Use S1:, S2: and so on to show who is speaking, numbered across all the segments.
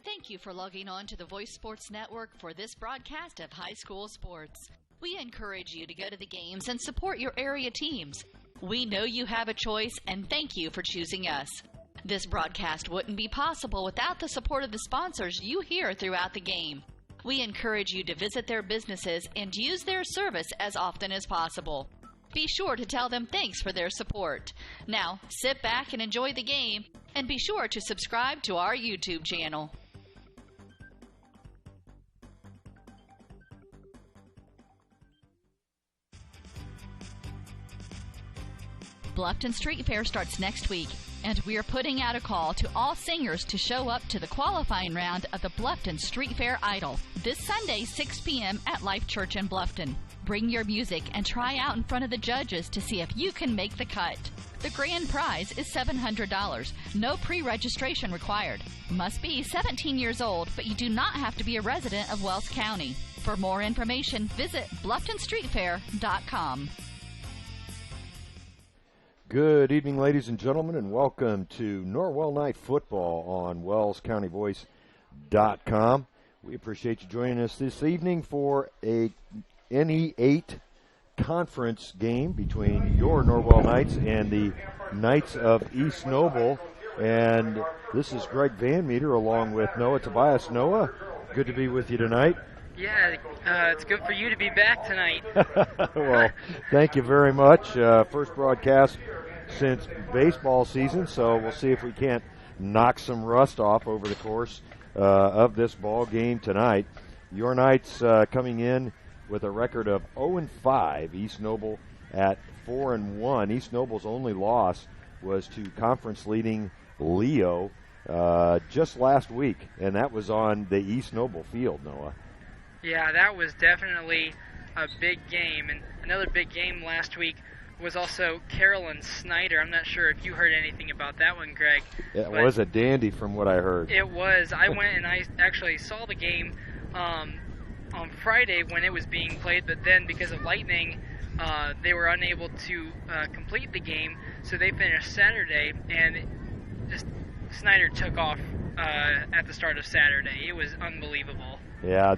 S1: Thank you for logging on to the Voice Sports Network for this broadcast of high school sports. We encourage you to go to the games and support your area teams. We know you have a choice, and thank you for choosing us. This broadcast wouldn't be possible without the support of the sponsors you hear throughout the game. We encourage you to visit their businesses and use their service as often as possible. Be sure to tell them thanks for their support. Now, sit back and enjoy the game, and be sure to subscribe to our YouTube channel. Bluffton Street Fair starts next week, and we are putting out a call to all singers to show up to the qualifying round of the Bluffton Street Fair Idol this Sunday, 6 p.m. at Life Church in Bluffton. Bring your music and try out in front of the judges to see if you can make the cut. The grand prize is $700. No pre-registration required. Must be 17 years old, but you do not have to be a resident of Wells County. For more information, visit BlufftonStreetFair.com.
S2: Good evening, ladies and gentlemen, and welcome to Norwell Night Football on WellsCountyVoice.com. We appreciate you joining us this evening for a NE8 conference game between your Norwell Knights and the Knights of East Noble. And this is Greg Van Meter along with Noah Tobias. Noah, good to be with you tonight.
S3: Yeah, it's good for you to be back tonight.
S2: Well, thank you very much. First broadcast since baseball season, so we'll see if we can't knock some rust off over the course of this ball game tonight. Your Knights coming in with a record of 0-5. East Noble at 4-1. East Noble's only loss was to conference-leading Leo just last week, and that was on the East Noble field, Noah.
S3: Yeah, that was definitely a big game. And another big game last week was also Carroll and Snyder. I'm not sure if you heard anything about that one, Greg.
S2: It was a dandy from what I heard.
S3: It was. I went and I actually saw the game on Friday when it was being played, but then because of lightning, they were unable to complete the game, so they finished Saturday, and just Snyder took off at the start of Saturday. It was unbelievable.
S2: Yeah,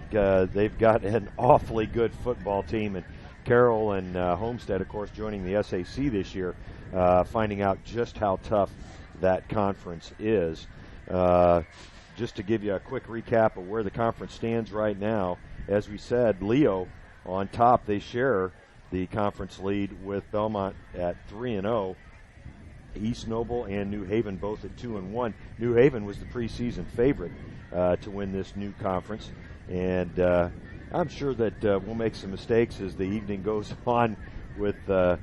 S2: they've got an awfully good football team, and Carroll and Homestead, of course, joining the SAC this year, finding out just how tough that conference is. Just to give you a quick recap of where the conference stands right now, as we said, Leo on top. They share the conference lead with Belmont at 3-0. East Noble and New Haven both at 2-1. New Haven was the preseason favorite to win this new conference, and I'm sure that we'll make some mistakes as the evening goes on with the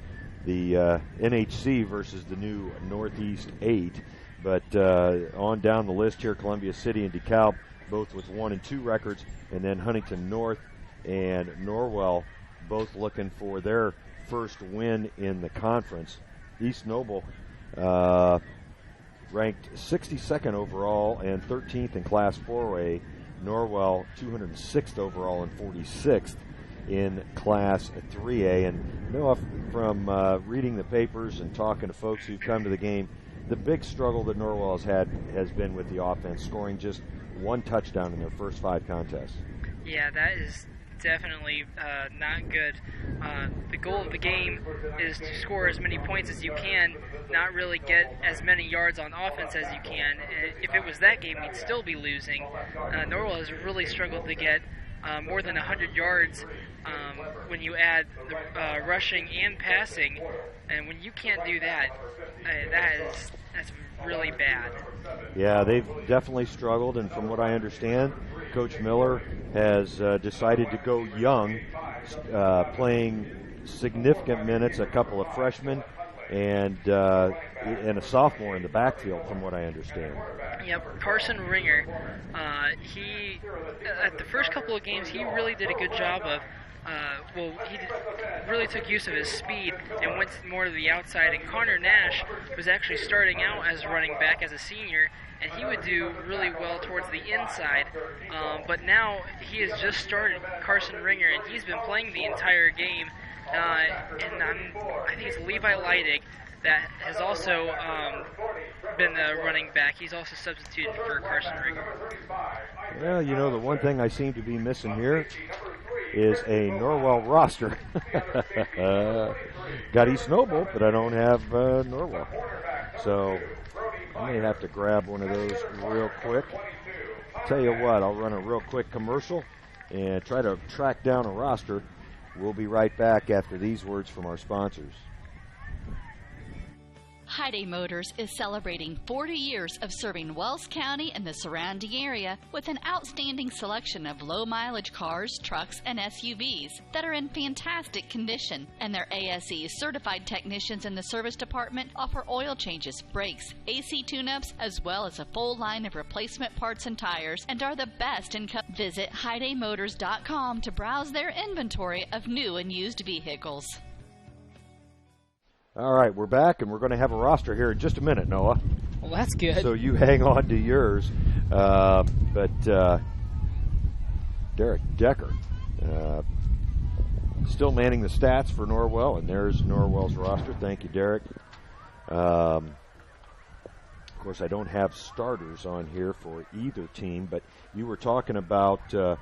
S2: NHC versus the new Northeast 8. But on down the list here, Columbia City and DeKalb, both with 1-2 records, and then Huntington North and Norwell both looking for their first win in the conference. East Noble ranked 62nd overall and 13th in Class 4A. Norwell 206th overall and 46th in Class 3A. And Noah, from reading the papers and talking to folks who've come to the game, the big struggle that Norwell has had has been with the offense, scoring just one touchdown in their first 5 contests.
S3: Yeah, that is definitely not good. The goal of the game is to score as many points as you can, not really get as many yards on offense as you can. If it was that game, we'd still be losing. Norwell has really struggled to get more than 100 yards when you add the rushing and passing, and when you can't do that, that's really bad.
S2: Yeah, they've definitely struggled, and from what I understand, Coach Miller has decided to go young, playing significant minutes, a couple of freshmen, and a sophomore in the backfield, from what I understand.
S3: Yep, Carson Ringer. He at the first couple of games, he really did a good job of. He really took use of his speed and went more to the outside. And Connor Nash was actually starting out as running back as a senior, and he would do really well towards the inside. But now he has just started, Carson Ringer, and he's been playing the entire game. I think it's Levi Leidig that has also been a running back. He's also substituted for Carson Ringer.
S2: Well, you know, the one thing I seem to be missing here is a Norwell roster. Got East Noble, but I don't have Norwell. So I may have to grab one of those real quick. Tell you what, I'll run a real quick commercial and try to track down a roster. We'll be right back after these words from our sponsors.
S1: Hyundai Motors is celebrating 40 years of serving Wells County and the surrounding area with an outstanding selection of low-mileage cars, trucks, and SUVs that are in fantastic condition. And their ASE certified technicians in the service department offer oil changes, brakes, AC tune-ups, as well as a full line of replacement parts and tires, and are the best in Visit HyundaiMotors.com to browse their inventory of new and used vehicles.
S2: All right, we're back, and we're going to have a roster here in just a minute, Noah.
S3: Well, that's good.
S2: So you hang on to yours. But Derek Decker still manning the stats for Norwell, and there's Norwell's roster. Thank you, Derek. Of course, I don't have starters on here for either team, but you were talking about a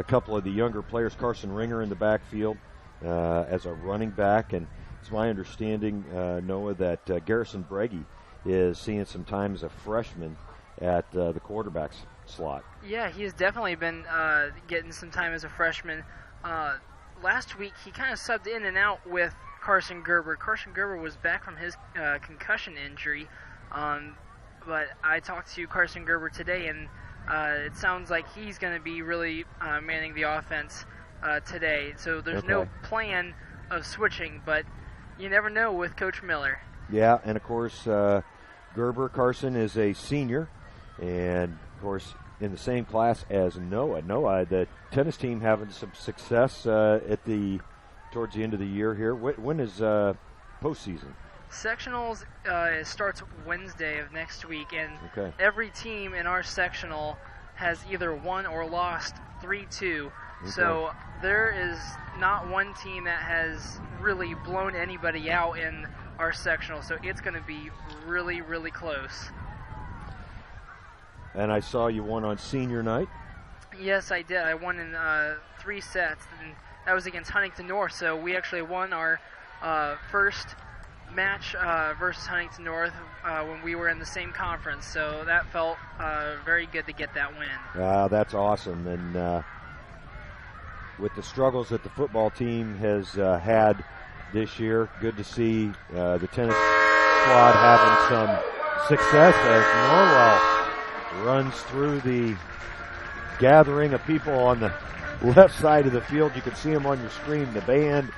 S2: couple of the younger players, Carson Ringer in the backfield as a running back, and it's my understanding, Noah, that Garrison Breggy is seeing some time as a freshman at the quarterback slot.
S3: Yeah, he has definitely been getting some time as a freshman. Last week, he kind of subbed in and out with Carson Gerber. Carson Gerber was back from his concussion injury, but I talked to Carson Gerber today, and it sounds like he's going to be really manning the offense today. So there's no plan of switching, but you never know with Coach Miller.
S2: Yeah, and of course, Gerber Carson is a senior, and of course in the same class as Noah. Noah, the tennis team having some success towards the end of the year here. When is postseason?
S3: Sectionals starts Wednesday of next week, and every team in our sectional has either won or lost 3-2. So there is not one team that has really blown anybody out in our sectional, so it's going to be really, really close.
S2: And I saw you won on senior night?
S3: Yes, I did. I won in 3 sets, and that was against Huntington North, so we actually won our first match versus Huntington North when we were in the same conference, so that felt very good to get that win.
S2: That's awesome, and with the struggles that the football team has had this year, good to see the tennis squad having some success as Norwell runs through the gathering of people on the left side of the field. You can see them on your screen, the band,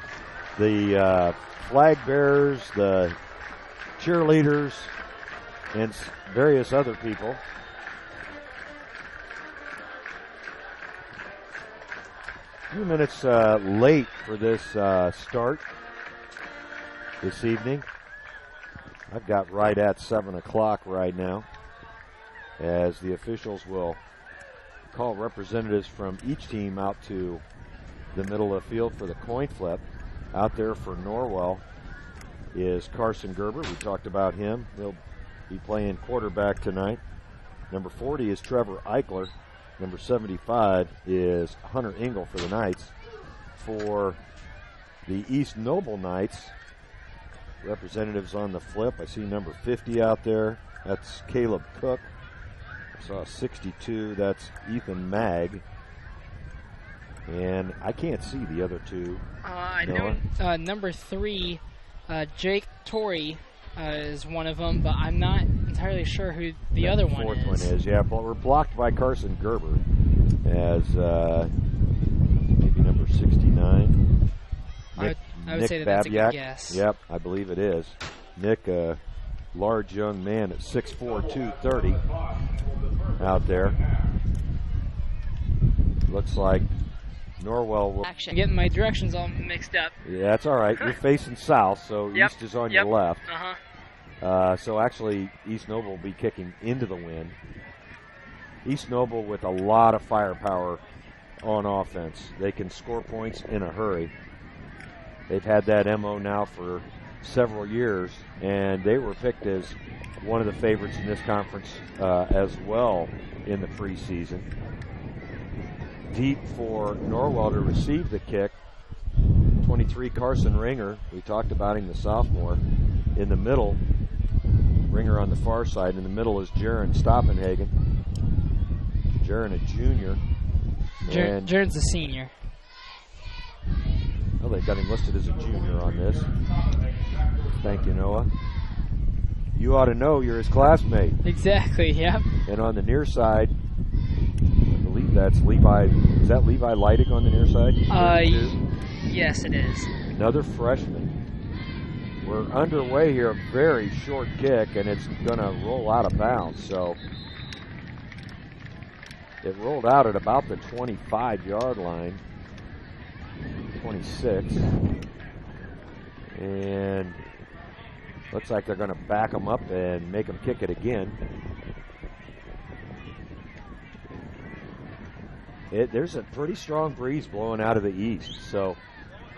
S2: the flag bearers, the cheerleaders, and various other people. A few minutes late for this start this evening. I've got right at 7 o'clock right now, as the officials will call representatives from each team out to the middle of the field for the coin flip. Out there for Norwell is Carson Gerber. We talked about him. He'll be playing quarterback tonight. Number 40 is Trevor Eichler. Number 75 is Hunter Engel for the Knights. For the East Noble Knights, representatives on the flip. I see number 50 out there. That's Caleb Cook. I saw 62. That's Ethan Magg. And I can't see the other two.
S3: I know number 3, Jake Torrey, is one of them, but I'm not entirely sure who the other one is.
S2: The fourth one is, yeah. But we're blocked by Carson Gerber as maybe number 69.
S3: I would
S2: Nick
S3: say
S2: Babiak.
S3: that's a good guess.
S2: Yep, I believe it is. Nick, a large young man at 6'4", 230 out there. Looks like Norwell will...
S3: I'm getting my directions all mixed up.
S2: Yeah, that's all right. You're facing south, so east is on your left. So actually, East Noble will be kicking into the wind. East Noble with a lot of firepower on offense. They can score points in a hurry. They've had that MO now for several years, and they were picked as one of the favorites in this conference as well in the preseason. Deep for Norwell to receive the kick. 23, Carson Ringer. We talked about him, the sophomore. In the middle, Ringer on the far side. In the middle is Jaron Stoppenhagen. Jaron, a junior.
S3: Jaron's a senior.
S2: Well, they've got him listed as a junior on this. Thank you, Noah. You ought to know, you're his classmate.
S3: Exactly, yep.
S2: And on the near side, I believe that's Levi. Is that Levi Leidig on the near side?
S3: Yes, it is.
S2: Another freshman. We're underway here, a very short kick, and it's going to roll out of bounds. So it rolled out at about the 25-yard line, 26. And looks like they're going to back them up and make them kick it again. There's a pretty strong breeze blowing out of the east, so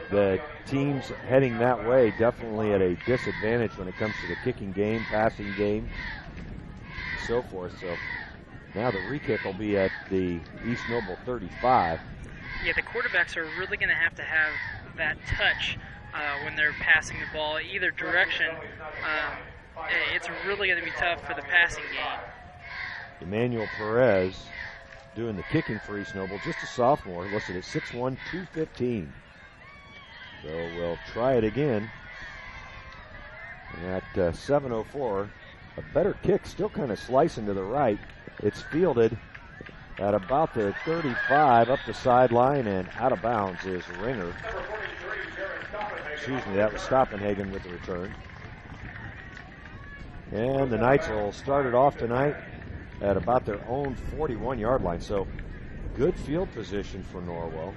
S2: the teams heading that way definitely at a disadvantage when it comes to the kicking game, passing game, so forth. So now the re-kick will be at the East Noble 35.
S3: Yeah, the quarterbacks are really going to have that touch when they're passing the ball either direction. It's really going to be tough for the passing game.
S2: Emmanuel Perez doing the kicking for East Noble, just a sophomore, listed at 6'1", 215. So we'll try it again at 7:04. A better kick, still kind of slicing to the right. It's fielded at about the 35, up the sideline, and out of bounds is Ringer. Excuse me, that was Stoppenhagen with the return. And the Knights will start it off tonight at about their own 41-yard line. So good field position for Norwell.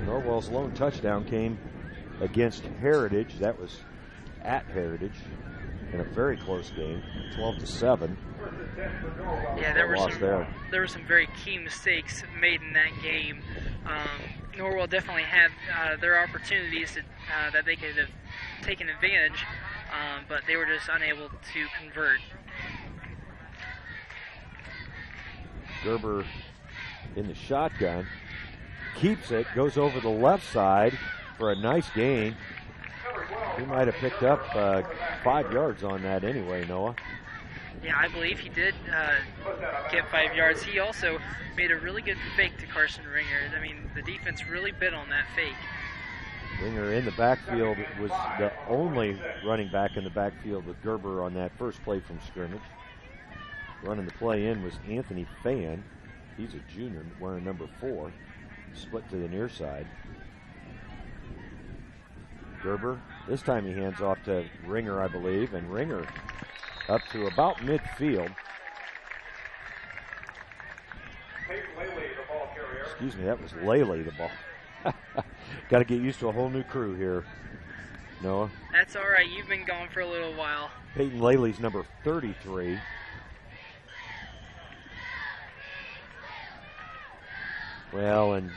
S2: Norwell's lone touchdown came against Heritage. That was at Heritage in a very close game, 12-7.
S3: Yeah, there were some very key mistakes made in that game. Norwell definitely had their opportunities that they could have taken advantage, but they were just unable to convert.
S2: Gerber in the shotgun, keeps it, goes over the left side for a nice gain. He might have picked up 5 yards on that anyway, Noah.
S3: Yeah, I believe he did get 5 yards. He also made a really good fake to Carson Ringer. I mean, the defense really bit on that fake.
S2: Ringer in the backfield was the only running back in the backfield with Gerber on that first play from scrimmage. Running the play in was Anthony Fan. He's a junior wearing number 4. Split to the near side. Gerber, this time he hands off to Ringer, I believe, and Ringer up to about midfield. Excuse me, that was Lele, the ball. Got to get used to a whole new crew here, Noah.
S3: That's all right. You've been gone for a little while.
S2: Peyton Lele's number 33. Well, and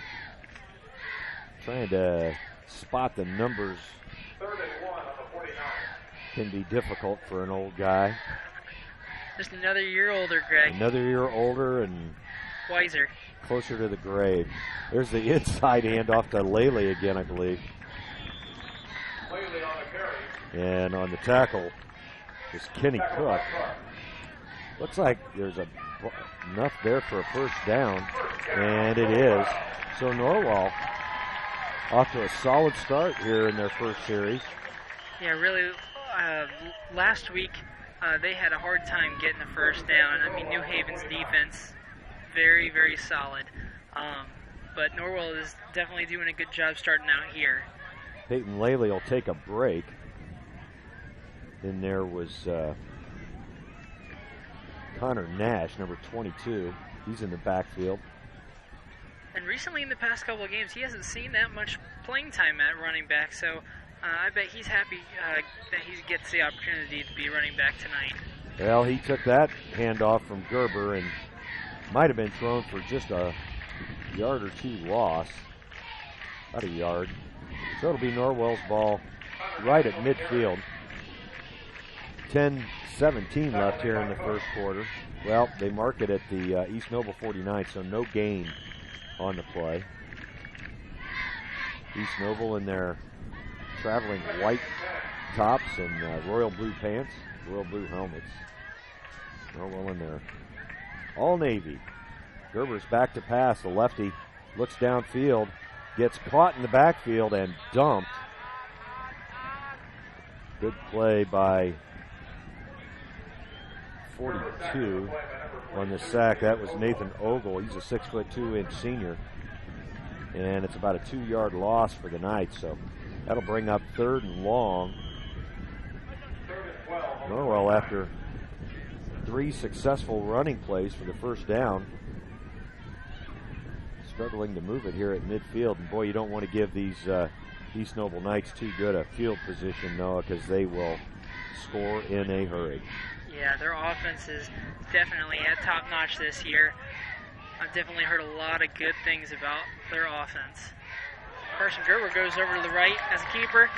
S2: trying to spot the numbers can be difficult for an old guy.
S3: Just another year older, Greg.
S2: Another year older and
S3: wiser.
S2: Closer to the grave. There's the inside handoff to Lele again, I believe. And on the tackle is Kenny Cook. Looks like there's enough there for a first down, and it is. So Norwell off to a solid start here in their first series.
S3: Yeah, really, last week they had a hard time getting the first down. I mean, New Haven's defense, very, very solid. But Norwell is definitely doing a good job starting out here.
S2: Peyton Lele will take a break. Then there was Connor Nash, number 22. He's in the backfield.
S3: And recently in the past couple of games, he hasn't seen that much playing time at running back, so I bet he's happy that he gets the opportunity to be running back tonight.
S2: Well, he took that handoff from Gerber and might have been thrown for just a yard or two loss. About a yard. So it'll be Norwell's ball right at midfield. 10-17 left here in the first quarter. Well, they mark it at the East Noble 49, so no gain on the play. East Noble in their traveling white tops and royal blue pants, royal blue helmets. Norwell in there. All navy. Gerber's back to pass. The lefty looks downfield, gets caught in the backfield and dumped. Good play by 42 on the sack. That was Nathan Ogle. He's a 6'2" senior. And it's about a 2-yard loss for the Knights. So that'll bring up 3rd and long. Norwell, after 3 successful running plays for the first down, struggling to move it here at midfield. And boy, you don't want to give these East Noble Knights too good a field position, Noah, because they will score in a hurry.
S3: Yeah, their offense is definitely at top notch this year. I've definitely heard a lot of good things about their offense. Carson Gerber goes over to the right as a keeper.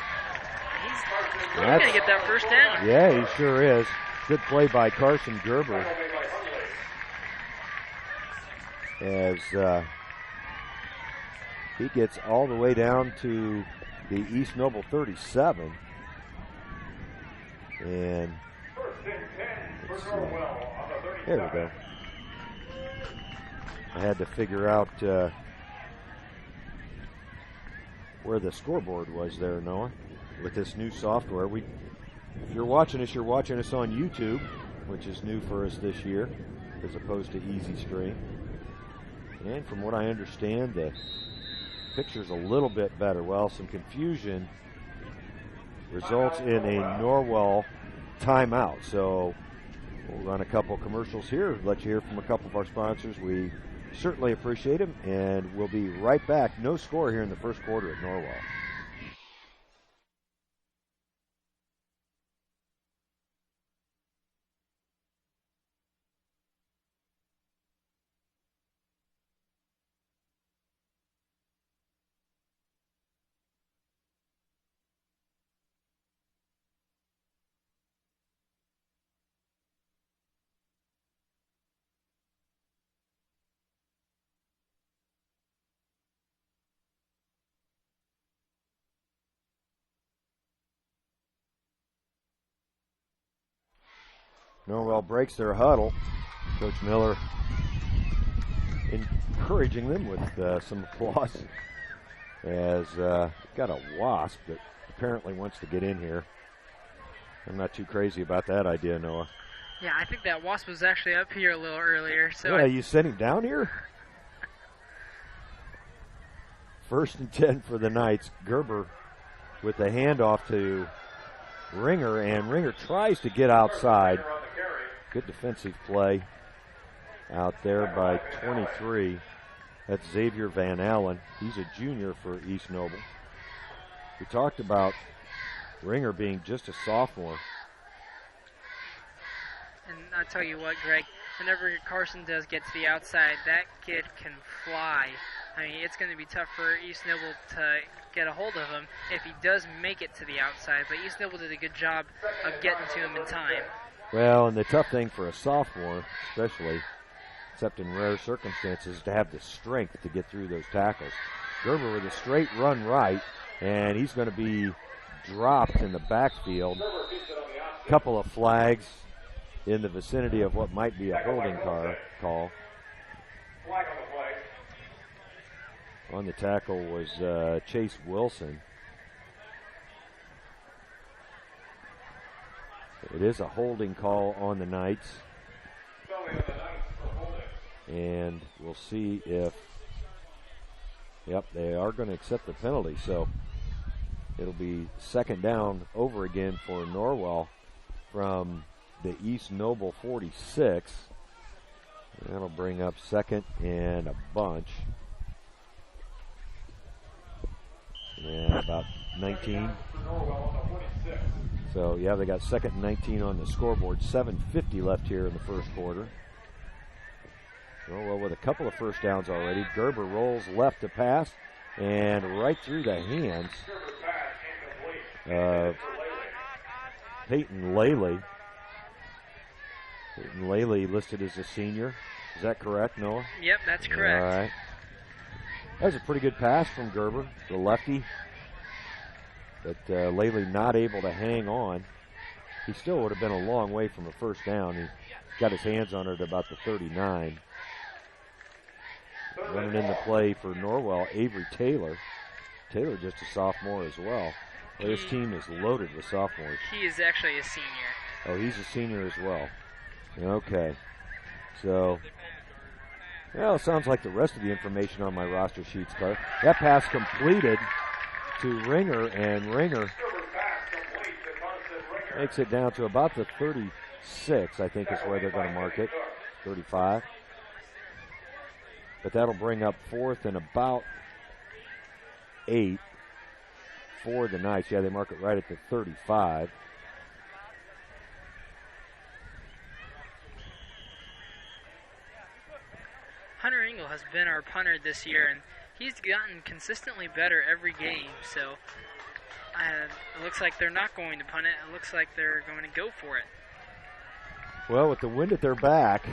S3: He's going to get that first down.
S2: Yeah, he sure is. Good play by Carson Gerber as he gets all the way down to the East Noble 37. And let's see. There we go. I had to figure out where the scoreboard was there, Noah, with this new software. If you're watching us on YouTube, which is new for us this year, as opposed to Easy Stream. And from what I understand, the picture's a little bit better. Well, some confusion results in a Norwell timeout. So we'll run a couple commercials here, let you hear from a couple of our sponsors. We certainly appreciate them, and we'll be right back. No score here in the first quarter at Norwell. Norwell breaks their huddle. Coach Miller encouraging them with some applause as got a wasp that apparently wants to get in here. I'm not too crazy about that idea, Noah.
S3: Yeah, I think that wasp was actually up here a little earlier. So
S2: yeah, you sent him down here? 1st and 10 for the Knights. Gerber with the handoff to Ringer, and Ringer tries to get outside. Good defensive play out there by 23. That's Xavier Van Allen. He's a junior for East Noble. We talked about Ringer being just a sophomore.
S3: And I tell you what, Greg, whenever Carson does get to the outside, that kid can fly. I mean, it's going to be tough for East Noble to get a hold of him if he does make it to the outside. But East Noble did a good job of getting to him in time.
S2: Well, and the tough thing for a sophomore, especially, except in rare circumstances, is to have the strength to get through those tackles. Gerber with a straight run right, and he's going to be dropped in the backfield. Couple of flags in the vicinity of what might be a holding call. On the tackle was Chase Wilson. It is a holding call on the Knights. And we'll see if, yep, they are going to accept the penalty. So it'll be 2nd down over again for Norwell from the East Noble 46. That'll bring up 2nd and a bunch. And about 19. So, yeah, they got 2nd and 19 on the scoreboard. 7:50 left here in the first quarter. Norwell with a couple of first downs already. Gerber rolls left to pass and right through the hands Peyton Laley. Peyton Laley listed as a senior. Is that correct, Noah?
S3: Yep, that's correct.
S2: All right. That was a pretty good pass from Gerber, the lefty. But Laley not able to hang on. He still would have been a long way from a first down. He got his hands on it at about the 39. Running in the play for Norwell, Avery Taylor. Taylor just a sophomore as well. This team is loaded with sophomores.
S3: He is actually a senior.
S2: Oh, he's a senior as well. Okay. So, well, sounds like the rest of the information on my roster sheets, Clark. That pass completed to Ringer, and Ringer makes it down to about the 36, I think is where they're going to mark it. 35. But that'll bring up 4th and about 8 for the Knights. Yeah, they mark it right at the 35.
S3: Hunter Engel has been our punter this year, and he's gotten consistently better every game. So it looks like they're not going to punt it. It looks like they're going to go for it.
S2: Well, with the wind at their back,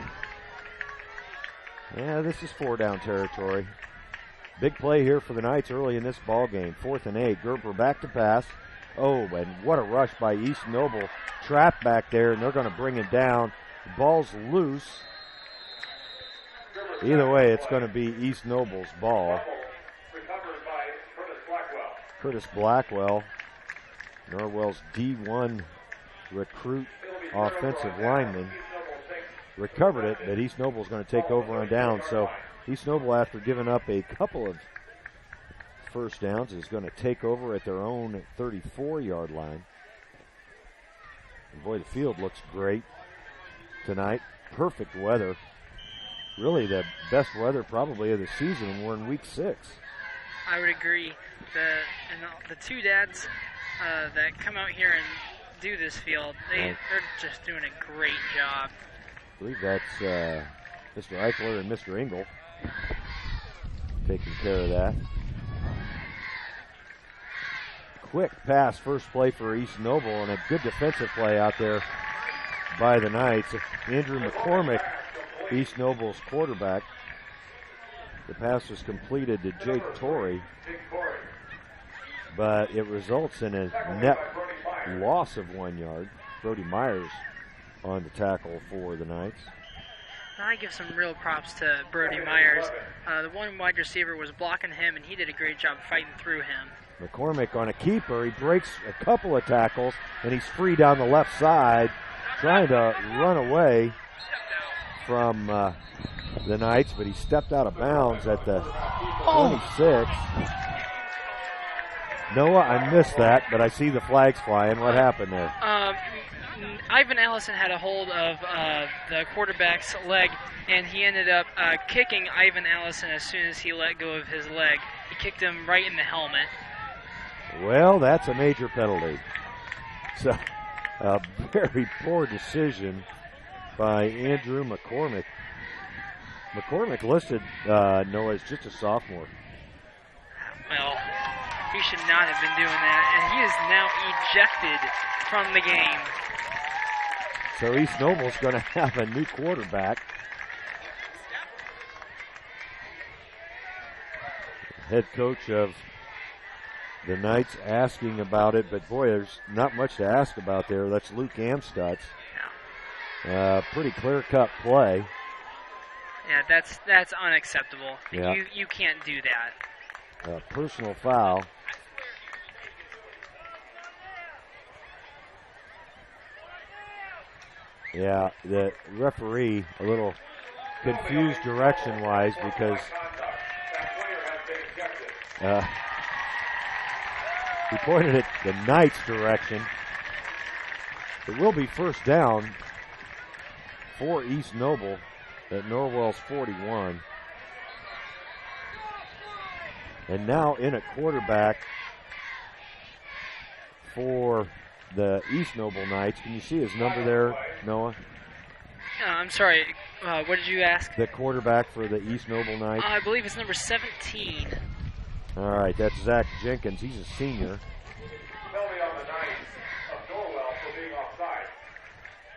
S2: yeah, this is 4-down territory. Big play here for the Knights early in this ball game. 4th and 8. Gerber back to pass. Oh, and what a rush by East Noble. Trapped back there, and they're going to bring it down. The ball's loose. Either way, it's going to be East Noble's ball. Curtis Blackwell, Norwell's D1 recruit offensive lineman, recovered it, but East Noble's going to take over on down. So East Noble, after giving up a couple of first downs, is going to take over at their own 34-yard line. And boy, the field looks great tonight. Perfect weather. Really the best weather probably of the season, and we're in week 6.
S3: I would agree. The two dads that come out here and do this field, they're just doing a great job.
S2: I believe that's Mr. Eichler and Mr. Engel taking care of that. Quick pass, first play for East Noble, and a good defensive play out there by the Knights. Andrew McCormick, East Noble's quarterback. The pass was completed to Jake Torrey, but it results in a net loss of 1 yard. Brody Myers on the tackle for the Knights.
S3: I give some real props to Brody Myers. The one wide receiver was blocking him, and he did a great job fighting through him.
S2: McCormick on a keeper. He breaks a couple of tackles, and he's free down the left side, trying to run away from the Knights, but he stepped out of bounds at the 26. Noah, I missed that, but I see the flags flying. What happened there?
S3: Ivan Allison had a hold of the quarterback's leg, and he ended up kicking Ivan Allison as soon as he let go of his leg. He kicked him right in the helmet.
S2: Well, that's a major penalty. So, a very poor decision by Andrew McCormick. McCormick listed Noah as just a sophomore.
S3: Well, he should not have been doing that, and he is now ejected from the game.
S2: So East Noble's going to have a new quarterback. Head coach of the Knights asking about it, but boy, there's not much to ask about there. That's Luke Amstutz. Pretty clear-cut play.
S3: Yeah, that's unacceptable.
S2: Yeah.
S3: You can't do that.
S2: Personal foul. Yeah, the referee a little confused direction-wise because he pointed at the Knights' direction. It will be first down for East Noble at Norwell's 41. And now in at quarterback for the East Noble Knights. Can you see his number there, Noah?
S3: I'm sorry, what did you ask?
S2: The quarterback for the East Noble Knights.
S3: I believe it's number 17.
S2: All right, that's Zach Jenkins. He's a senior.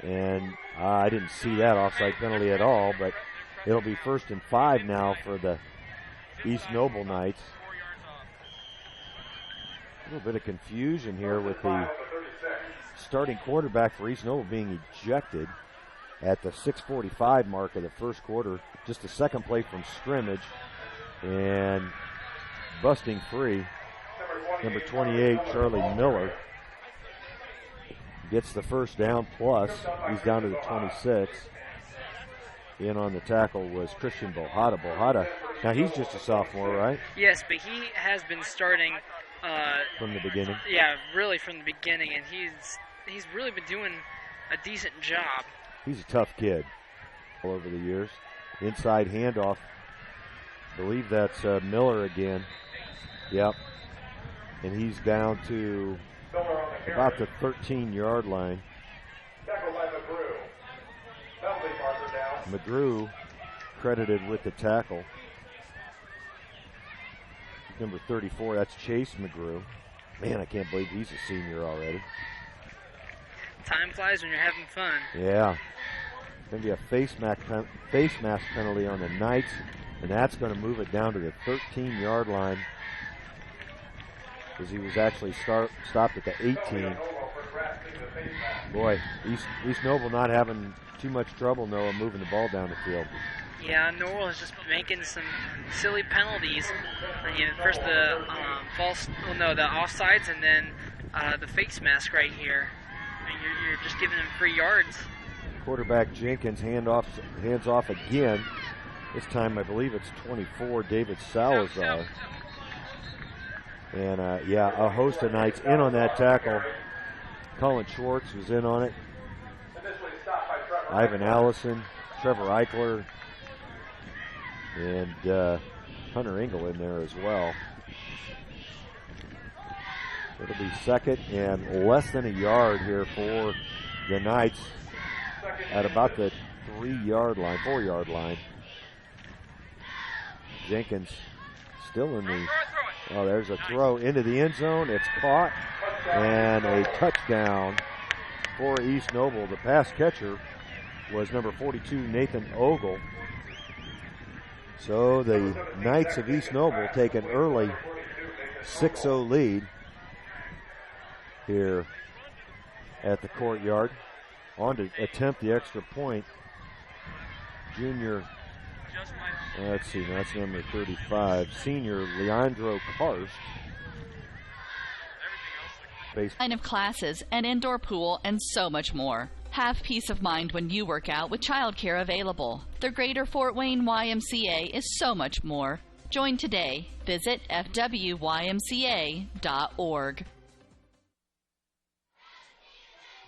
S2: And I didn't see that offside penalty at all, but it'll be 1st and 5 now for the East Noble Knights. A little bit of confusion here with the starting quarterback for East Noble being ejected at the 6:45 mark of the first quarter. Just the second play from scrimmage, and busting free, number 28, Charlie Miller, gets the first down, plus he's down to the 26. In on the tackle was Christian Bohada. Bohada, now he's just a sophomore, right?
S3: Yes, but he has been starting
S2: from the beginning.
S3: Yeah, really from the beginning, and he's really been doing a decent job.
S2: He's a tough kid all over the years. Inside handoff. I believe that's Miller again. Yep. And he's down to about the 13-yard line. McGrew credited with the tackle. Number 34, that's Chase McGrew. Man, I can't believe he's a senior already.
S3: Time flies when you're having fun.
S2: Yeah. Going to be a face mask penalty on the Knights, and that's going to move it down to the 13-yard line, because he was actually stopped at the 18. Boy, East Noble not having too much trouble, Noah, moving the ball down the field.
S3: Yeah, Norwell is just making some silly penalties. First the the offsides, and then the face mask right here. And you're just giving them free yards.
S2: Quarterback Jenkins hands off again. This time I believe it's 24, David Salazar. And a host of Knights in on that tackle. Colin Schwartz was in on it. Ivan Allison, Trevor Eichler, and Hunter Engel in there as well. It'll be 2nd and less than a yard here for the Knights at about the 4-yard line. Jenkins still in the, there's a throw into the end zone. It's caught, and a touchdown for East Noble. The pass catcher was number 42, Nathan Ogle. So the Knights of East Noble take an early 6-0 lead here at the courtyard. On to attempt the extra point, junior, let's see, that's number 35, senior Leandro Karst.
S1: Line of classes, an indoor pool, and so much more. Have peace of mind when you work out with childcare available. The Greater Fort Wayne YMCA is so much more. Join today. Visit fwymca.org.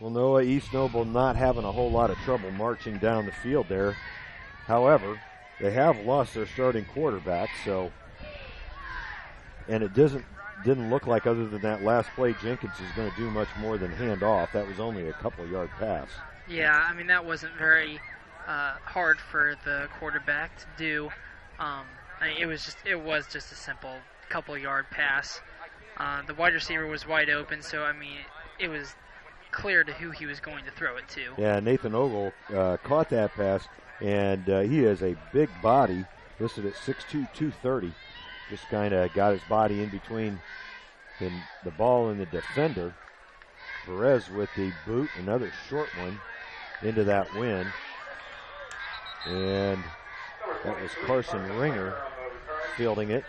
S2: Well, Noah, East Noble not having a whole lot of trouble marching down the field there. However, they have lost their starting quarterback, and it didn't look like, other than that last play, Jenkins is going to do much more than hand off. That was only a couple-yard pass.
S3: Yeah, I mean, that wasn't very hard for the quarterback to do. It was just a simple couple-yard pass. The wide receiver was wide open, so, I mean, it was clear to who he was going to throw it to.
S2: Yeah, Nathan Ogle caught that pass, and he has a big body, listed at 6'2", 230. Just kind of got his body in between the ball and the defender. Perez with the boot, another short one into that wind. And that was Carson Ringer fielding it.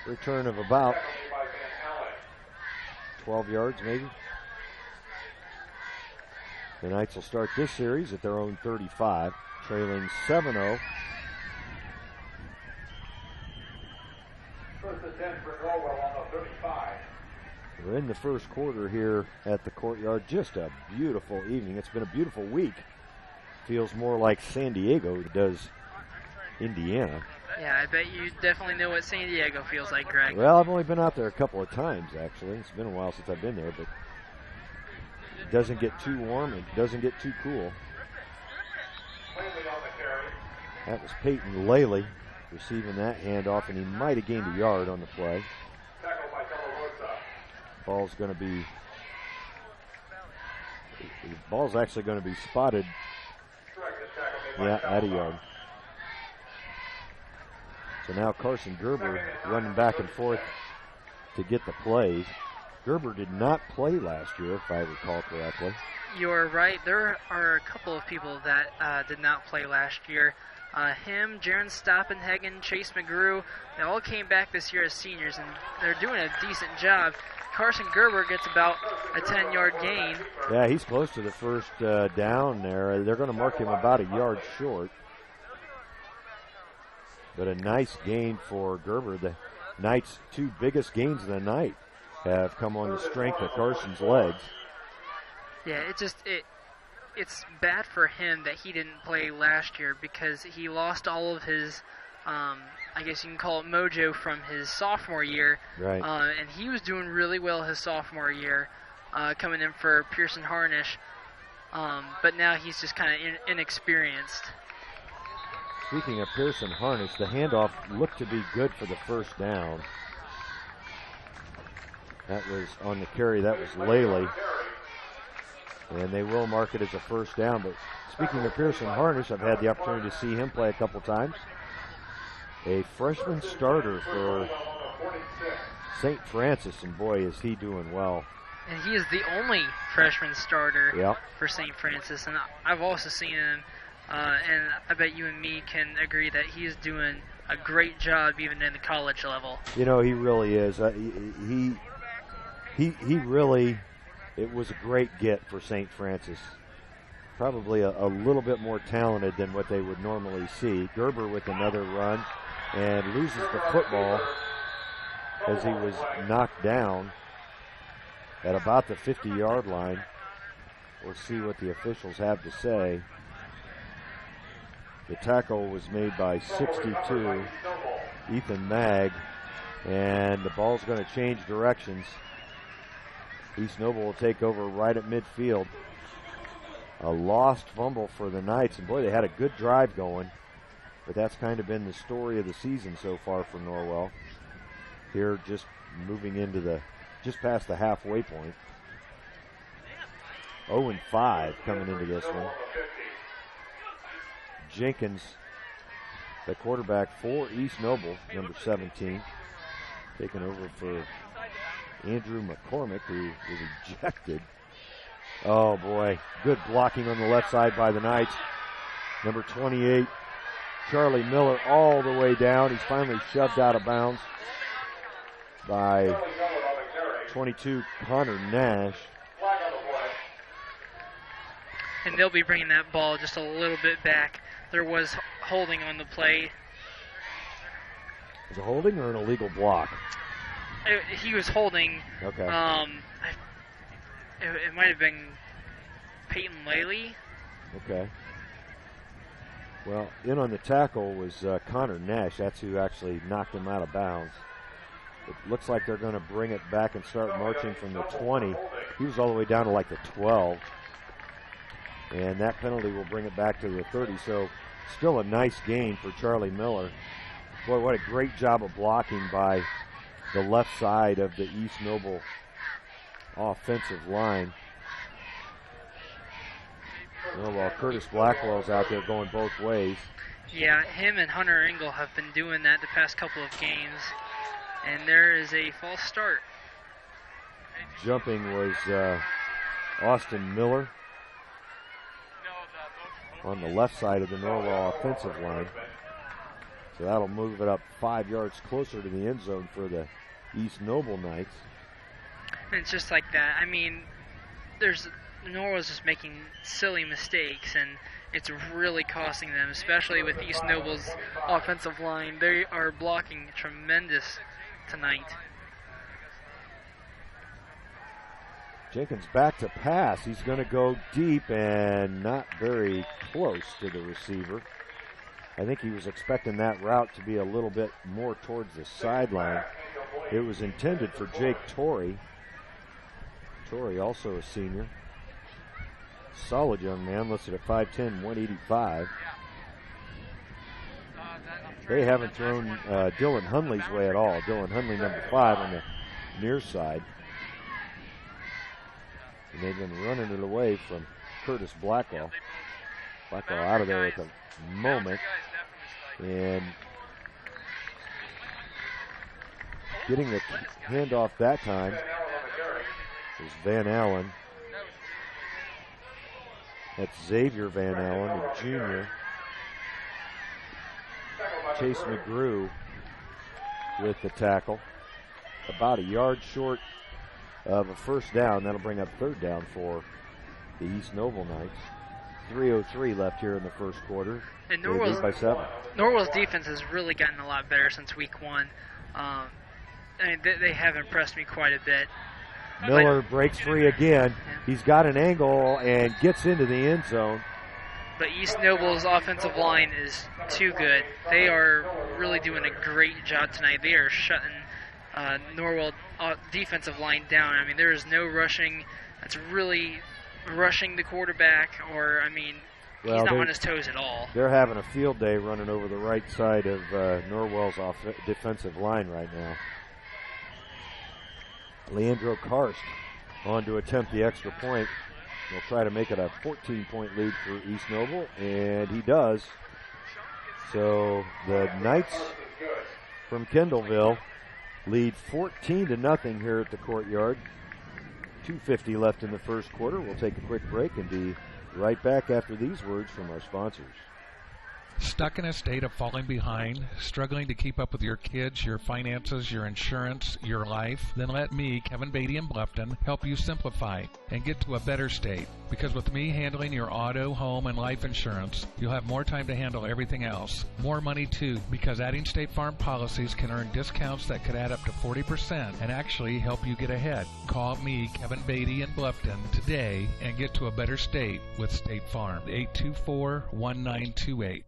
S2: Return of about 12 yards maybe. The Knights will start this series at their own 35, trailing 7-0.
S4: First and 10 for Norwell on the 35.
S2: We're in the first quarter here at the courtyard. Just a beautiful evening. It's been a beautiful week. Feels more like San Diego does Indiana.
S3: Yeah, I bet you definitely know what San Diego feels like, Greg.
S2: Well, I've only been out there a couple of times, actually. It's been a while since I've been there, but it doesn't get too warm. It doesn't get too cool. That was Peyton Laley receiving that handoff, and he might have gained a yard on the play. Ball's going to be The ball's actually going to be spotted, at a yard. So now Carson Gerber running back and forth to get the plays. Gerber did not play last year, if I recall correctly.
S3: You're right. There are a couple of people that did not play last year. Him, Jaron Stoppenhagen, Chase McGrew, they all came back this year as seniors, and they're doing a decent job. Carson Gerber gets about a 10-yard gain.
S2: Yeah, he's close to the first down there. They're going to mark him about a yard short. But a nice gain for Gerber. The Knights' two biggest gains of the night have come on the strength of Carson's legs.
S3: Yeah, it's bad for him that he didn't play last year because he lost all of his, I guess you can call it mojo from his sophomore year.
S2: Right.
S3: And he was doing really well his sophomore year, coming in for Pearson Harnish. But now he's just kind of inexperienced.
S2: Speaking of Pearson Harnish, the handoff looked to be good for the first down. That was on the carry, that was Laley. And they will mark it as a first down. But speaking of Pearson Harnish, I've had the opportunity to see him play a couple times. A freshman starter for St. Francis, and boy, is he doing well.
S3: And he is the only freshman starter
S2: Yep.
S3: for St. Francis. And I've also seen him, and I bet you and me can agree that he is doing a great job even in the college level.
S2: You know, he really is. He really, it was a great get for St. Francis. Probably a little bit more talented than what they would normally see. Gerber with another run and loses the football as he was knocked down at about the 50-yard line. We'll see what the officials have to say. The tackle was made by 62, Ethan Magg, and the ball's going to change directions. East Noble will take over right at midfield. A lost fumble for the Knights, and boy, they had a good drive going, but that's kind of been the story of the season so far for Norwell. Here, just moving into just past the halfway point. 0-5 coming into this one. Jenkins, the quarterback for East Noble, number 17, taking over for Andrew McCormick, who was ejected. Oh boy, good blocking on the left side by the Knights. Number 28, Charlie Miller, all the way down. He's finally shoved out of bounds by 22, Connor Nash.
S3: And they'll be bringing that ball just a little bit back. There was holding on the play.
S2: Is it holding or an illegal block?
S3: He was holding.
S2: Okay.
S3: It might have been Peyton Laley.
S2: Okay. Well, in on the tackle was Connor Nash. That's who actually knocked him out of bounds. It looks like they're going to bring it back and start marching from the 20. He was all the way down to like the 12. And that penalty will bring it back to the 30. So still a nice gain for Charlie Miller. Boy, what a great job of blocking by the left side of the East Noble offensive line. Well, while Curtis Blackwell's out there going both ways.
S3: Yeah, him and Hunter Engel have been doing that the past couple of games. And there is a false start.
S2: Jumping was Austin Miller on the left side of the Norwell offensive line. So that'll move it up 5 yards closer to the end zone for the East Noble Knights.
S3: And it's just like that. I mean, Norwell's just making silly mistakes, and it's really costing them, especially with East Noble's offensive line. They are blocking tremendous tonight.
S2: Jenkins back to pass. He's going to go deep and not very close to the receiver. I think he was expecting that route to be a little bit more towards the sideline. It was intended for Jake Torrey. Torrey, also a senior. Solid young man, listed at 5'10", 185. They haven't thrown Dylan Hunley's way at all. Dylan Hunley, number 5, on the near side. And they've been running it away from Curtis Blackwell. Blackwell out of there at the moment. And getting the handoff that time is Van Allen. That's Xavier Van Allen, a junior. Chase McGrew with the tackle. About a yard short of a first down. That'll bring up third down for the East Noble Knights. 3:03 left here in the first quarter.
S3: And
S2: They lead by 7.
S3: Norwell's defense has really gotten a lot better since week 1. I mean, they have impressed me quite a bit.
S2: Miller breaks free again. He's got an angle and gets into the end zone.
S3: But East Noble's offensive line is too good. They are really doing a great job tonight. They are shutting Norwell defensive line down. I mean, there is no rushing that's really rushing the quarterback, or, I mean, he's not on his toes at all.
S2: They're having a field day running over the right side of Norwell's defensive line right now. Leandro Karst on to attempt the extra point. He'll try to make it a 14-point lead for East Noble, and he does. So the Knights from Kendallville lead 14-0 here at the Courtyard. 2:50 left in the first quarter. We'll take a quick break and be right back after these words from our sponsors.
S5: Stuck in a state of falling behind, struggling to keep up with your kids, your finances, your insurance, your life? Then let me, Kevin Beatty in Bluffton, help you simplify and get to a better state. Because with me handling your auto, home, and life insurance, you'll have more time to handle everything else. More money too, because adding State Farm policies can earn discounts that could add up to 40% and actually help you get ahead. Call me, Kevin Beatty in Bluffton, today and get to a better state with State Farm. 824-1928.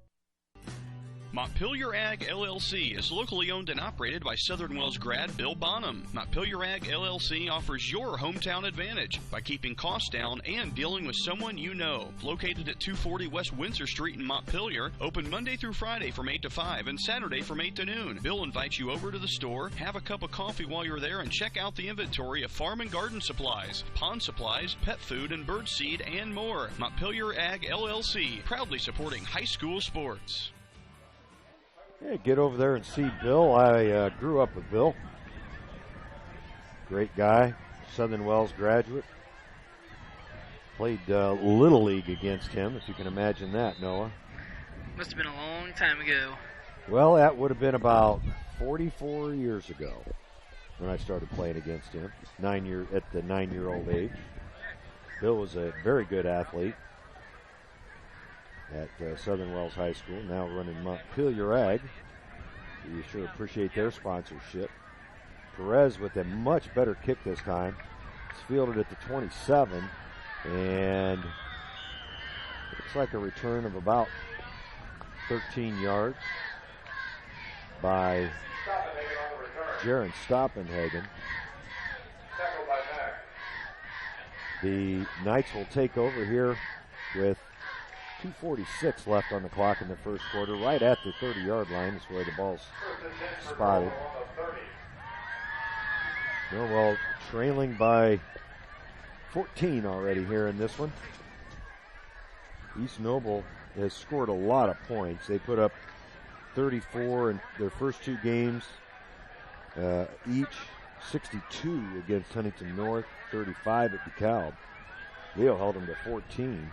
S6: Montpelier Ag LLC is locally owned and operated by Southern Wells grad Bill Bonham. Montpelier Ag LLC offers your hometown advantage by keeping costs down and dealing with someone you know. Located at 240 West Windsor Street in Montpelier, open Monday through Friday from 8 to 5 and Saturday from 8 to noon. Bill invites you over to the store, have a cup of coffee while you're there, and check out the inventory of farm and garden supplies, pond supplies, pet food, and bird seed, and more. Montpelier Ag LLC, proudly supporting high school sports.
S2: Yeah, get over there and see Bill. I grew up with Bill. Great guy, Southern Wells graduate. Played Little League against him, if you can imagine that, Noah.
S3: Must have been a long time ago.
S2: Well, that would have been about 44 years ago when I started playing against him, at the 9-year-old age. Bill was a very good athlete at Southern Wells High School, now running Montpelier Ag. You sure appreciate their sponsorship. Perez with a much better kick this time. It's fielded at the 27, and looks like a return of about 13 yards by Jaron Stoppenhagen. The Knights will take over here with 2:46 left on the clock in the first quarter, right at the 30-yard line is where the ball's spotted. Norwell trailing by 14 already here in this one. East Noble has scored a lot of points. They put up 34 in their first two games, each 62 against Huntington North, 35 at DeKalb. Leo held them to 14.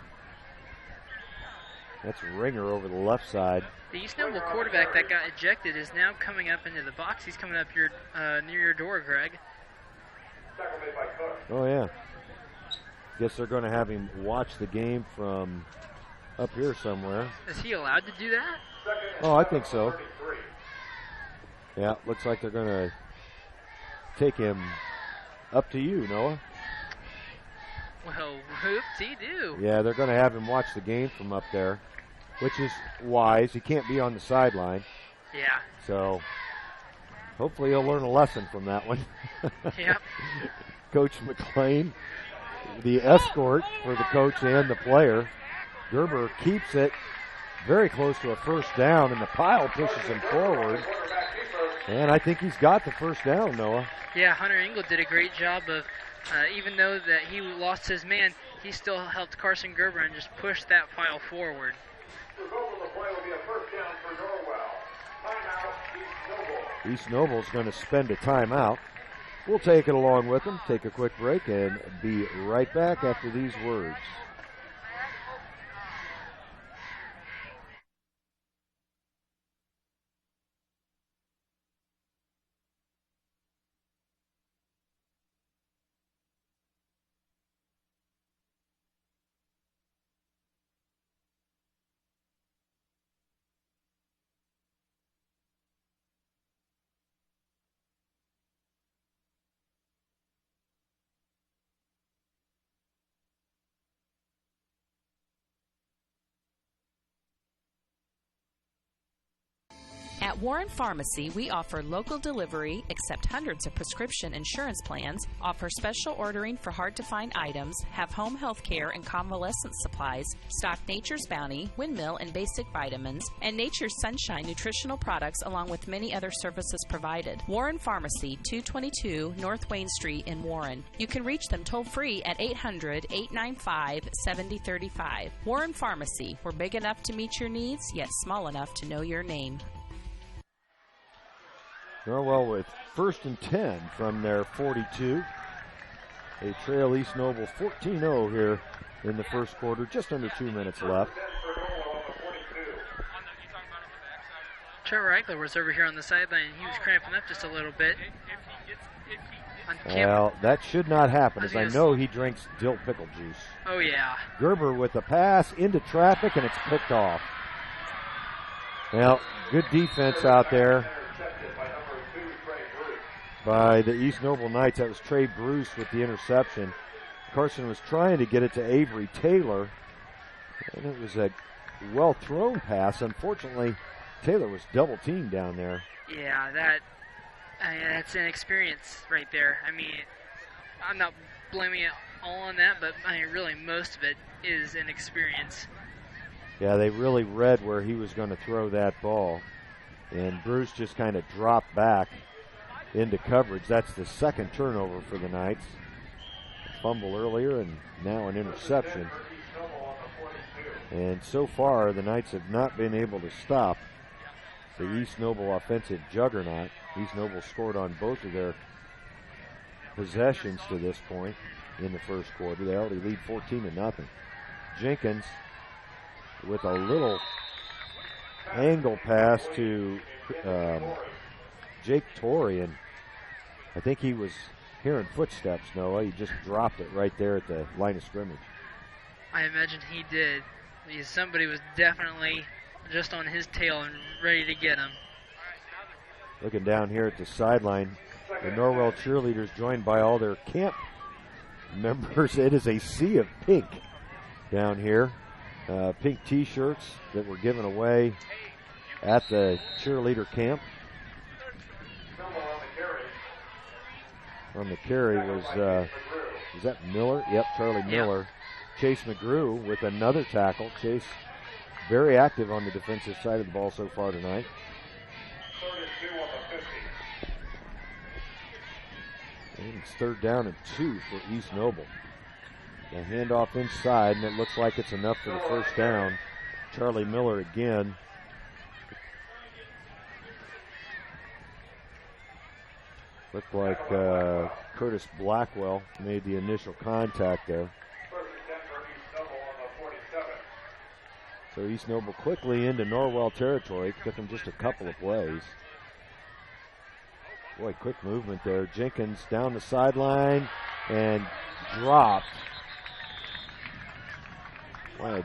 S2: That's Ringer over the left side.
S3: The East Noble quarterback that got ejected is now coming up into the box. He's coming up here near your door, Greg.
S2: Oh, yeah. Guess they're going to have him watch the game from up here somewhere.
S3: Is he allowed to do that?
S2: Oh, I think so. Yeah, looks like they're going to take him up to you, Noah.
S3: Well, whoop-dee-doo.
S2: Yeah, they're going to have him watch the game from up there, which is wise. He can't be on the sideline.
S3: Yeah.
S2: So hopefully he'll learn a lesson from that one.
S3: Yep.
S2: Coach McLean, the escort for the coach and the player. Gerber keeps it very close to a first down, and the pile pushes him forward. And I think he's got the first down, Noah.
S3: Yeah, Hunter Engel did a great job of, even though that he lost his man, he still helped Carson Gerber and just pushed that pile forward.
S4: The result of the play will be a first down for Norwell. Timeout, East Noble.
S2: East Noble's going to spend a timeout. We'll take it along with them, take a quick break, and be right back after these words.
S7: At Warren Pharmacy, we offer local delivery, accept hundreds of prescription insurance plans, offer special ordering for hard-to-find items, have home health care and convalescent supplies, stock Nature's Bounty, Windmill, and basic vitamins, and Nature's Sunshine nutritional products, along with many other services provided. Warren Pharmacy, 222 North Wayne Street in Warren. You can reach them toll-free at 800-895-7035. Warren Pharmacy, we're big enough to meet your needs, yet small enough to know your name.
S2: Norwell with 1st and 10 from their 42. They trail East Noble 14-0 here in the first quarter. Just under 2 minutes left.
S3: Trevor Eichler was over here on the sideline. He was cramping up just a little bit.
S2: Well, that should not happen, as I know he drinks dill pickle juice.
S3: Oh, yeah.
S2: Gerber with the pass into traffic, and it's picked off. Well, good defense out there by the East Noble Knights. That was Trey Bruce with the interception. Carson was trying to get it to Avery Taylor, and it was a well-thrown pass. Unfortunately, Taylor was double-teamed down there.
S3: Yeah, that's an experience right there. I mean, I'm not blaming it all on that, but I mean, really most of it is an experience.
S2: Yeah, they really read where he was going to throw that ball, and Bruce just kind of dropped back into coverage. That's the second turnover for the Knights. A fumble earlier and now an interception. And so far, the Knights have not been able to stop the East Noble offensive juggernaut. East Noble scored on both of their possessions to this point in the first quarter. They already lead 14-0. Jenkins with a little angle pass to Jake Torrey, and I think he was hearing footsteps, Noah. He just dropped it right there at the line of scrimmage.
S3: I imagine he did, because somebody was definitely just on his tail and ready to get him.
S2: Looking down here at the sideline, the Norwell cheerleaders joined by all their camp members. It is a sea of pink down here. Pink T-shirts that were given away at the cheerleader camp. On the carry was that Miller? Yep, Charlie Miller. Yep. Chase McGrew with another tackle. Chase very active on the defensive side of the ball so far tonight. And it's 3rd down and 2 for East Noble. The handoff inside, and it looks like it's enough for the first down. Charlie Miller again. Looked like Curtis Blackwell made the initial contact there. So East Noble quickly into Norwell territory. Took them just a couple of plays. Boy, quick movement there. Jenkins down the sideline and dropped. What a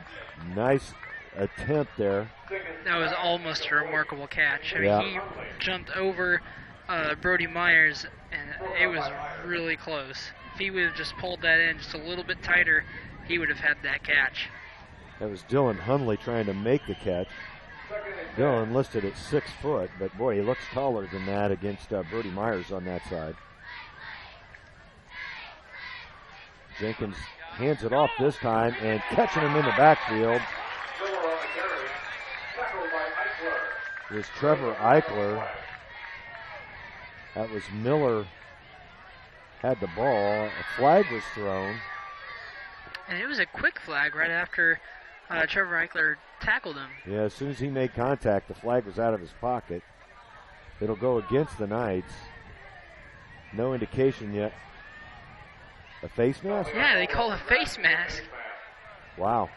S2: nice attempt there.
S3: That was almost a remarkable catch. I mean,
S2: yeah.
S3: He jumped over Brody Myers, and it was really close. If he would have just pulled that in just a little bit tighter, he would have had that catch.
S2: That was Dylan Hunley trying to make the catch. Dylan listed at 6 foot, but boy, he looks taller than that against Brody Myers on that side. Jenkins hands it off this time and catching him in the backfield is Trevor Eichler. That was Miller had the ball. A flag was thrown.
S3: And it was a quick flag right after Trevor Eichler tackled him.
S2: Yeah, as soon as he made contact, the flag was out of his pocket. It'll go against the Knights. No indication yet. A face mask?
S3: Yeah, they call a face mask.
S2: Wow.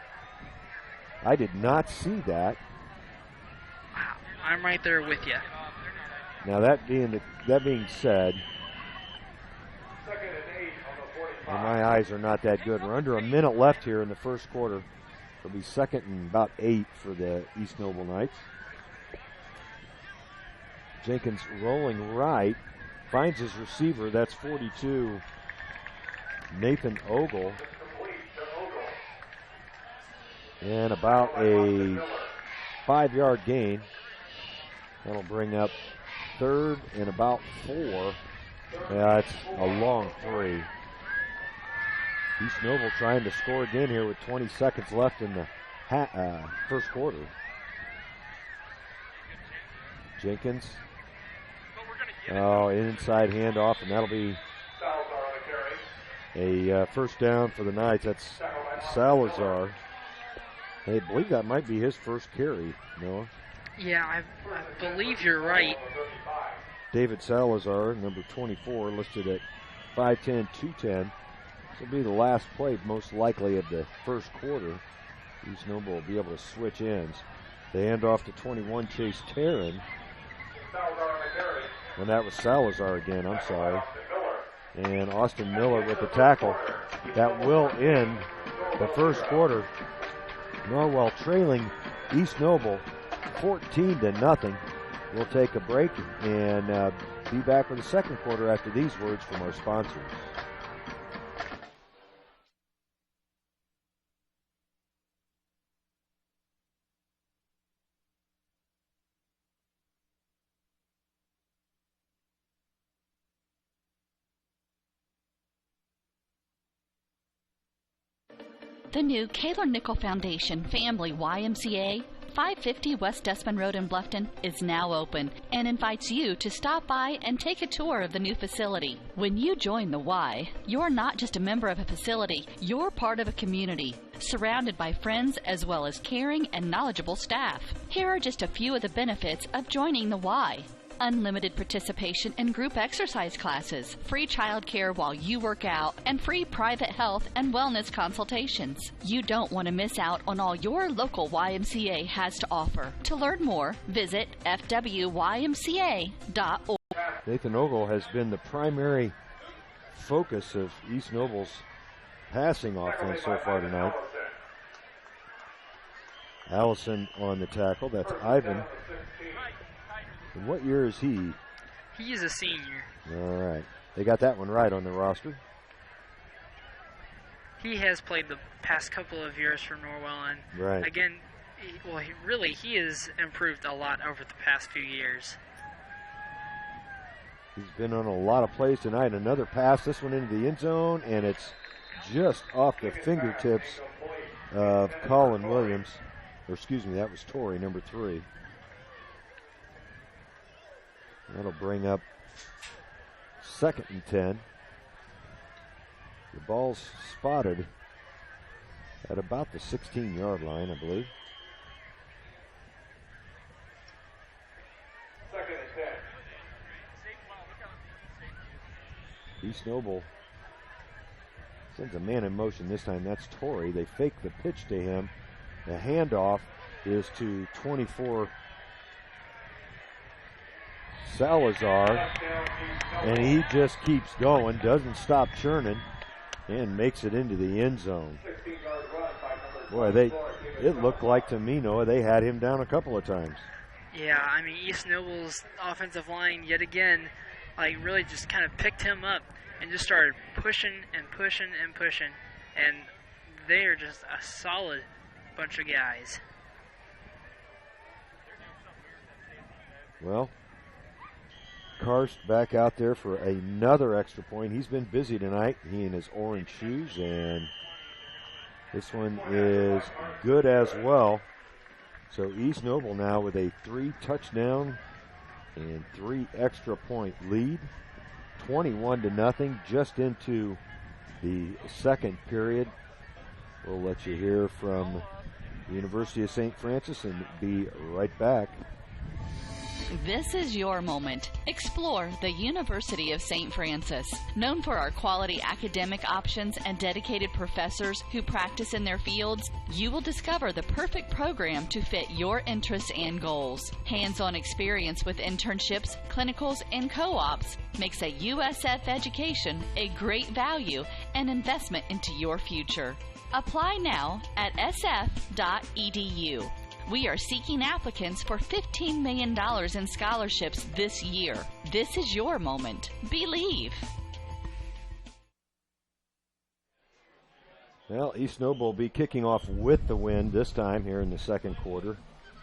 S2: I did not see that.
S3: Wow, I'm right there with you.
S2: Now that being said, well, my eyes are not that good. We're under a minute left here in the first quarter. It'll be 2nd and about 8 for the East Noble Knights. Jenkins rolling right, finds his receiver. That's 42, Nathan Ogle. And about a 5-yard gain. That'll bring up 3rd and about 4. Yeah, that's a long 3. East Noble trying to score again here with 20 seconds left in the first quarter. Jenkins. Oh, inside handoff, and that'll be a first down for the Knights. That's Salazar. I believe that might be his first carry, Noah.
S3: Yeah, I believe you're right.
S2: David Salazar, number 24, listed at 5'10", 210. This will be the last play, most likely, of the first quarter. East Noble will be able to switch ends. They hand off to 21, Chase Tarrin. And that was Salazar again, I'm sorry. And Austin Miller with the tackle. That will end the first quarter. Norwell trailing East Noble 14-0. We'll take a break and be back with the second quarter after these words from our sponsors.
S1: The new Kaler Nickel Foundation Family YMCA, 550 West Dustman Road in Bluffton, is now open and invites you to stop by and take a tour of the new facility. When you join the Y, you're not just a member of a facility, you're part of a community, surrounded by friends as well as caring and knowledgeable staff. Here are just a few of the benefits of joining the Y. Unlimited participation in group exercise classes, free childcare while you work out, and free private health and wellness consultations. You don't want to miss out on all your local YMCA has to offer. To learn more, visit fwymca.org.
S2: Nathan Ogle has been the primary focus of East Noble's passing offense so far tonight. Allison on the tackle. That's Ivan. And what year is he?
S3: He is a senior.
S2: All right. They got that one right on the roster.
S3: He has played the past couple of years for Norwell, and
S2: right.
S3: Again, he has improved a lot over the past few years.
S2: He's been on a lot of plays tonight. Another pass, this one into the end zone, and it's just off the fingertips of Colin Williams. Or excuse me, that was Torrey, number 3. That'll bring up 2nd and 10. The ball's spotted at about the 16-yard line, I believe.
S4: 2nd and 10.
S2: East Noble sends a man in motion this time. That's Torrey. They fake the pitch to him. The handoff is to 24 Salazar, and he just keeps going, doesn't stop churning, and makes it into the end zone. Boy, it looked like to me, Noah, they had him down a couple of times.
S3: Yeah, I mean, East Noble's offensive line, yet again, really just kind of picked him up and just started pushing and pushing and pushing, and they are just a solid bunch of guys.
S2: Well, Karst back out there for another extra point. He's been busy tonight, he in his orange shoes, and this one is good as well. So East Noble now with a 3-touchdown and 3 extra point lead, 21-0, just into the second period. We'll let you hear from the University of St. Francis and be right back.
S1: This is your moment. Explore the University of St. Francis. Known for our quality academic options and dedicated professors who practice in their fields, you will discover the perfect program to fit your interests and goals. Hands-on experience with internships, clinicals, and co-ops makes a USF education a great value and investment into your future. Apply now at sf.edu. We are seeking applicants for $15 million in scholarships this year. This is your moment. Believe.
S2: Well, East Noble will be kicking off with the win this time here in the second quarter.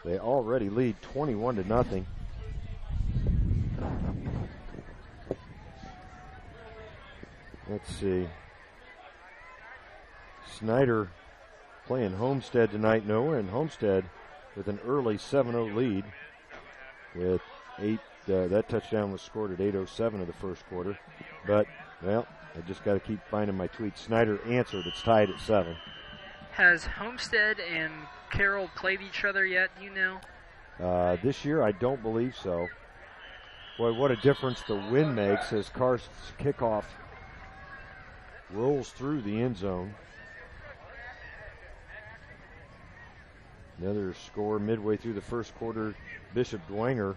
S2: They already lead 21-0. Let's see. Snyder playing Homestead tonight, Noah, and Homestead with an early 7-0 lead with that touchdown was scored at 8:07 of the first quarter. But, well, I just got to keep finding my tweet. Snyder answered. It's tied at 7.
S3: Has Homestead and Carroll played each other yet, do you know?
S2: This year, I don't believe so. Boy, what a difference the wind makes as Carson's kickoff rolls through the end zone. Another score midway through the first quarter. Bishop Dwenger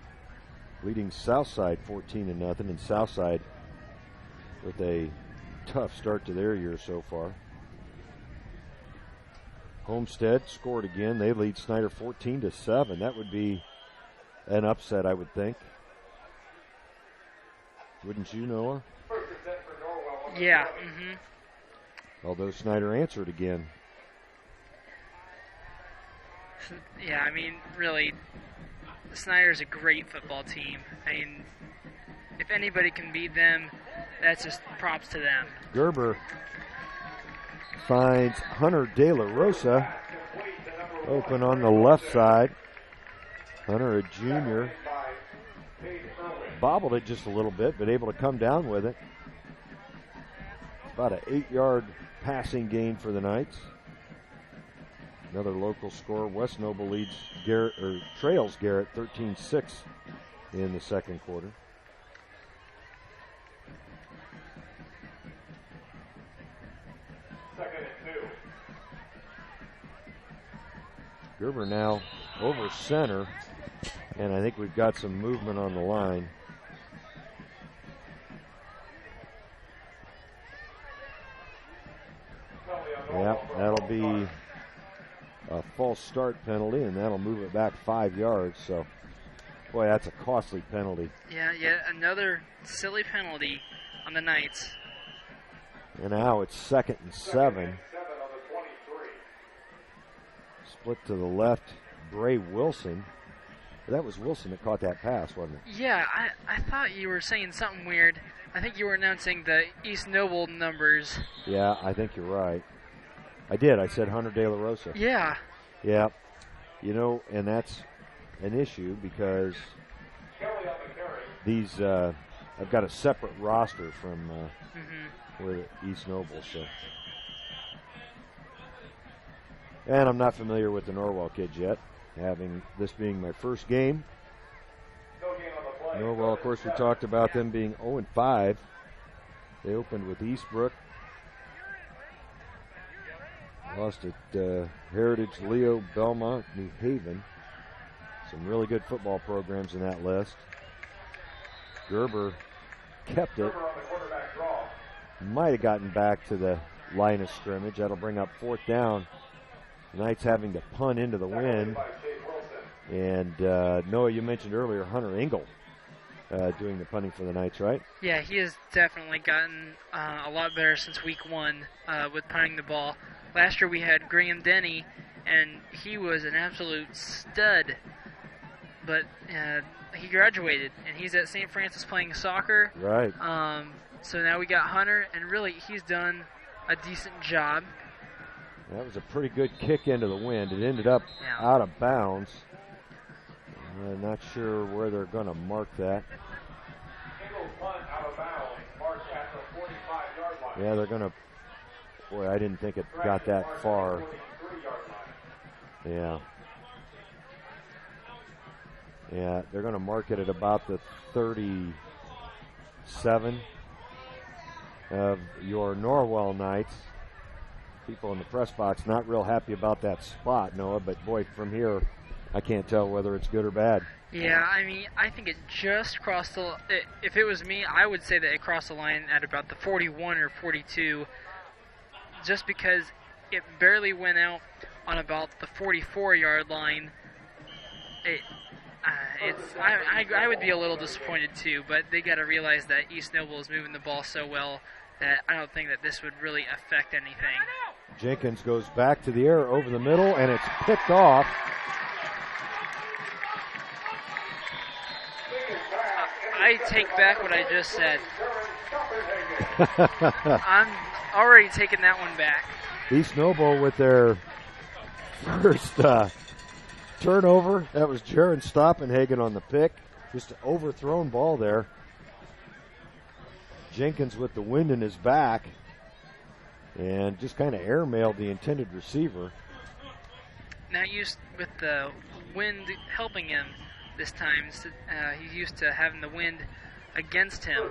S2: leading Southside 14-0, and Southside with a tough start to their year so far. Homestead scored again. They lead Snyder 14-7. That would be an upset, I would think. Wouldn't you, Noah?
S3: Yeah. Mm-hmm.
S2: Although Snyder answered again.
S3: Yeah, I mean, really, Snyder's a great football team. I mean, if anybody can beat them, that's just props to them.
S2: Gerber finds Hunter De La Rosa open on the left side. Hunter, a junior, bobbled it just a little bit, but able to come down with it. About an 8-yard passing gain for the Knights. Another local score. West Noble leads trails Garrett 13-6 in the second quarter. Gerber now over center, and I think we've got some movement on the line. Yeah, that'll be a false start penalty, and that'll move it back 5 yards. So, boy, that's a costly penalty.
S3: Yeah, yet another silly penalty on the Knights.
S2: And now it's 2nd and 7. Split to the left, Bray Wilson. That was Wilson that caught that pass, wasn't it?
S3: Yeah, I thought you were saying something weird. I think you were announcing the East Noble numbers.
S2: Yeah, I think you're right. I did. I said Hunter De La Rosa.
S3: Yeah.
S2: Yeah. You know, and that's an issue because these, I've got a separate roster from with East Noble. So. And I'm not familiar with the Norwell kids yet, having this being my first game. Norwell, of course, we talked about them being 0-5. They opened with Eastbrook. Lost at Heritage, Leo, Belmont, New Haven. Some really good football programs in that list. Gerber kept it. Might have gotten back to the line of scrimmage. That'll bring up 4th down. The Knights having to punt into the wind. And Noah, you mentioned earlier Hunter Engel doing the punting for the Knights, right?
S3: Yeah, he has definitely gotten a lot better since week 1 with punting the ball. Last year we had Graham Denny, and he was an absolute stud. But he graduated, and he's at St. Francis playing soccer.
S2: Right.
S3: So now we got Hunter, and really he's done a decent job.
S2: That was a pretty good kick into the wind. It ended up out of bounds. I'm not sure where they're going to mark that. Yeah, they're going to Boy, I didn't think it got that far. Yeah. Yeah, they're going to mark it at about the 37 of your Norwell Knights. People in the press box not real happy about that spot, Noah, but boy, from here, I can't tell whether it's good or bad.
S3: Yeah, I mean, I think it just crossed the. If it was me, I would say that it crossed the line at about the 41 or 42, just because it barely went out on about the 44-yard line. I would be a little disappointed too, but they got to realize that East Noble is moving the ball so well that I don't think that this would really affect anything.
S2: Jenkins goes back to the air over the middle, and it's picked off.
S3: I take back what I just said. I'm already taking that one back.
S2: East Noble with their first turnover. That was Jaron Stoppenhagen on the pick. Just an overthrown ball there. Jenkins with the wind in his back and just kind of airmailed the intended receiver.
S3: Not used with the wind helping him this time. He's used to having the wind against him.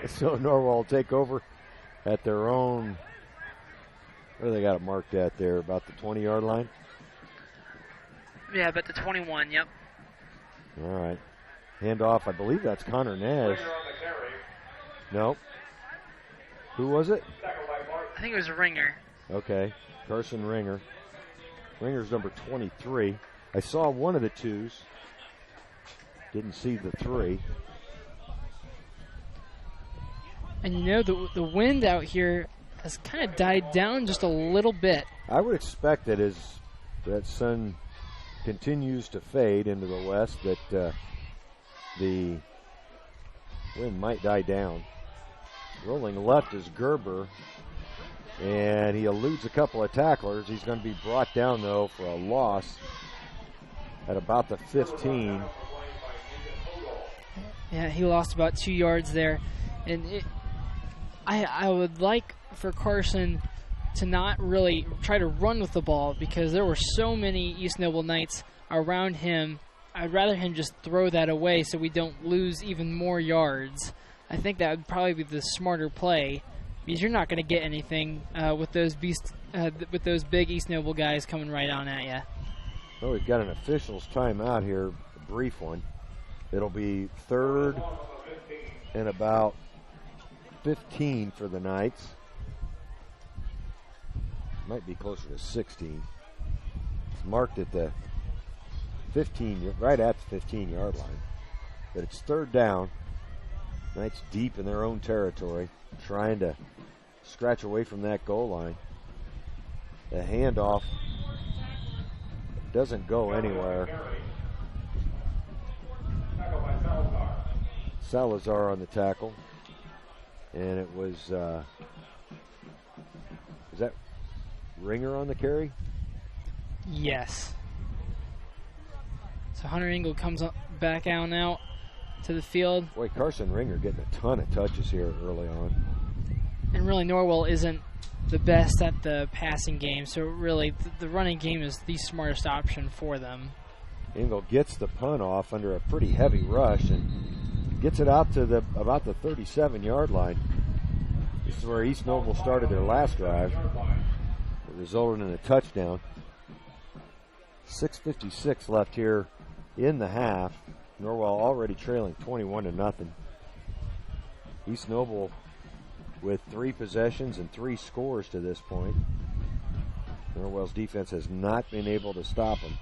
S2: So Norwell will take over at their own, where they got it marked at there, about the 20-yard line?
S3: Yeah, but the 21, yep.
S2: All right. Handoff, I believe that's Connor Nash. Nope. Who was it?
S3: I think it was Ringer.
S2: Okay, Carson Ringer. Ringer's number 23. I saw one of the twos. Didn't see the 3.
S8: And you know, the wind out here has kind of died down just a little bit.
S2: I would expect that as that sun continues to fade into the west that the wind might die down. Rolling left is Gerber, and he eludes a couple of tacklers. He's going to be brought down, though, for a loss at about the 15.
S8: Yeah, he lost about 2 yards there. And I would like for Carson to not really try to run with the ball because there were so many East Noble Knights around him. I'd rather him just throw that away so we don't lose even more yards. I think that would probably be the smarter play because you're not going to get anything with those big East Noble guys coming right on at you.
S2: Well, we've got an official's timeout here, a brief one. It'll be 3rd and about 15 for the Knights. Might be closer to 16. It's marked at the 15, right at the 15-yard line. But it's 3rd down. Knights deep in their own territory, trying to scratch away from that goal line. The handoff doesn't go anywhere. Salazar on the tackle. And it was, is that Ringer on the carry?
S8: Yes. So Hunter Engel comes back out now to the field.
S2: Boy, Carson Ringer getting a ton of touches here early on.
S8: And really, Norwell isn't the best at the passing game, so really the running game is the smartest option for them.
S2: Engel gets the punt off under a pretty heavy rush and gets it out to about the 37-yard line. This is where East Noble started their last drive. It resulted in a touchdown. 6:56 left here in the half. Norwell already trailing 21-0. East Noble with 3 possessions and 3 scores to this point. Norwell's defense has not been able to stop them.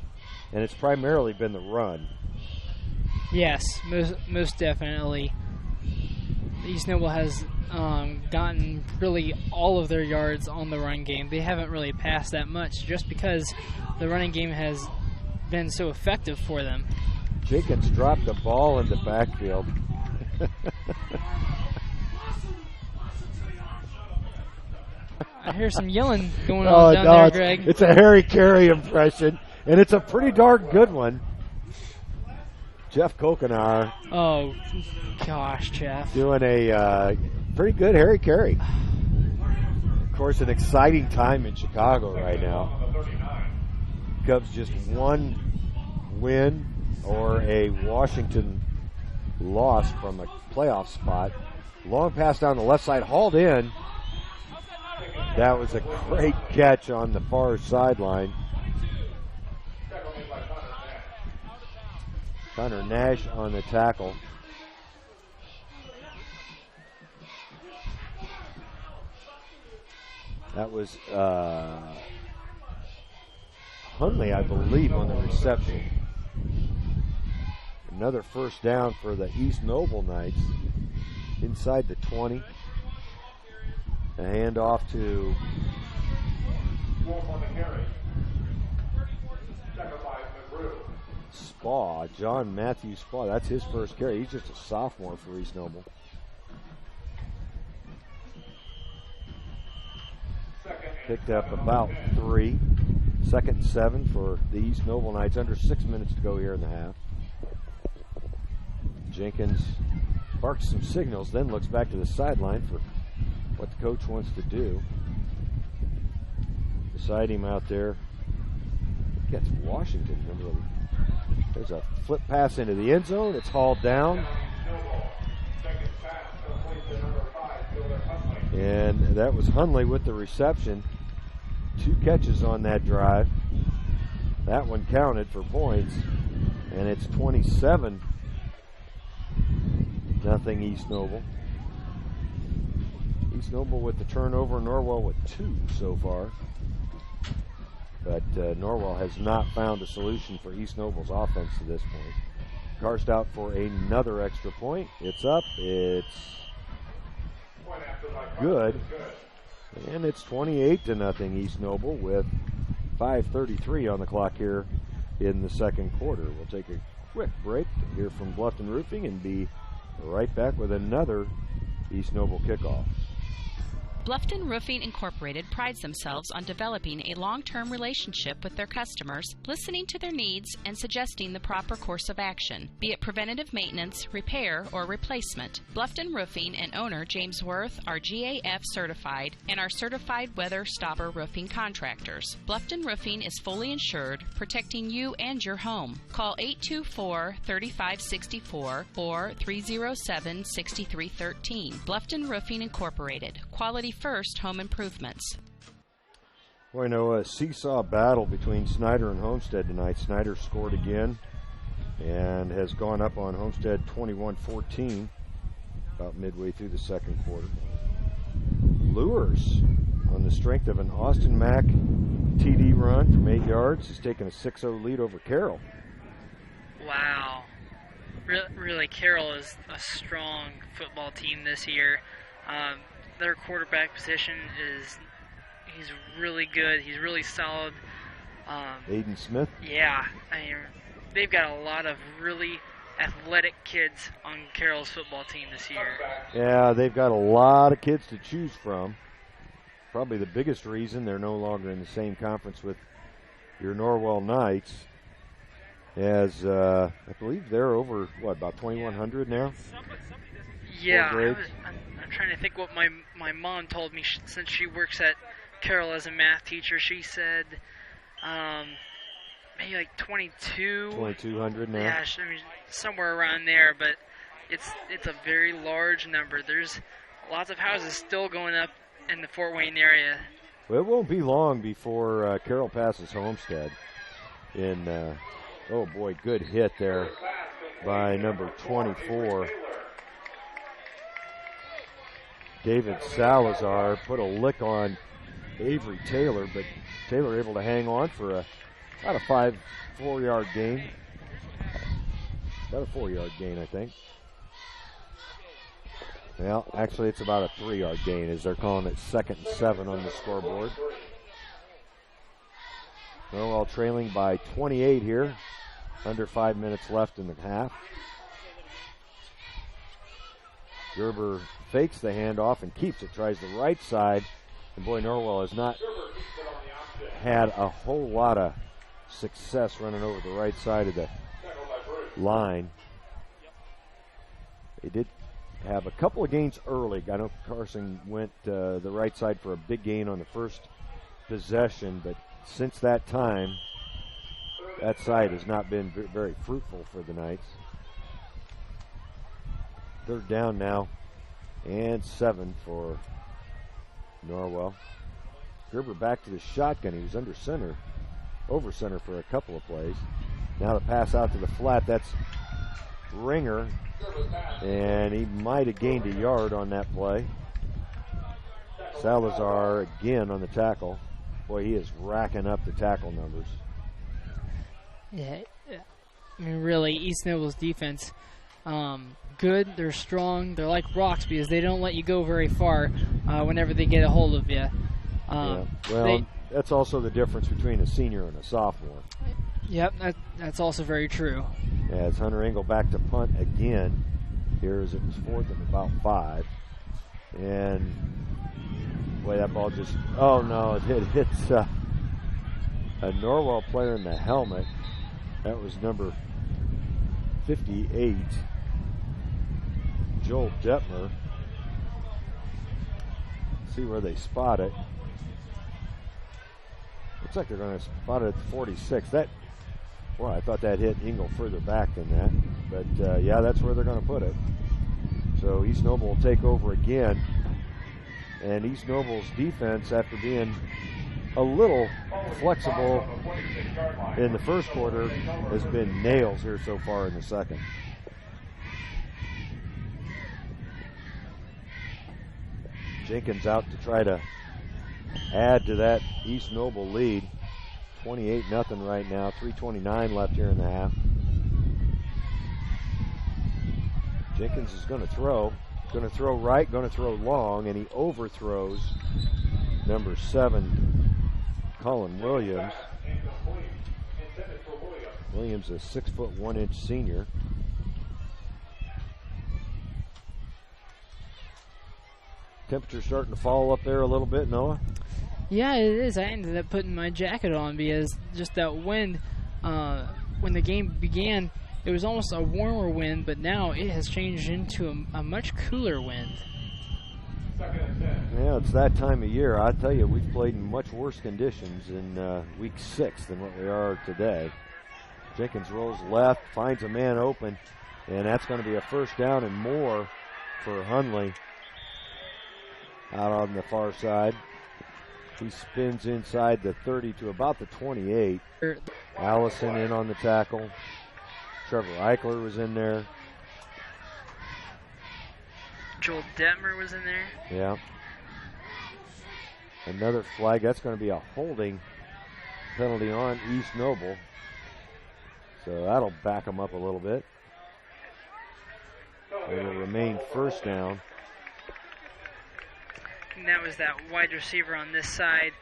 S2: And it's primarily been the run.
S8: Yes, most definitely. East Noble has gotten really all of their yards on the run game. They haven't really passed that much just because the running game has been so effective for them.
S2: Jenkins dropped the ball in the backfield.
S8: I hear some yelling going on down there, Greg.
S2: It's a Harry Carey impression, and it's a pretty darn good one. Jeff Kokenar.
S8: Oh, gosh, Jeff.
S2: Doing a pretty good Harry Carey. course, an exciting time in Chicago right now. Cubs just one win or a Washington loss from a playoff spot. Long pass down the left side, hauled in. That was a great catch on the far sideline. Connor Nash on the tackle. That was Hunley, I believe, on the reception. Another first down for the East Noble Knights inside the 20. A handoff to Spaw, John Matthew Spaw. That's his first carry. He's just a sophomore for East Noble. Picked up about 3. 2nd and 7 for the East Noble Knights. Under 6 minutes to go here in the half. Jenkins barks some signals, then looks back to the sideline for what the coach wants to do. Beside him out there, I think that's Washington. There's a flip pass into the end zone. It's hauled down. And that was Hunley with the reception. 2 catches on that drive. That one counted for points. And it's 27-0 East Noble. East Noble with the turnover, Norwell with 2 so far. But Norwell has not found a solution for East Noble's offense to this point. Karst out for another extra point. It's up. It's good. And it's 28-0 East Noble with 5:33 on the clock here in the second quarter. We'll take a quick break to hear from Bluffton Roofing and be right back with another East Noble kickoff.
S7: Bluffton Roofing Incorporated prides themselves on developing a long-term relationship with their customers, listening to their needs, and suggesting the proper course of action, be it preventative maintenance, repair, or replacement. Bluffton Roofing and owner James Worth are GAF certified and are certified weather stopper roofing contractors. Bluffton Roofing is fully insured, protecting you and your home. Call 824-3564 or 307-6313. Bluffton Roofing Incorporated. Quality first home improvements.
S2: Boy, no, a seesaw battle between Snyder and Homestead tonight. Snyder scored again and has gone up on Homestead 21-14 about midway through the second quarter. Lures, on the strength of an Austin Mack TD run from 8 yards, has taken a 6-0 lead over Carroll.
S3: Wow. Really, Carroll is a strong football team this year. Their quarterback position he's really good. He's really solid.
S2: Aiden Smith?
S3: Yeah. I mean, they've got a lot of really athletic kids on Carroll's football team this year.
S2: Yeah, they've got a lot of kids to choose from. Probably the biggest reason they're no longer in the same conference with your Norwell Knights, as I believe they're over, about 2,100 now?
S3: Yeah, I'm trying to think what my mom told me since she works at Carroll as a math teacher. She said maybe like 2,200
S2: now.
S3: Yeah, I mean, somewhere around there, but it's a very large number. There's lots of houses still going up in the Fort Wayne area.
S2: Well, it won't be long before Carroll passes Homestead in oh boy, good hit there by number 24. David Salazar put a lick on Avery Taylor, but Taylor able to hang on for about a 4-yard gain. About a 4-yard gain, I think. Well, actually, it's about a 3-yard gain, as they're calling it 2nd and 7 on the scoreboard. Norwell trailing by 28 here. Under 5 minutes left in the half. Gerber fakes the handoff and keeps it, tries the right side. And boy, Norwell has not had a whole lot of success running over the right side of the line. They did have a couple of gains early. I know Carson went the right side for a big gain on the first possession, but since that time, that side has not been very fruitful for the Knights. Third down now, and 7 for Norwell. Gerber back to the shotgun. He was over center for a couple of plays. Now the pass out to the flat. That's Ringer, and he might have gained a yard on that play. Salazar again on the tackle. Boy, he is racking up the tackle numbers.
S8: Yeah, I mean, really, East Noble's defense, good. They're strong. They're like rocks because they don't let you go very far whenever they get a hold of you.
S2: Yeah. Well, that's also the difference between a senior and a sophomore.
S8: Yep, that's also very true.
S2: As Hunter Engel back to punt again. Here as it was 4th and about 5. And, boy, that ball just, oh no, it hits a Norwell player in the helmet. That was number 58, Joel Detmer. See where they spot it. Looks like they're going to spot it at the 46. Well, I thought that hit Engel further back than that. But, yeah, that's where they're going to put it. So East Noble will take over again. And East Noble's defense, after being a little flexible in the first quarter, has been nails here so far in the second. Jenkins out to try to add to that East Noble lead. 28-0 right now. 3:29 left here in the half. Jenkins is going to throw. Going to throw right, going to throw long, and he overthrows number 7, Colin Williams. Williams, a 6' 1" senior. Temperature starting to fall up there a little bit, Noah?
S8: Yeah, it is. I ended up putting my jacket on because just that wind, when the game began, it was almost a warmer wind, but now it has changed into a much cooler wind.
S2: Yeah, it's that time of year. I tell you, we've played in much worse conditions in week 6 than what we are today. Jenkins rolls left, finds a man open, and that's going to be a first down and more for Hunley out on the far side. He spins inside the 30 to about the 28. Allison in on the tackle. Trevor Eichler was in there.
S3: Joel Detmer was in there.
S2: Yeah. Another flag. That's going to be a holding penalty on East Noble. So that'll back them up a little bit. It will remain first down.
S3: And that was that wide receiver on this side.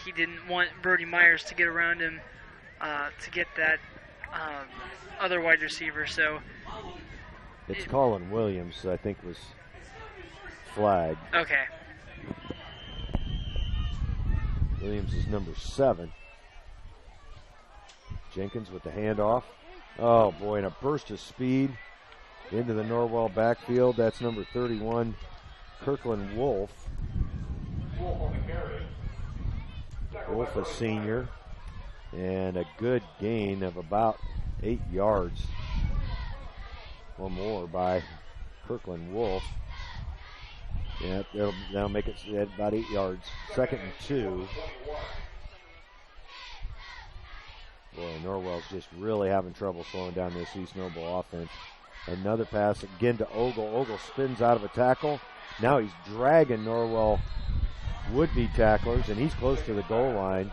S3: He didn't want Brody Myers to get around him to get that other wide receiver. So
S2: it's Colin Williams, I think, was flagged.
S3: Okay.
S2: Williams is number 7. Jenkins with the handoff. Oh, boy, and a burst of speed into the Norwell backfield. That's number 31, Kirkland Wolf. Wolf, a senior, and a good gain of about 8 yards or more by Kirkland Wolf. Yeah, that'll make it about 8 yards. 2nd and 2. Boy, Norwell's just really having trouble slowing down this East Noble offense. Another pass again to Ogle. Ogle spins out of a tackle. Now he's dragging Norwell would-be tacklers, and he's close to the goal line.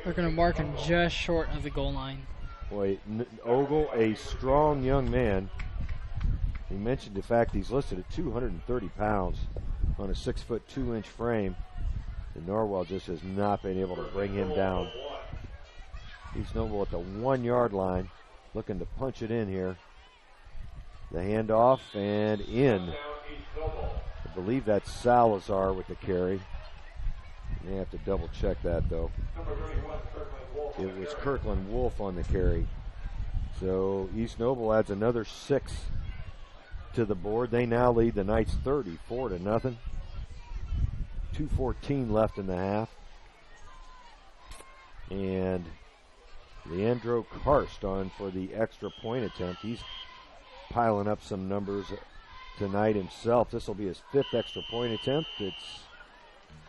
S8: They're going to mark him just short of the goal line.
S2: Boy, Ogle, a strong young man. He mentioned the fact he's listed at 230 pounds on a 6' 2" frame. And Norwell just has not been able to bring him down. East Noble at the 1-yard line, looking to punch it in here. The handoff and in. I believe that's Salazar with the carry. May have to double check that though. It was Kirkland Wolf on the carry. So East Noble adds another 6 to the board. They now lead the Knights 34-0. 2:14 left in the half. And Leandro Karst on for the extra point attempt. He's piling up some numbers tonight himself. This will be his 5th extra point attempt. It's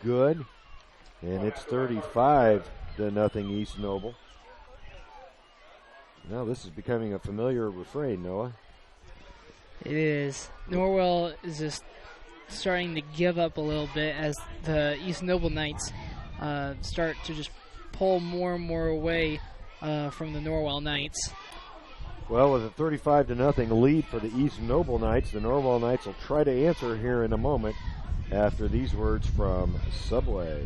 S2: good. And it's 35-0 East Noble. Now this is becoming a familiar refrain, Noah.
S8: It is. Norwell is just starting to give up a little bit as the East Noble Knights start to just pull more and more away from the Norwell Knights.
S2: Well, with a 35-0 lead for the East Noble Knights, the Norwell Knights will try to answer here in a moment after these words from Subway.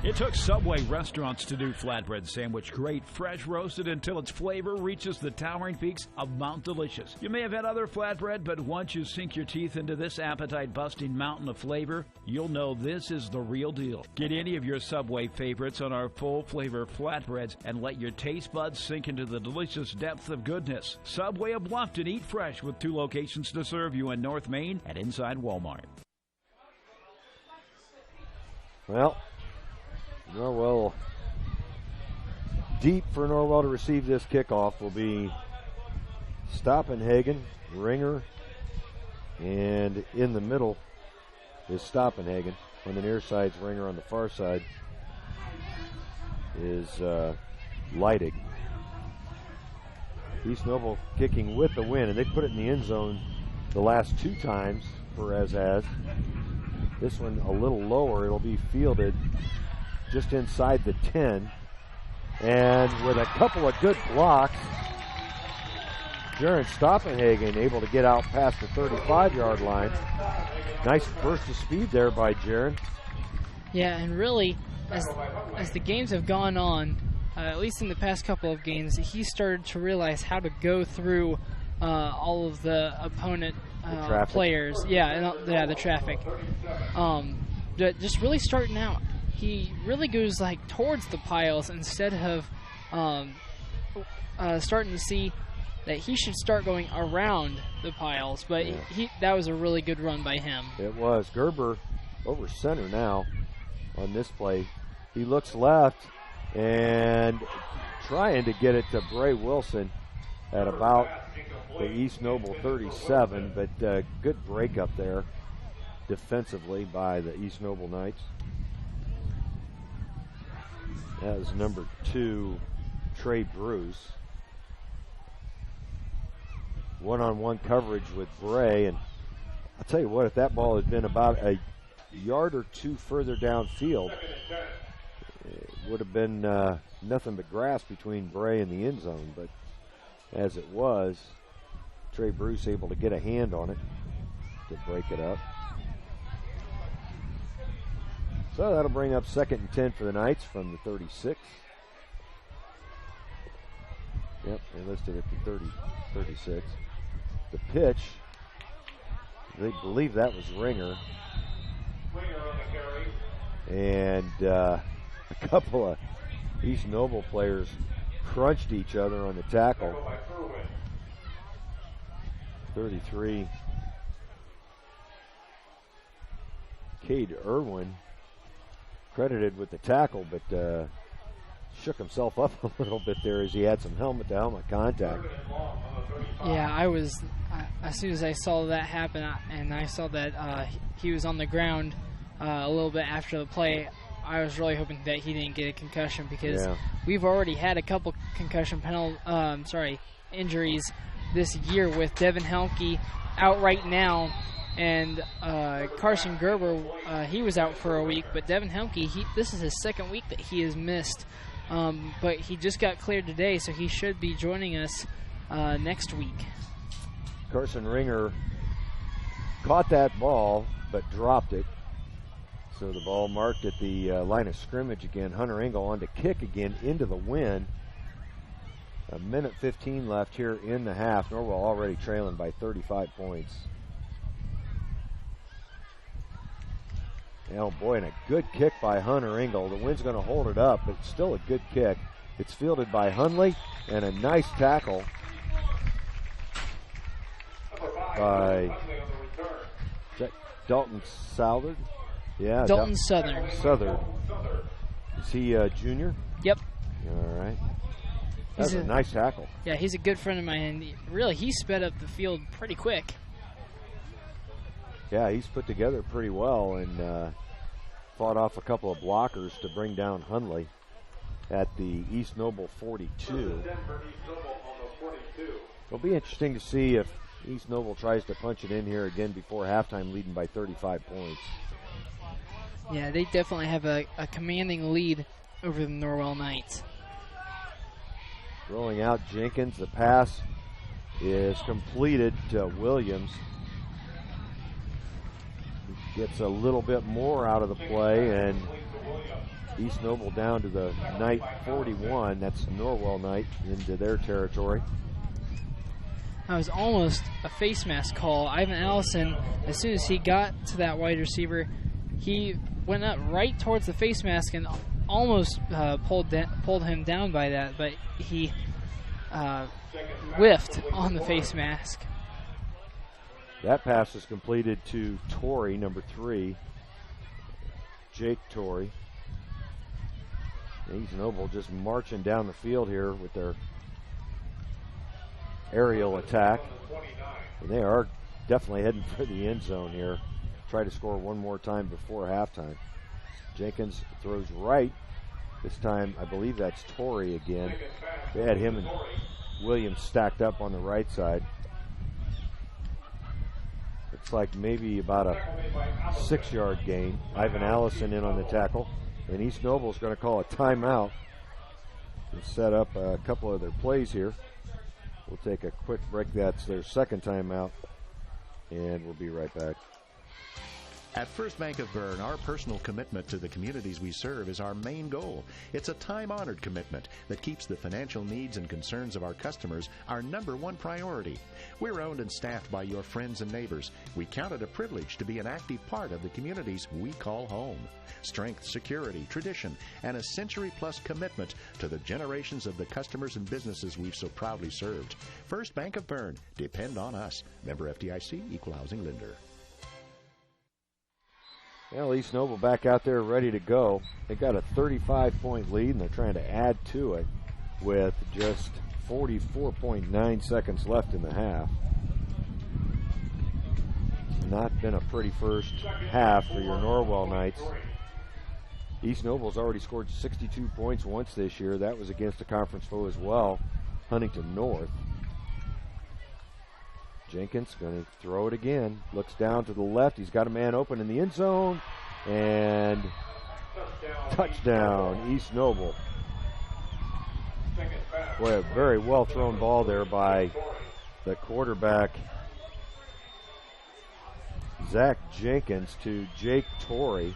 S9: It took Subway restaurants to do flatbread sandwich great, fresh roasted until its flavor reaches the towering peaks of Mount Delicious. You may have had other flatbread, but once you sink your teeth into this appetite-busting mountain of flavor, you'll know this is the real deal. Get any of your Subway favorites on our full-flavor flatbreads and let your taste buds sink into the delicious depth of goodness. Subway of Bluffton, eat fresh with 2 locations to serve you in North Main and inside Walmart.
S2: Well, Norwell, deep for Norwell to receive this kickoff will be Stoppenhagen, Ringer, and in the middle is Stoppenhagen. On the near side's Ringer, on the far side is Leidig. East Noble kicking with the win, and they put it in the end zone the last 2 times, Perez has. This one a little lower. It'll be fielded just inside the 10. And with a couple of good blocks, Jaron Stoppenhagen able to get out past the 35-yard line. Nice burst of speed there by Jaron.
S8: Yeah, and really, as the games have gone on, at least in the past couple of games, he started to realize how to go through all of the opponent players. Yeah, the traffic. Just really starting out. He really goes like towards the piles instead of starting to see that he should start going around the piles. But that was a really good run by him.
S2: It was. Gerber over center now on this play. He looks left and trying to get it to Bray Wilson at about the East Noble 37, but good break up there defensively by the East Noble Knights. That was number 2, Trey Bruce. One-on-one coverage with Bray, and I'll tell you what, if that ball had been about a yard or 2 further downfield, it would have been nothing but grass between Bray and the end zone, but as it was, Trey Bruce able to get a hand on it to break it up. So that'll bring up 2nd and 10 for the Knights from the 36. Yep, they listed at the 36. The pitch, they believe that was Ringer. And a couple of East Noble players crunched each other on the tackle. 33. Cade Irwin credited with the tackle, but shook himself up a little bit there as he had some helmet-to-helmet contact.
S8: Yeah, I was, as soon as I saw that happen, and I saw that he was on the ground a little bit after the play, I was really hoping that he didn't get a concussion, because we've already had a couple concussion injuries this year with Devin Helke out right now, and Carson Gerber, he was out for a week, but Devin Helke, this is his 2nd week that he has missed, but he just got cleared today, so he should be joining us next week.
S2: Carson Ringer caught that ball, but dropped it. So the ball marked at the line of scrimmage again. Hunter Engel on to kick again into the wind. 1:15 left here in the half. Norwell already trailing by 35 points. Oh boy, and a good kick by Hunter Engel. The wind's going to hold it up, but it's still a good kick. It's fielded by Hunley, and a nice tackle by Dalton Southern. Yeah,
S8: Dalton Southern.
S2: Southern. Is he a junior?
S8: Yep.
S2: All right. That's a nice tackle.
S8: Yeah, he's a good friend of mine. And really, he sped up the field pretty quick.
S2: Yeah, he's put together pretty well and fought off a couple of blockers to bring down Hundley at the East Noble 42. It'll be interesting to see if East Noble tries to punch it in here again before halftime, leading by 35 points.
S8: Yeah, they definitely have a commanding lead over the Norwell Knights.
S2: Rolling out Jenkins. The pass is completed to Williams. He gets a little bit more out of the play, and East Noble down to the Knight 41. That's Norwell Knight into their territory.
S8: That was almost a face mask call. Ivan Allison, as soon as he got to that wide receiver, he went up right towards the face mask and almost pulled him down by that, but he whiffed on the face mask.
S2: That pass is completed to Torrey, number 3, Jake Torrey. East Noble just marching down the field here with their aerial attack. And they are definitely heading for the end zone here. Try to score one more time before halftime. Jenkins throws right. This time, I believe that's Torrey again. They had him and Williams stacked up on the right side. Looks like maybe about a 6-yard gain. Ivan Allison in on the tackle. And East Noble's going to call a timeout and set up a couple of their plays here. We'll take a quick break. That's their second timeout, and we'll be right back.
S10: At First Bank of Bern, our personal commitment to the communities we serve is our main goal. It's a time-honored commitment that keeps the financial needs and concerns of our customers our number one priority. We're owned and staffed by your friends and neighbors. We count it a privilege to be an active part of the communities we call home. Strength, security, tradition, and a century-plus commitment to the generations of the customers and businesses we've so proudly served. First Bank of Bern. Depend on us. Member FDIC, Equal Housing Lender.
S2: Well, East Noble back out there ready to go. They got a 35-point lead, and they're trying to add to it with just 44.9 seconds left in the half. Not been a pretty first half for your Norwell Knights. East Noble's already scored 62 points once this year. That was against a conference foe as well, Huntington North. Jenkins going to throw it again. Looks down to the left. He's got a man open in the end zone. And touchdown, East Noble. Boy, a very well thrown ball there by the quarterback, Zach Jenkins, to Jake Torrey.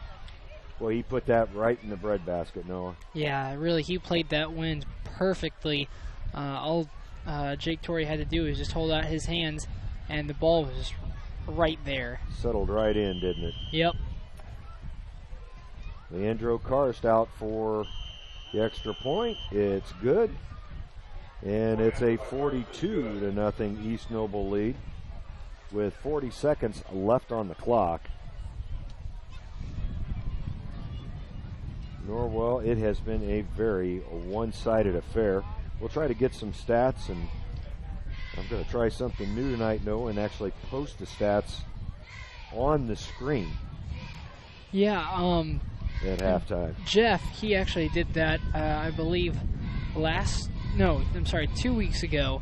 S2: Boy, he put that right in the breadbasket, Noah.
S8: Yeah, really, he played that wind perfectly. All Jake Torrey had to do was just hold out his hands, and the ball was just right there.
S2: Settled right in, didn't it?
S8: Yep.
S2: Leandro Karst out for the extra point. It's good. And it's a 42-0 East Noble lead with 40 seconds left on the clock. Norwell, it has been a very one-sided affair. We'll try to get some stats, and I'm going to try something new tonight, Noah, and actually post the stats on the screen.
S8: Yeah,
S2: at halftime.
S8: Jeff, he actually did that, I believe, 2 weeks ago,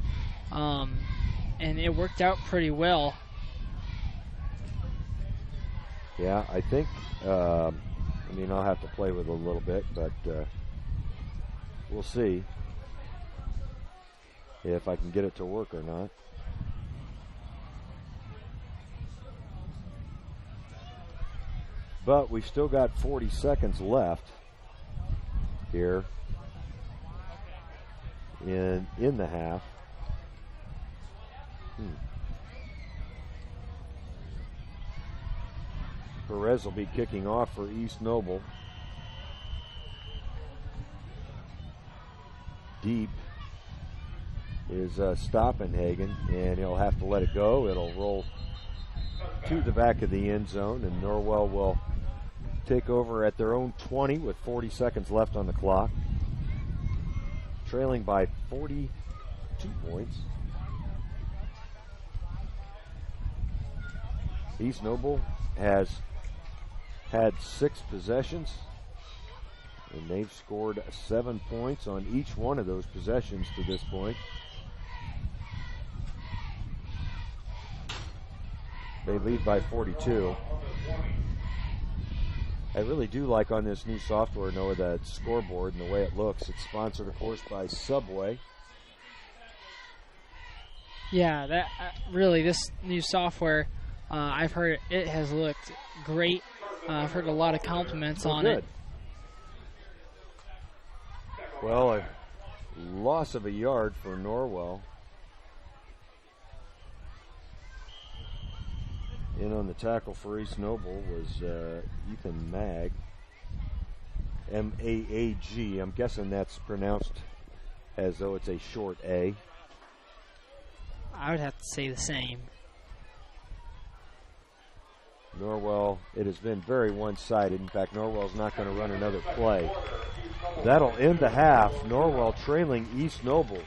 S8: and it worked out pretty well.
S2: Yeah, I think, I'll have to play with it a little bit, but we'll see if I can get it to work or not. But we've still got 40 seconds left here in the half. Perez will be kicking off for East Noble. Deep is Stoppenhagen, and he'll have to let it go. It'll roll to the back of the end zone, and Norwell will take over at their own 20 with 40 seconds left on the clock, trailing by 42 points. East Noble has had 6 possessions, and they've scored 7 points on each one of those possessions to this point. They lead by 42. I really do like on this new software, Noah, that scoreboard and the way it looks. It's sponsored, of course, by Subway.
S8: Yeah, that really, this new software, I've heard it has looked great. I've heard a lot of compliments on it.
S2: Well, a loss of a yard for Norwell. In on the tackle for East Noble was Ethan Mag. M-A-A-G. I'm guessing that's pronounced as though it's a short A.
S8: I would have to say the same.
S2: Norwell, it has been very one-sided. In fact, Norwell's not going to run another play. That'll end the half. Norwell trailing East Noble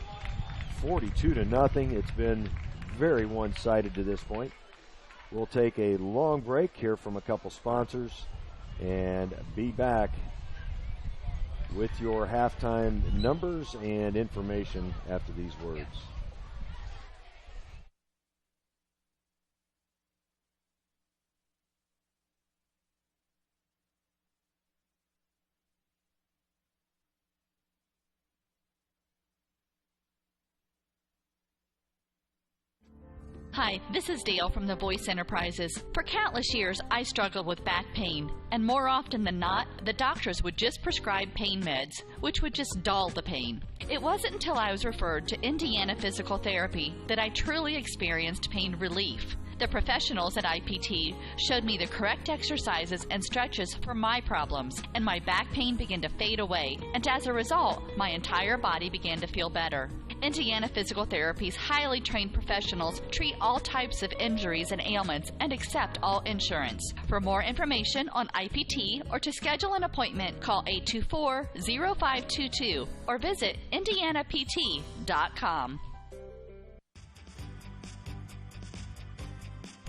S2: 42-0. It's been very one-sided to this point. We'll take a long break here from a couple sponsors and be back with your halftime numbers and information after these words.
S1: Hi, this is Dale from the Voice Enterprises. For countless years, I struggled with back pain, and more often than not, the doctors would just prescribe pain meds, which would just dull the pain. It wasn't until I was referred to Indiana Physical Therapy that I truly experienced pain relief. The professionals at IPT showed me the correct exercises and stretches for my problems, and my back pain began to fade away, and as a result, my entire body began to feel better. Indiana Physical Therapy's highly trained professionals treat all types of injuries and ailments and accept all insurance. For more information on IPT or to schedule an appointment, call 824-0522 or visit indianapt.com.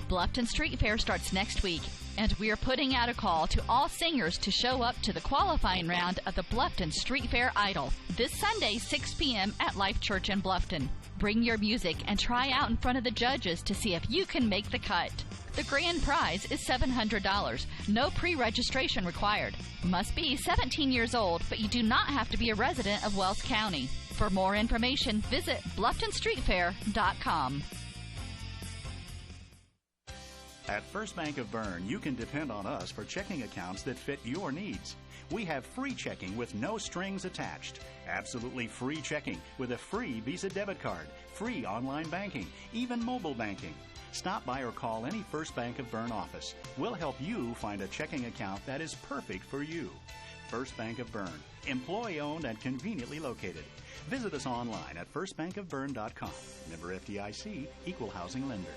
S1: Bluffton Street Fair starts next week, and we are putting out a call to all singers to show up to the qualifying round of the Bluffton Street Fair Idol this Sunday, 6 p.m. at Life Church in Bluffton. Bring your music and try out in front of the judges to see if you can make the cut. The grand prize is $700. No pre-registration required. Must be 17 years old, but you do not have to be a resident of Wells County. For more information, visit BlufftonStreetFair.com.
S10: At First Bank of Bern, you can depend on us for checking accounts that fit your needs. We have free checking with no strings attached. Absolutely free checking with a free Visa debit card, free online banking, even mobile banking. Stop by or call any First Bank of Bern office. We'll help you find a checking account that is perfect for you. First Bank of Bern, employee-owned and conveniently located. Visit us online at firstbankofbern.com. Member FDIC, Equal Housing Lender.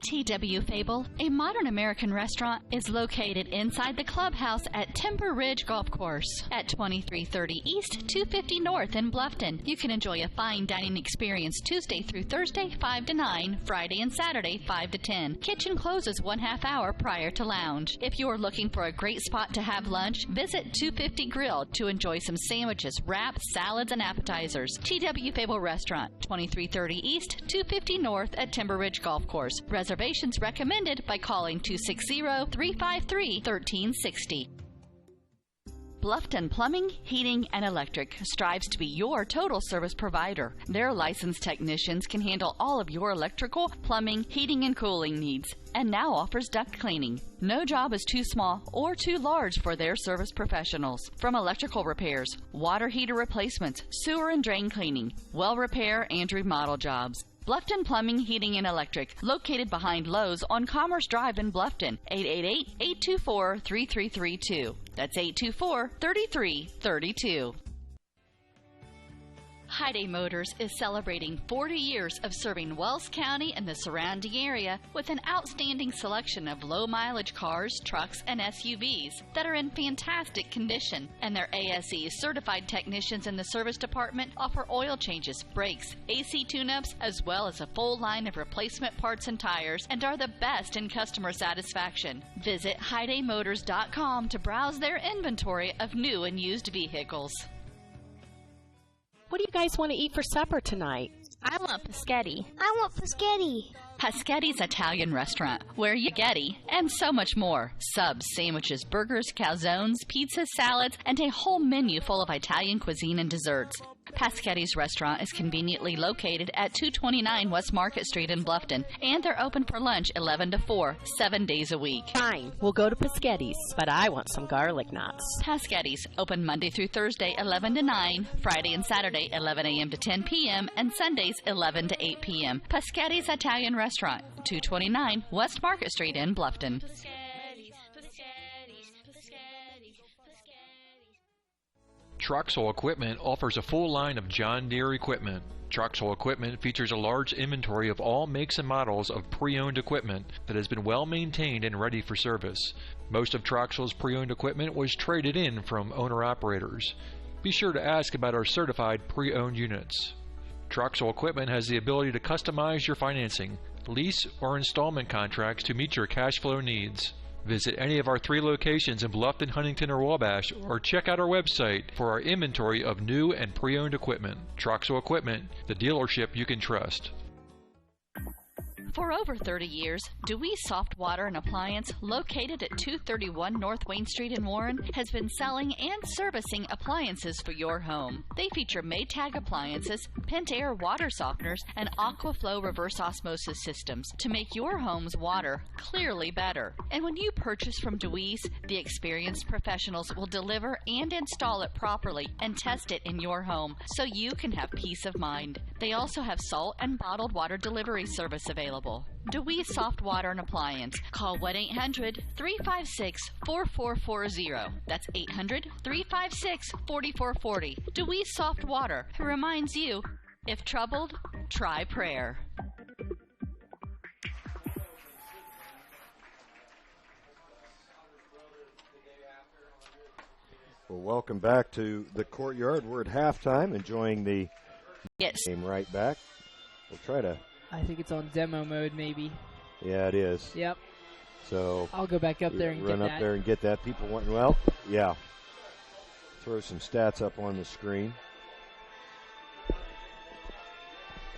S1: T.W. Fable, a modern American restaurant, is located inside the clubhouse at Timber Ridge Golf Course at 2330 East, 250 North in Bluffton. You can enjoy a fine dining experience Tuesday through Thursday, 5 to 9, Friday and Saturday, 5 to 10. Kitchen closes 1/2 hour prior to lounge. If you are looking for a great spot to have lunch, visit 250 Grill to enjoy some sandwiches, wraps, salads, and appetizers. T.W. Fable Restaurant, 2330 East, 250 North at Timber Ridge Golf Course. Reservations recommended by calling 260-353-1360. Bluffton Plumbing, Heating, and Electric strives to be your total service provider. Their licensed technicians can handle all of your electrical, plumbing, heating, and cooling needs, and now offers duct cleaning. No job is too small or too large for their service professionals. From electrical repairs, water heater replacements, sewer and drain cleaning, well repair, and remodel jobs. Bluffton Plumbing, Heating, and Electric, located behind Lowe's on Commerce Drive in Bluffton. 888-824-3332. That's 824-3332. Hyundai Motors is celebrating 40 years of serving Wells County and the surrounding area with an outstanding selection of low-mileage cars, trucks, and SUVs that are in fantastic condition. And their ASE certified technicians in the service department offer oil changes, brakes, AC tune-ups, as well as a full line of replacement parts and tires, and are the best in customer satisfaction. Visit HyundaiMotors.com to browse their inventory of new and used vehicles.
S11: What do you guys want to eat for supper tonight?
S12: I want paschetti.
S13: I want paschetti.
S1: Paschetti's Italian restaurant, where you get and so much more. Subs, sandwiches, burgers, calzones, pizzas, salads, and a whole menu full of Italian cuisine and desserts. Paschetti's restaurant is conveniently located at 229 West Market Street in Bluffton, and they're open for lunch 11 to 4, 7 days a week.
S11: Fine, we'll go to Paschetti's, but I want some garlic knots.
S1: Paschetti's, open Monday through Thursday 11 to 9, Friday and Saturday 11 a.m. to 10 p.m., and Sundays 11 to 8 p.m. Paschetti's Italian Restaurant, 229 West Market Street in Bluffton.
S14: Troxel Equipment offers a full line of John Deere equipment. Troxel Equipment features a large inventory of all makes and models of pre-owned equipment that has been well maintained and ready for service. Most of Troxel's pre-owned equipment was traded in from owner-operators. Be sure to ask about our certified pre-owned units. Troxel Equipment has the ability to customize your financing, lease, or installment contracts to meet your cash flow needs. Visit any of our 3 locations in Bluffton, Huntington, or Wabash, or check out our website for our inventory of new and pre-owned equipment. Troxel Equipment, the dealership you can trust.
S1: For over 30 years, Dewey Soft Water and Appliance, located at 231 North Wayne Street in Warren, has been selling and servicing appliances for your home. They feature Maytag appliances, Pentair water softeners, and Aquaflow reverse osmosis systems to make your home's water clearly better. And when you purchase from Dewey's, the experienced professionals will deliver and install it properly and test it in your home so you can have peace of mind. They also have salt and bottled water delivery service available. Dewey Soft Water and Appliance. Call 1-800-356-4440. That's 800-356-4440. Dewey Soft Water reminds you, if troubled, try prayer.
S2: Well, welcome back to the courtyard. We're at halftime, enjoying the game right back. We'll try to...
S8: I think it's on demo mode, maybe.
S2: Yeah, it is.
S8: Yep.
S2: So
S8: I'll go back up there and
S2: run
S8: get
S2: up
S8: that.
S2: there and get that. People want, well, yeah. Throw some stats up on the screen.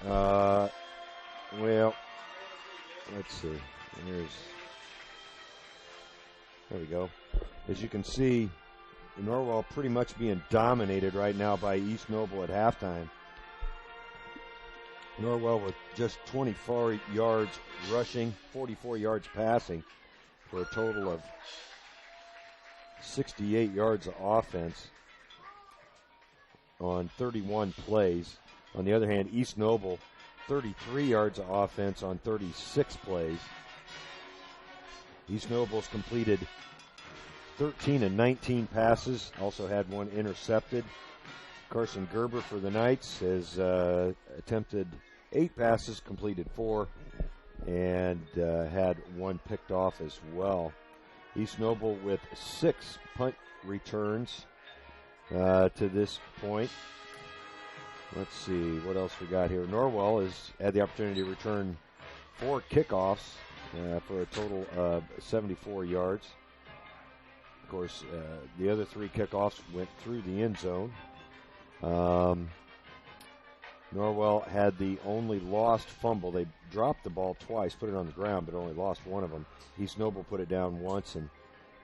S2: Well, let's see. There we go. As you can see, Norwell pretty much being dominated right now by East Noble at halftime. Norwell with just 24 yards rushing, 44 yards passing, for a total of 68 yards of offense on 31 plays. On the other hand, East Noble, 33 yards of offense on 36 plays. East Noble's completed 13 and 19 passes, also had one intercepted. Carson Gerber for the Knights has attempted 8 passes, completed 4, and had one picked off as well. East Noble with 6 punt returns to this point. Let's see what else we got here. Norwell has had the opportunity to return 4 kickoffs for a total of 74 yards. Of course, the other 3 kickoffs went through the end zone. Norwell had the only lost fumble. They dropped the ball twice, put it on the ground, but only lost one of them. East Noble put it down once and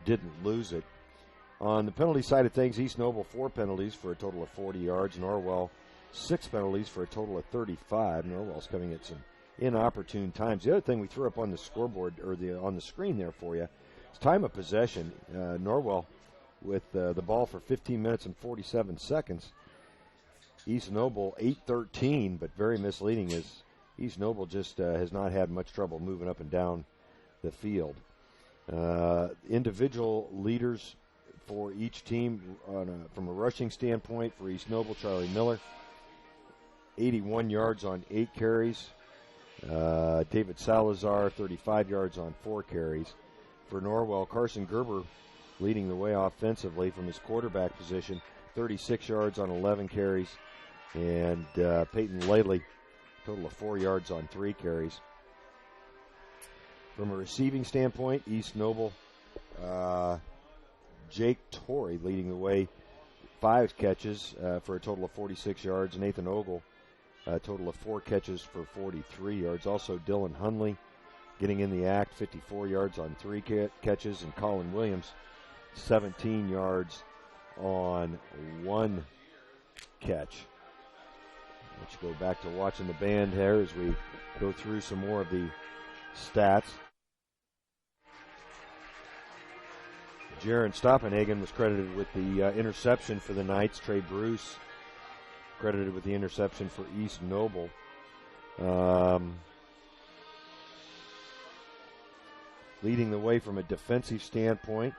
S2: didn't lose it. On the penalty side of things, East Noble 4 penalties for a total of 40 yards. Norwell 6 penalties for a total of 35. Norwell's coming at some inopportune times. The other thing we threw up on the scoreboard, or on the screen there for you, is time of possession. Norwell with the ball for 15 minutes and 47 seconds. East Noble 8-13, but very misleading, is East Noble just has not had much trouble moving up and down the field. Individual leaders for each team from a rushing standpoint for East Noble, Charlie Miller, 81 yards on 8 carries. David Salazar, 35 yards on 4 carries. For Norwell, Carson Gerber leading the way offensively from his quarterback position, 36 yards on 11 carries. And Peyton Laley, total of 4 yards on 3 carries. From a receiving standpoint, East Noble, Jake Torrey leading the way, 5 catches for a total of 46 yards. Nathan Ogle, a total of 4 catches for 43 yards. Also, Dylan Hunley getting in the act, 54 yards on 3 catches. And Colin Williams, 17 yards on 1 catch. Let's go back to watching the band here as we go through some more of the stats. Jaron Stoppenhagen was credited with the interception for the Knights. Trey Bruce credited with the interception for East Noble. Leading the way from a defensive standpoint,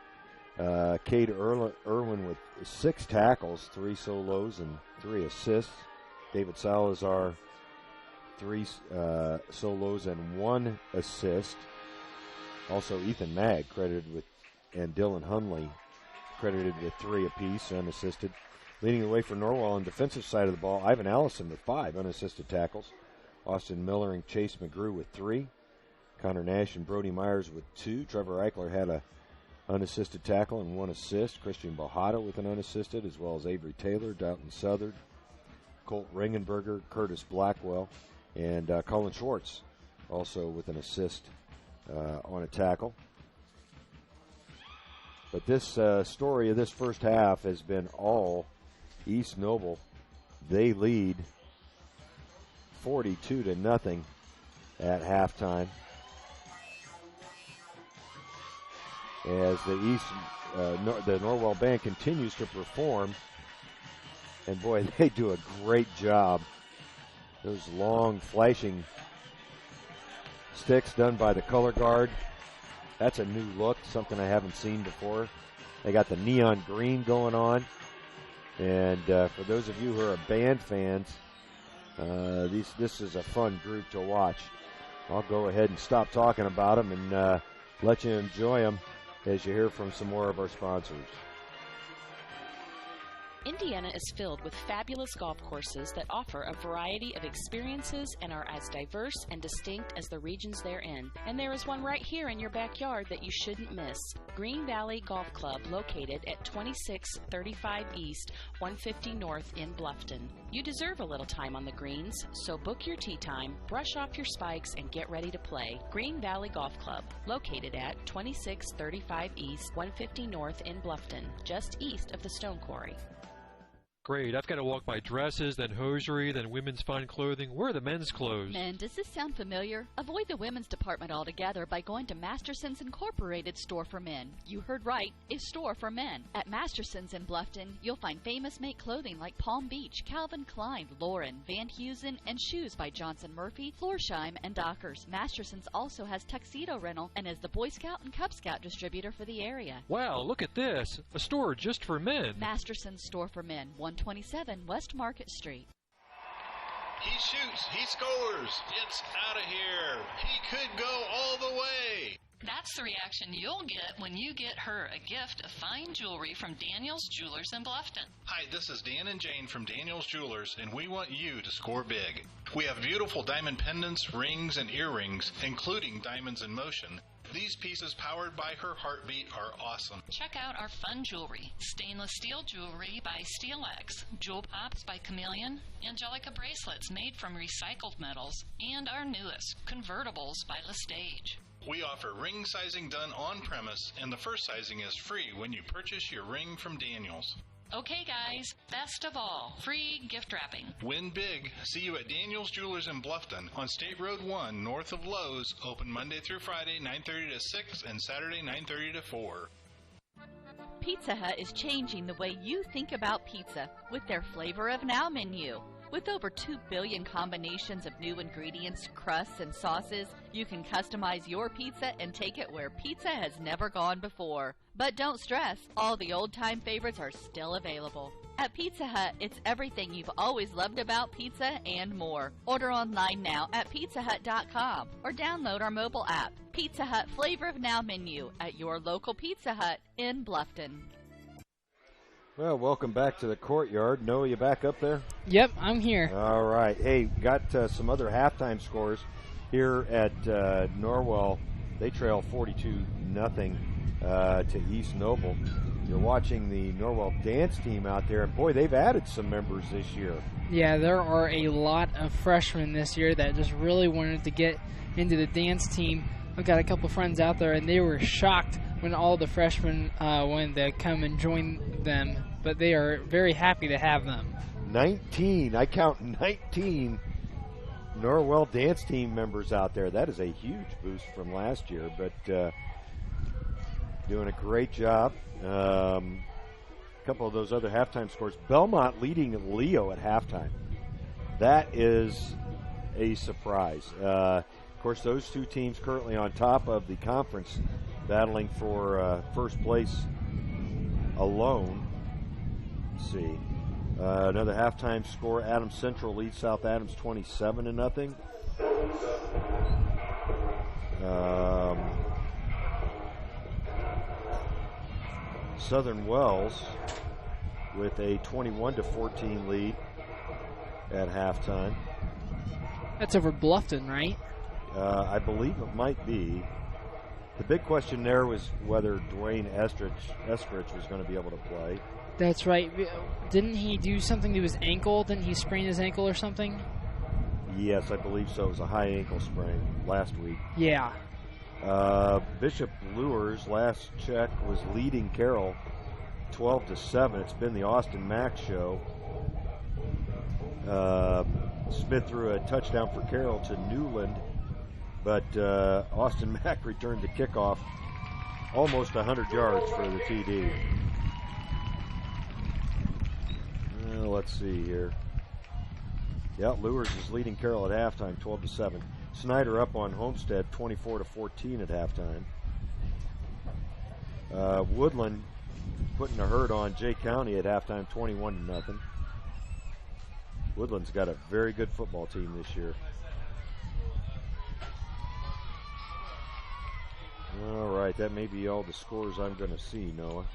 S2: Cade Irwin with 6 tackles, 3 solos, and 3 assists. David Salazar, 3 solos and 1 assist. Also, Ethan Mag credited with, and Dylan Hunley credited with 3 apiece, unassisted. Leading the way for Norwell on the defensive side of the ball, Ivan Allison with 5 unassisted tackles. Austin Miller and Chase McGrew with 3. Connor Nash and Brody Myers with 2. Trevor Eichler had a unassisted tackle and 1 assist. Christian Bojada with an unassisted, as well as Avery Taylor, Dalton Southard, Colt Ringenberger, Curtis Blackwell, and Colin Schwartz also with an assist on a tackle. But this story of this first half has been all East Noble. They lead 42-0 at halftime, as the Norwell band continues to perform. And boy, they do a great job. Those long flashing sticks done by the color guard. That's a new look, something I haven't seen before. They got the neon green going on. And for those of you who are band fans, this is a fun group to watch. I'll go ahead and stop talking about them and let you enjoy them as you hear from some more of our sponsors.
S7: Indiana is filled with fabulous golf courses that offer a variety of experiences and are as diverse and distinct as the regions they're in. And there is one right here in your backyard that you shouldn't miss. Green Valley Golf Club, located at 2635 East, 150 North in Bluffton. You deserve a little time on the greens, so book your tee time, brush off your spikes, and get ready to play. Green Valley Golf Club, located at 2635 East, 150 North in Bluffton, just east of the Stone Quarry.
S14: Great, I've got to walk my dresses, then hosiery, then women's fine clothing. Where are the men's clothes?
S1: Men, does this sound familiar? Avoid the women's department altogether by going to Masterson's Incorporated Store for Men. You heard right, a store for men. At Masterson's in Bluffton, you'll find famous make clothing like Palm Beach, Calvin Klein, Lauren, Van Heusen, and shoes by Johnson Murphy, Florsheim, and Dockers. Masterson's also has tuxedo rental and is the Boy Scout and Cub Scout distributor for the area.
S14: Wow, look at this. A store just for men.
S1: Masterson's Store for Men, 127 West Market Street.
S12: He shoots, he scores, it's out of here. He could go all the way.
S13: That's the reaction you'll get when you get her a gift of fine jewelry from Daniel's Jewelers in Bluffton.
S12: Hi, this is Dan and Jane from Daniel's Jewelers, and we want you to score big. We have beautiful diamond pendants, rings, and earrings, including diamonds in motion. These pieces, powered by her heartbeat, are awesome.
S13: Check out our fun jewelry. Stainless steel jewelry by SteelX, Jewel Pops by Chameleon, Angelica bracelets made from recycled metals, and our newest, convertibles by Lestage.
S12: We offer ring sizing done on premise, and the first sizing is free when you purchase your ring from Daniels.
S13: Okay, guys, best of all, free gift wrapping.
S12: Win big. See you at Daniel's Jewelers in Bluffton on State Road 1, north of Lowe's. Open Monday through Friday, 9:30 to 6, and Saturday, 9:30 to 4.
S1: Pizza Hut is changing the way you think about pizza with their Flavor of Now menu. With over 2 billion combinations of new ingredients, crusts, and sauces, you can customize your pizza and take it where pizza has never gone before. But don't stress, all the old-time favorites are still available. At Pizza Hut, it's everything you've always loved about pizza and more. Order online now at pizzahut.com or download our mobile app. Pizza Hut Flavor of Now menu at your local Pizza Hut in Bluffton.
S2: Well, welcome back to the courtyard. Noah, you back up there?
S8: Yep, I'm here.
S2: All right. Hey, got some other halftime scores here at Norwell. They trail 42-0 to East Noble. You're watching the Norwell dance team out there, and boy, they've added some members this year.
S8: Yeah, there are a lot of freshmen this year that just really wanted to get into the dance team. I've got a couple friends out there, and they were shocked when all the freshmen wanted to come and join them, but they are very happy to have them.
S2: 19, I count 19 Norwell dance team members out there. That is a huge boost from last year, but doing a great job. A couple of those other halftime scores. Belmont leading Leo at halftime. That is a surprise. Of course, those two teams currently on top of the conference, battling for first place alone. Let's see. Another halftime score. Adams Central leads South Adams 27-0. Southern Wells with a 21-14 lead at halftime.
S8: That's over Bluffton, right?
S2: I believe it might be. The big question there was whether Dwayne Estridge was going to be able to play.
S8: That's right. Didn't he do something to his ankle? Didn't he sprain his ankle or something?
S2: Yes, I believe so. It was a high ankle sprain last week.
S8: Yeah.
S2: Bishop Lures, last check, was leading Carroll 12-7. It's been the Austin Mack show. Smith threw a touchdown for Carroll to Newland, but Austin Mack returned the kickoff almost 100 yards for the TD. Let's see here. Yeah, Lures is leading Carroll at halftime, 12-7. Snyder up on Homestead, 24-14 at halftime. Woodland putting a hurt on Jay County at halftime, 21-0. Woodland's got a very good football team this year. All right, that may be all the scores I'm going to see, Noah.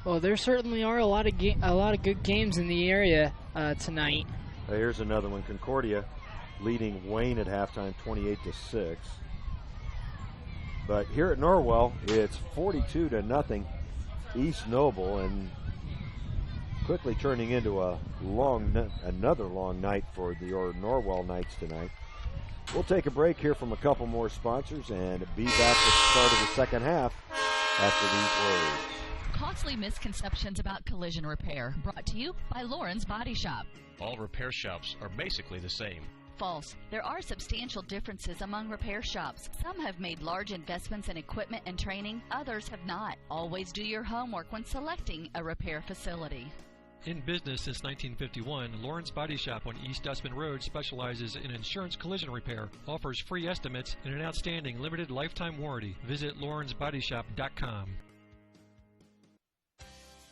S8: Well, there certainly are a lot of good games in the area tonight.
S2: Here's another one. Concordia leading Wayne at halftime, 28-6. But here at Norwell, it's 42-0 East Noble, and quickly turning into another long night for the Norwell Knights tonight. We'll take a break here from a couple more sponsors and be back at the start of the second half after these words.
S1: Costly misconceptions about collision repair, brought to you by Lauren's Body Shop.
S15: All repair shops are basically the same.
S1: False. There are substantial differences among repair shops. Some have made large investments in equipment and training, others have not. Always do your homework when selecting a repair facility.
S14: In business since 1951, Lauren's Body Shop on East Dustman Road specializes in insurance collision repair, offers free estimates, and an outstanding limited lifetime warranty. Visit lawrensbodyshop.com.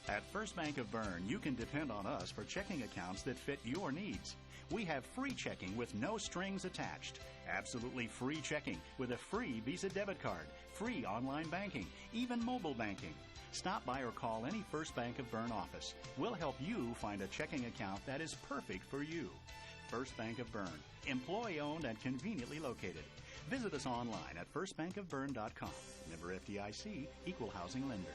S10: At First Bank of Bern, you can depend on us for checking accounts that fit your needs. We have free checking with no strings attached. Absolutely free checking with a free Visa debit card, free online banking, even mobile banking. Stop by or call any First Bank of Bern office. We'll help you find a checking account that is perfect for you. First Bank of Bern, employee-owned and conveniently located. Visit us online at firstbankofbern.com. Member FDIC, Equal Housing Lender.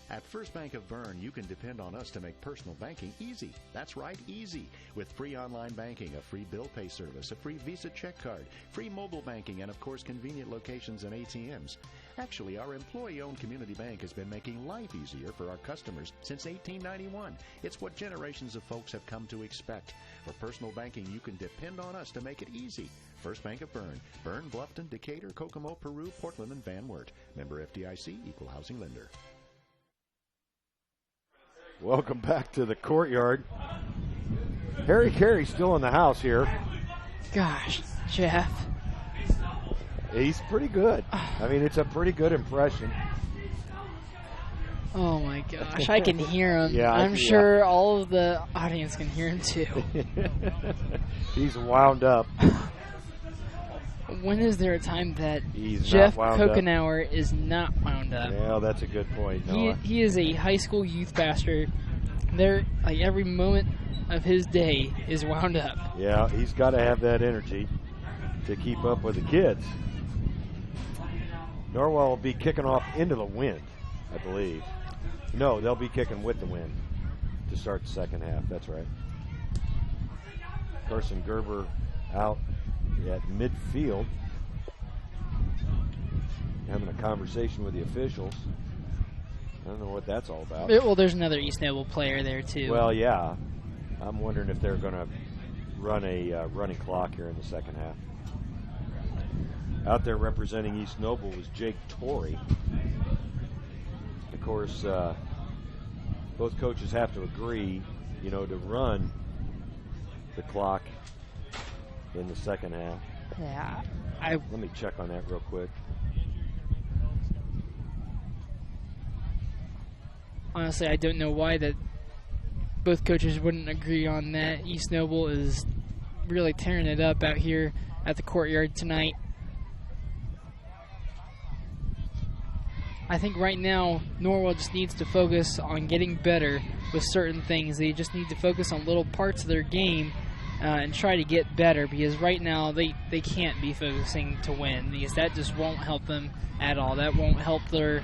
S10: At First Bank of Bern, you can depend on us to make personal banking easy. That's right, easy. With free online banking, a free bill pay service, a free Visa check card, free mobile banking, and of course convenient locations and ATMs. Actually, our employee-owned community bank has been making life easier for our customers since 1891. It's what generations of folks have come to expect. For personal banking, you can depend on us to make it easy. First Bank of Bern, Bluffton, Decatur, Kokomo, Peru, Portland, and Van Wert. Member FDIC, Equal Housing Lender.
S2: Welcome back to the courtyard. Harry Carey's still in the house here.
S8: Gosh, Jeff.
S2: He's pretty good. I mean, it's a pretty good impression.
S8: Oh, my gosh. I can hear him.
S2: Yeah,
S8: I'm sure all of the audience can hear him, too.
S2: He's wound up.
S8: When is there a time that
S2: He's
S8: Jeff
S2: not wound
S8: Kokenauer is not wound up?
S2: Yeah, that's a good point, Noah.
S8: He is a high school youth pastor. There, like every moment of his day is wound up.
S2: Yeah, he's got to have that energy to keep up with the kids. Norwell will be kicking off into the wind, I believe. No, they'll be kicking with the wind to start the second half. That's right. Carson Gerber out at midfield, having a conversation with the officials. I don't know what that's all about.
S8: Well, there's another East Noble player there, too.
S2: Well, yeah. I'm wondering if they're going to run a running clock here in the second half. Out there representing East Noble was Jake Torrey. Of course, both coaches have to agree, to run the clock in the second half.
S8: Yeah.
S2: Let me check on that real quick.
S8: Honestly, I don't know why that both coaches wouldn't agree on that. East Noble is really tearing it up out here at the courtyard tonight. I think right now Norwell just needs to focus on getting better with certain things. They just need to focus on little parts of their game and try to get better, because right now they can't be focusing to win, because that just won't help them at all. That won't help their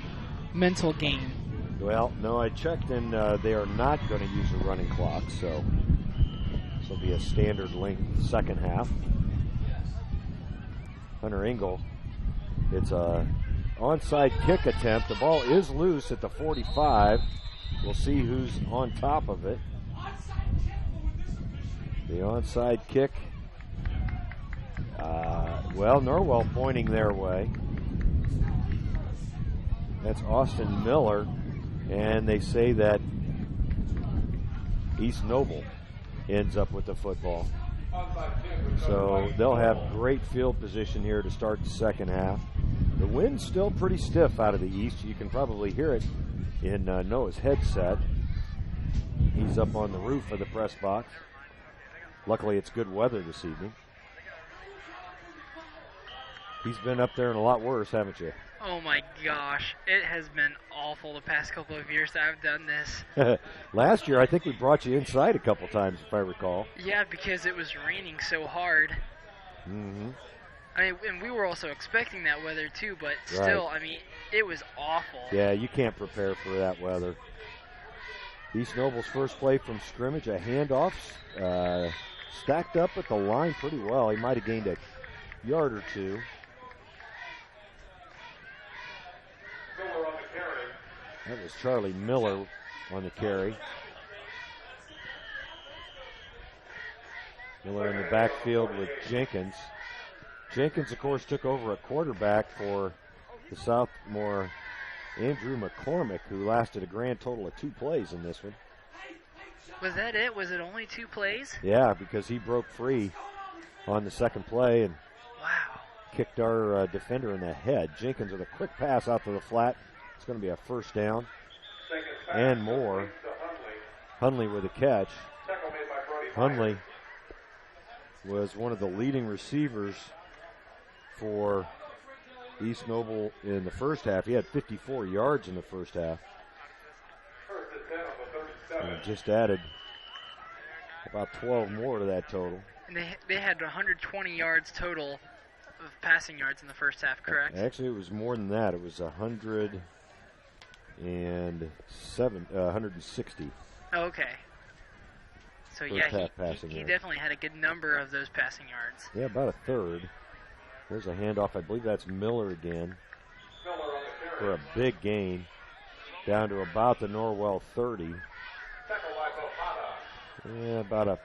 S8: mental game.
S2: Well, no, I checked, and they are not going to use a running clock, so this will be a standard length second half. Hunter Engel, it's a onside kick attempt. The ball is loose at the 45. We'll see who's on top of it. The onside kick. Norwell pointing their way. That's Austin Miller. And they say that East Noble ends up with the football. So they'll have great field position here to start the second half. The wind's still pretty stiff out of the east. You can probably hear it in Noah's headset. He's up on the roof of the press box. Luckily, it's good weather this evening. He's been up there and a lot worse, haven't you?
S3: Oh my gosh, it has been awful the past couple of years that I've done this.
S2: Last year, I think we brought you inside a couple times, if I recall.
S3: Yeah, because it was raining so hard.
S2: Mm-hmm.
S3: And we were also expecting that weather too, but still,
S2: Right.
S3: It was awful.
S2: Yeah, you can't prepare for that weather. East Noble's first play from scrimmage, a handoff, stacked up at the line pretty well. He might have gained a yard or two. That was Charlie Miller on the carry. Miller in the backfield with Jenkins. Jenkins, of course, took over at quarterback for the sophomore Andrew McCormick, who lasted a grand total of 2 plays in this one.
S3: Was that it? Was it only 2 plays?
S2: Yeah, because he broke free on the second play and kicked our defender in the head. Jenkins with a quick pass out to the flat. It's going to be a first down and more. Hundley with a catch. Hundley was one of the leading receivers for East Noble in the first half. He had 54 yards in the first half. And just added about 12 more to that total.
S3: And they had 120 yards total of passing yards in the first half, correct?
S2: Actually, it was more than that. It was 100. 160.
S3: Okay. So
S2: First
S3: yeah,
S2: half passing
S3: he
S2: yards.
S3: definitely had a good number of those passing yards.
S2: Yeah, about a third. There's a handoff. I believe that's Miller again for a big gain down to about the Norwell 30. Yeah, about a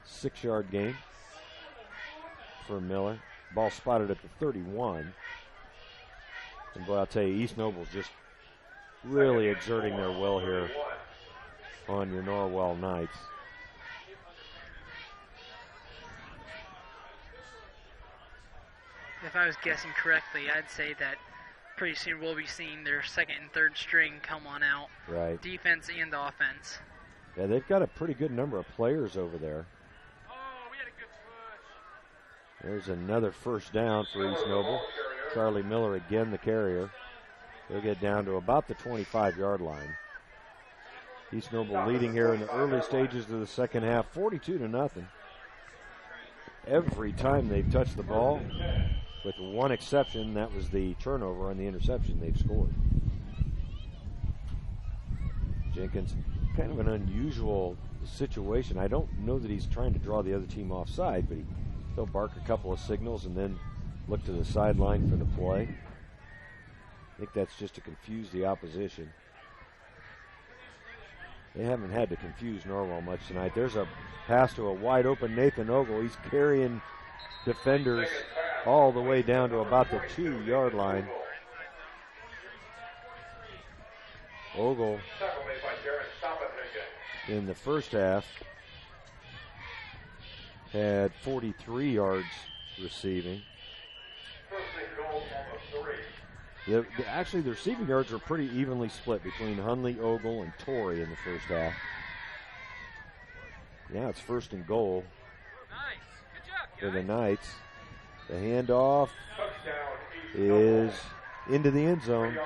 S2: 6-yard gain for Miller. Ball spotted at the 31. And boy, I'll tell you, East Noble's just really exerting their will here on your Norwell Knights.
S3: If I was guessing correctly, I'd say that pretty soon we'll be seeing their second and third string come on out.
S2: Right.
S3: Defense and offense.
S2: Yeah, they've got a pretty good number of players over there. There's another first down for East Noble. Charlie Miller again, the carrier. They'll get down to about the 25-yard line. East Noble leading here in the early stages of the second half, 42-0. Every time they've touched the ball, with one exception, that was the turnover on the interception, they've scored. Jenkins, kind of an unusual situation. I don't know that he's trying to draw the other team offside, but he'll bark a couple of signals and then look to the sideline for the play. I think that's just to confuse the opposition. They haven't had to confuse Norwell much tonight. There's a pass to a wide open Nathan Ogle. He's carrying defenders all the way down to about the 2-yard line. Ogle in the first half had 43 yards receiving. Actually, the receiving yards were pretty evenly split between Hunley, Ogle, and Torrey in the first half. Yeah, it's first and goal for the Knights. The handoff is into the end zone.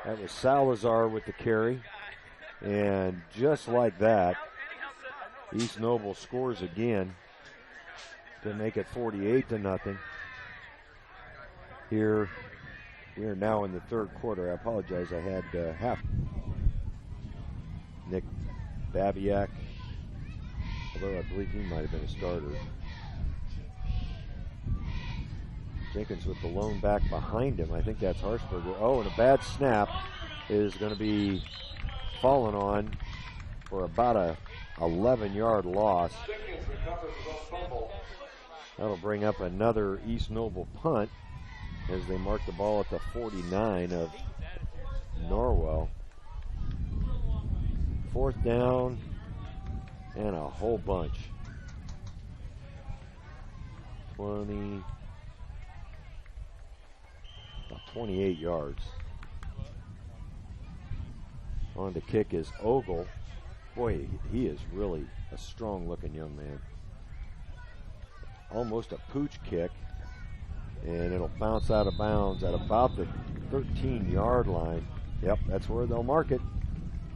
S2: That was Salazar with the carry. And just like that, East Noble scores again to make it 48-0. Here, we are now in the third quarter. I apologize, I had half. Nick Babiak, although I believe he might have been a starter. Jenkins with the lone back behind him. I think that's Harshberger. Oh, and a bad snap is going to be fallen on for about a 11-yard loss. That'll bring up another East Noble punt as they mark the ball at the 49 of Norwell. Fourth down and a whole bunch. 20, about 28 yards. On to kick is Ogle. Boy, he is really a strong-looking young man. Almost a pooch kick. And it'll bounce out of bounds at about the 13-yard line. Yep, that's where they'll mark it.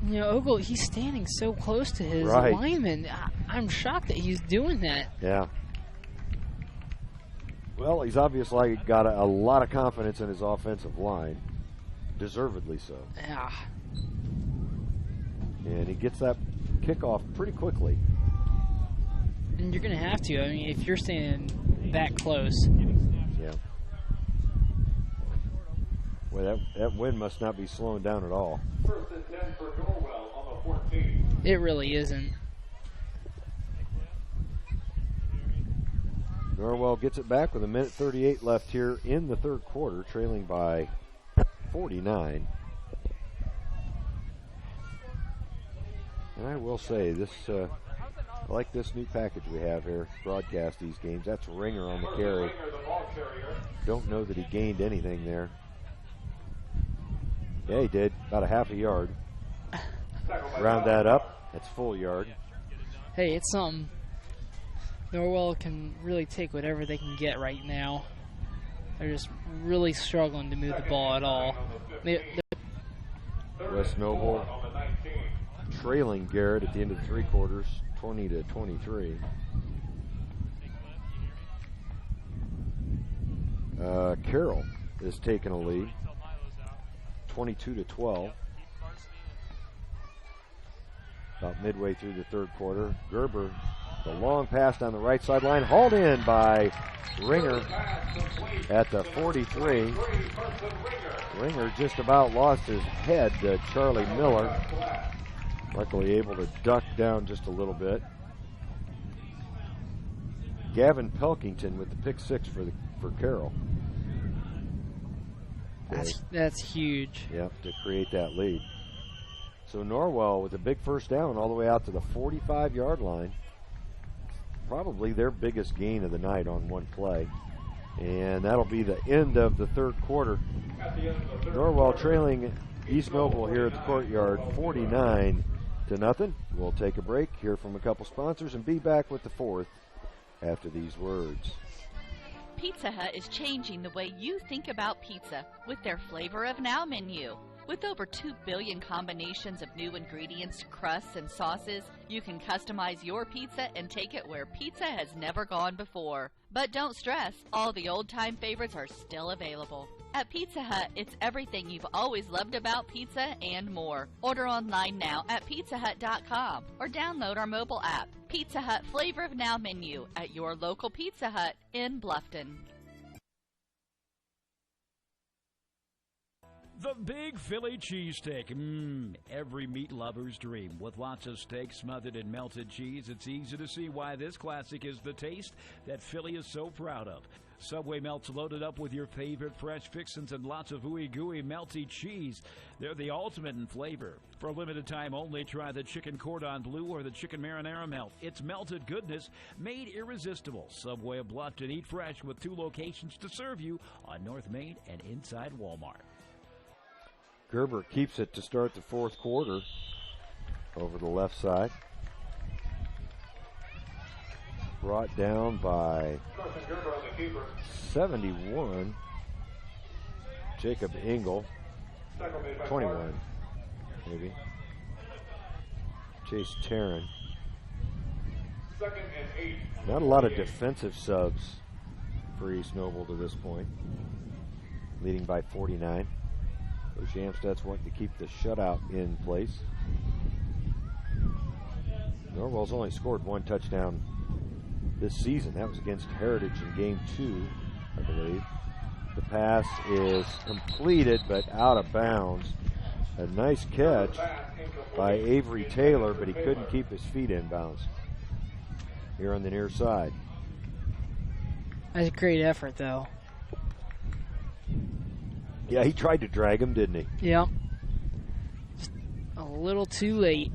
S8: You know, Ogle, he's standing so close to his lineman. I'm shocked that he's doing that.
S2: Yeah. Well, he's obviously got a lot of confidence in his offensive line. Deservedly so.
S8: Yeah.
S2: And he gets that kickoff pretty quickly.
S8: And you're going to have to. I mean, if you're standing that close.
S2: Yeah. Well, that wind must not be slowing down at all.
S4: First and 10 for Norwell on the 14.
S8: It really isn't.
S2: Norwell gets it back with 1:38 left here in the third quarter, trailing by 49. And I will say, this I like this new package we have here, broadcast these games. That's Ringer on the carry. Don't know that he gained anything there. Yeah, he did. About a half a yard. Round that up. That's full yard.
S8: Hey, it's something. Norwell can really take whatever they can get right now. They're just really struggling to move the ball at all.
S2: West Noble trailing Garrett at the end of the three quarters, 20-23. Carroll is taking a lead. 22-12. About midway through the third quarter, Gerber, the long pass down the right sideline, hauled in by Ringer at the 43. Ringer just about lost his head to Charlie Miller. Luckily able to duck down just a little bit. Gavin Pelkington with the pick 6 for Carroll.
S8: That's huge.
S2: Yep, to create that lead. So Norwell with a big first down all the way out to the 45-yard line. Probably their biggest gain of the night on one play. And that'll be the end of the third quarter. Norwell trailing East Noble here at the courtyard 49-0. We'll take a break, hear from a couple sponsors, and be back with the fourth after these words.
S1: Pizza Hut is changing the way you think about pizza with their Flavor of Now menu. With over 2 billion combinations of new ingredients, crusts, and sauces, you can customize your pizza and take it where pizza has never gone before. But don't stress, all the old-time favorites are still available. At Pizza Hut, it's everything you've always loved about pizza and more. Order online now at pizzahut.com or download our mobile app. Pizza Hut Flavor of Now menu at your local Pizza Hut in Bluffton.
S9: The Big Philly Cheesesteak. Every meat lover's dream. With lots of steak smothered in melted cheese, it's easy to see why this classic is the taste that Philly is so proud of. Subway melts loaded up with your favorite fresh fixins and lots of ooey gooey melty cheese. They're the ultimate in flavor. For a limited time only, try the chicken cordon bleu or the chicken marinara melt. It's melted goodness made irresistible. Subway of Bluffton. Eat fresh with 2 locations to serve you on North Main and inside Walmart.
S2: Gerber keeps it to start the fourth quarter over the left side. Brought down by 71. Jacob Engel. 21, maybe. Chase Taryn. Not a lot of defensive subs for East Noble to this point. Leading by 49. Coach Amstad's wanting to keep the shutout in place. Norwell's only scored 1 touchdown this season. That was against Heritage in game 2, I believe. The pass is completed but out of bounds. A nice catch by Avery Taylor, but he couldn't keep his feet in bounds here on the near side.
S8: That's a great effort, though.
S2: Yeah, he tried to drag him, didn't he?
S8: Yeah. Just a little too late.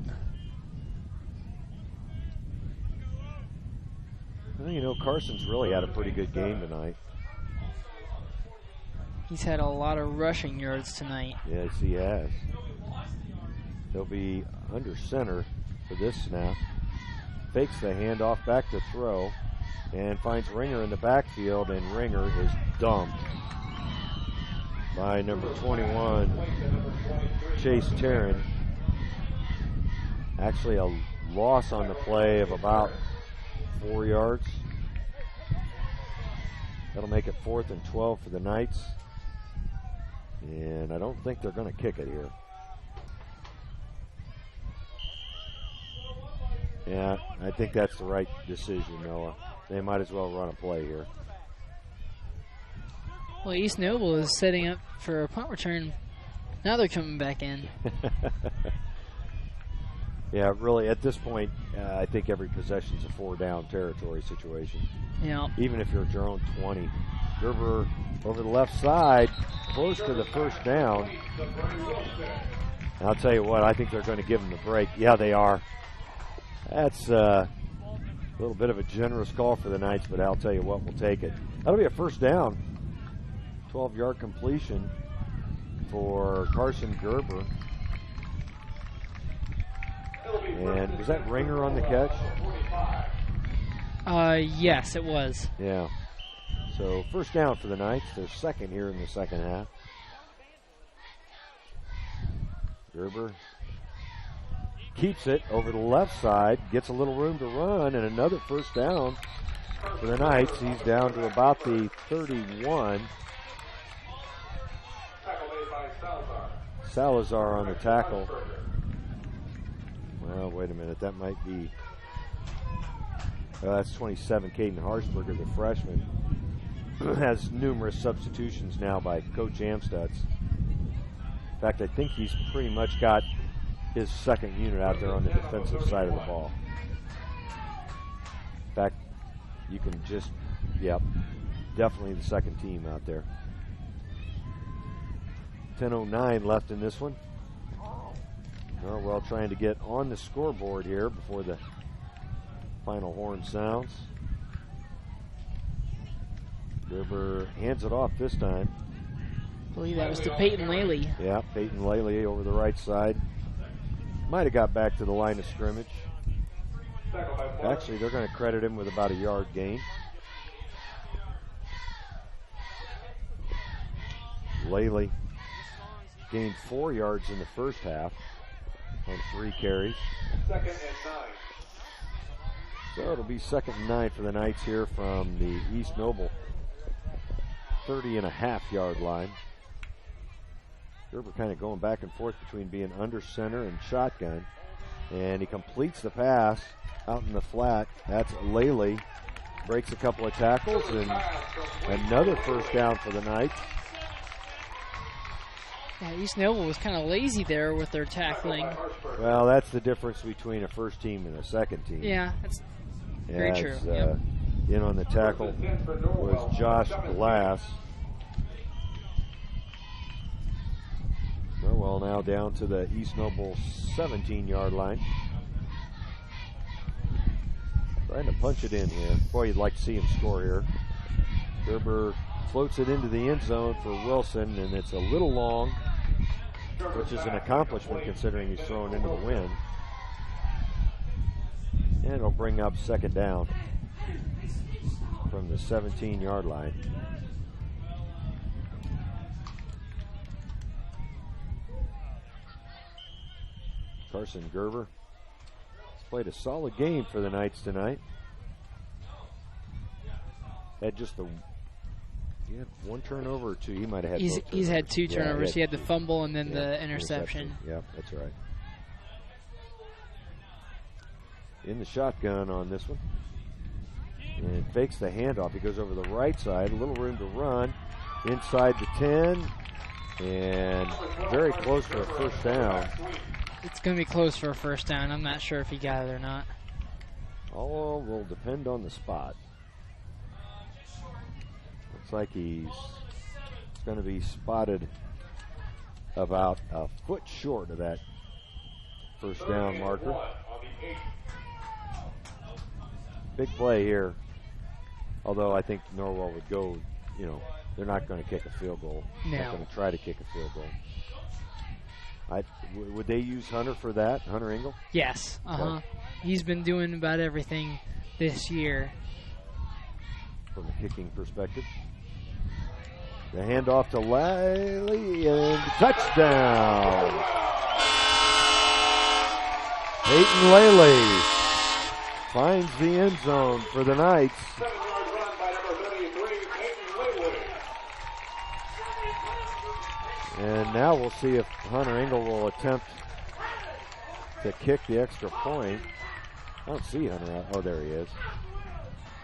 S2: Well, you know, Carson's really had a pretty good game tonight.
S8: He's had a lot of rushing yards tonight.
S2: Yes, he has. He'll be under center for this snap. Fakes the handoff, back to throw, and finds Ringer in the backfield, and Ringer is dumped by number 21, Chase Taryn. Actually a loss on the play of about 4 yards. That'll make it 4th and 12 for the Knights. And I don't think they're going to kick it here. Yeah, I think that's the right decision, Noah. They might as well run a play here.
S8: Well, East Noble is setting up for a punt return. Now they're coming back in.
S2: Yeah, really, at this point, I think every possession's a 4-down territory situation.
S8: Yeah.
S2: Even if you're at your own 20. Gerber over the left side, close to the first down. And I'll tell you what, I think they're going to give them the break. Yeah, they are. That's a little bit of a generous call for the Knights, but I'll tell you what, we'll take it. That'll be a first down. 12-yard completion for Carson Gerber. And was that Ringer on the catch?
S8: Yes, it was.
S2: Yeah. So first down for the Knights. They're second here in the second half. Gerber keeps it over the left side, gets a little room to run, and another first down for the Knights. He's down to about the 31. Salazar on the tackle. Well, wait a minute. That might be... that's 27, Caden Harshberger, the freshman. Has numerous substitutions now by Coach Amstutz. In fact, I think he's pretty much got his second unit out there on the defensive side of the ball. In fact, you can just, yep, definitely the second team out there. 10:09 left in this one. Norwell trying to get on the scoreboard here before the final horn sounds. Gerber hands it off this time.
S8: I believe that was to Peyton Laley.
S2: Yeah, Peyton Laley over the right side. Might have got back to the line of scrimmage. Actually, they're going to credit him with about a yard gain. Laley gained 4 yards in the first half on 3 carries.
S4: 2nd and 9.
S2: So it'll be 2nd and 9 for the Knights here from the East Noble 30.5-yard line. Gerber kind of going back and forth between being under center and shotgun. And he completes the pass out in the flat. That's Laley. Breaks a couple of tackles and another first down for the Knights.
S8: Yeah, East Noble was kind of lazy there with their tackling.
S2: Well, that's the difference between a first team and a second team.
S8: Yeah, that's very true.
S2: Yep. In on the tackle was Josh Glass. Norwell now down to the East Noble 17-yard line. Trying to punch it in here. Boy, you'd like to see him score here. Gerber floats it into the end zone for Wilson, and it's a little long, which is an accomplishment considering he's thrown into the wind. And it'll bring up 2nd down from the 17-yard line. Carson Gerber has played a solid game for the Knights tonight. Had just the... He had 1 turnover or 2. He might have had both
S8: He's had 2 turnovers.
S2: Yeah,
S8: he had the fumble and then the interception.
S2: Yeah, that's right. In the shotgun on this one. And fakes the handoff. He goes over the right side. A little room to run. Inside the 10. And very close for a first down.
S8: It's going to be close for a first down. I'm not sure if he got it or not.
S2: All will depend on the spot. Looks like he's going to be spotted about a foot short of that first down marker. Big play here. Although I think Norwell would go, you know, they're not going to kick a field goal.
S8: No.
S2: They're not going to try to kick a field goal. Would they use Hunter for that, Hunter Engel?
S8: Yes.
S2: Okay.
S8: He's been doing about everything this year.
S2: From a kicking perspective. The handoff to Laley and touchdown. Peyton Laley finds the end zone for the Knights.
S4: 7-yard run by number 33, Peyton Laley.
S2: And now we'll see if Hunter Engel will attempt to kick the extra point. I don't see Hunter. Oh, there he is.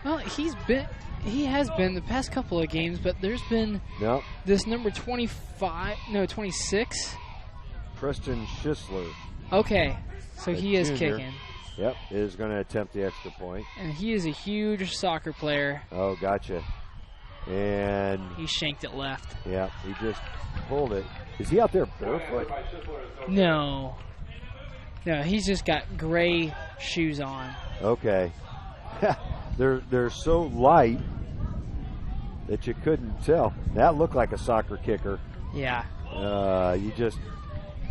S8: Well, he has been the past couple of games, but there's been this number 26.
S2: Preston Schisler.
S8: Okay, so he is kicking.
S2: Yep, is going to attempt the extra point.
S8: And he is a huge soccer player.
S2: Oh, gotcha. And
S8: he shanked it left.
S2: Yeah, he just pulled it. Is he out there barefoot?
S8: No. No, he's just got gray shoes on.
S2: Okay. They're so light that you couldn't tell. That looked like a soccer kicker.
S8: Yeah.
S2: You just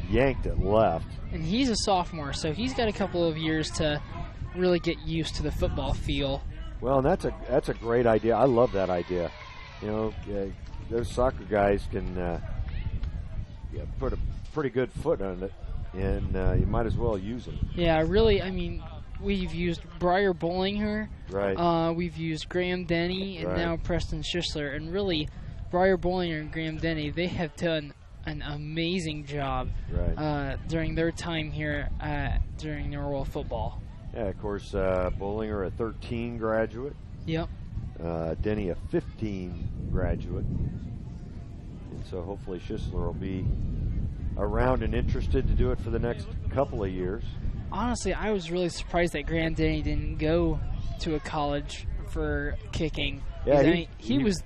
S2: yanked it left.
S8: And he's a sophomore, so he's got a couple of years to really get used to the football feel.
S2: Well, and that's a great idea. I love that idea. You know, those soccer guys can put a pretty good foot on it, and you might as well use them.
S8: Yeah, really. I mean, we've used Briar Bollinger.
S2: Right.
S8: We've used Graham Denny, and now Preston Schisler. And really, Briar Bollinger and Graham Denny, they have done an amazing job during their time here during Norwell football.
S2: Yeah, of course, Bollinger, a 13 graduate.
S8: Yep.
S2: Denny, a 15 graduate. And so hopefully Schisler will be around and interested to do it for the next couple of years.
S8: Honestly, I was really surprised that Grand Denny didn't go to a college for kicking.
S2: Yeah,
S8: he was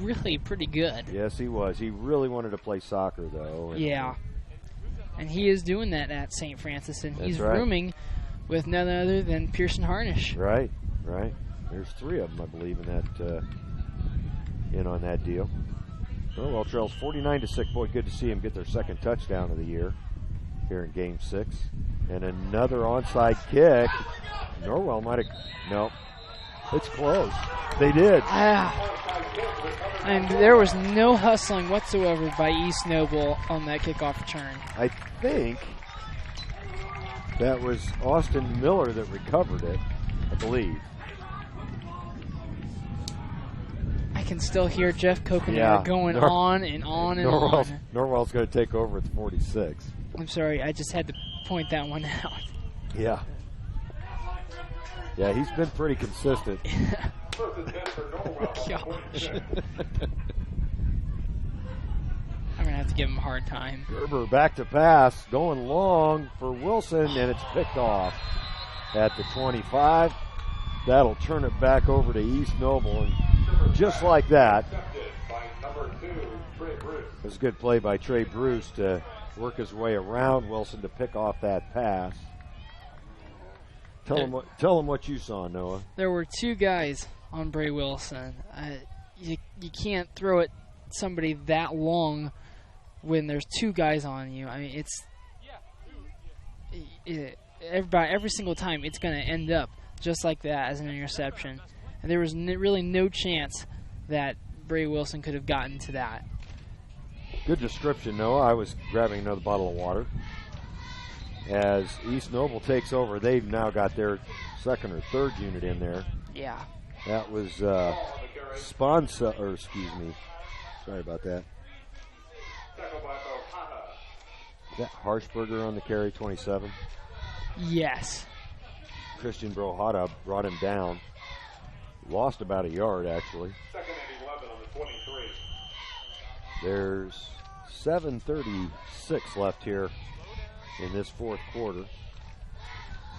S8: really pretty good.
S2: Yes, he was. He really wanted to play soccer, though.
S8: Yeah. And he is doing that at St. Francis, and he's
S2: right.
S8: rooming with none other than Pearson Harnish.
S2: Right. There's 3 of them, I believe, in on that deal. Norwell trails 49-6. Boy, good to see him get their second touchdown of the year here in Game 6. And another onside kick. Norwell might have... No. It's close. They did.
S8: And there was no hustling whatsoever by East Noble on that kickoff return.
S2: I think that was Austin Miller that recovered it, I believe.
S8: I can still hear Jeff Kokenaar going on and on and on.
S2: Norwell's going to take over at 46.
S8: I'm sorry, I just had to point that one out.
S2: Yeah. Yeah, he's been pretty consistent.
S8: Gosh. I'm going to have to give him a hard time.
S2: Gerber back to pass, going long for Wilson, and it's picked off at the 25. That'll turn it back over to East Noble, and just like that, it was a good play by Trey Bruce to work his way around Wilson to pick off that pass. Tell him what you saw, Noah.
S8: There were 2 guys on Bray Wilson. You can't throw at somebody that long when there's 2 guys on you. I mean, every single time it's going to end up just like that as an interception. And there was really no chance that Bray Wilson could have gotten to that.
S2: Good description, Noah. I was grabbing another bottle of water. As East Noble takes over, they've now got their second or third unit in there.
S8: Yeah.
S2: That was sorry about that. Is that Harshberger on the carry, 27?
S8: Yes.
S2: Christian Brohada brought him down. Lost about a yard, actually.
S4: Second and 11 on the 23.
S2: There's 7:36 left here in this fourth quarter.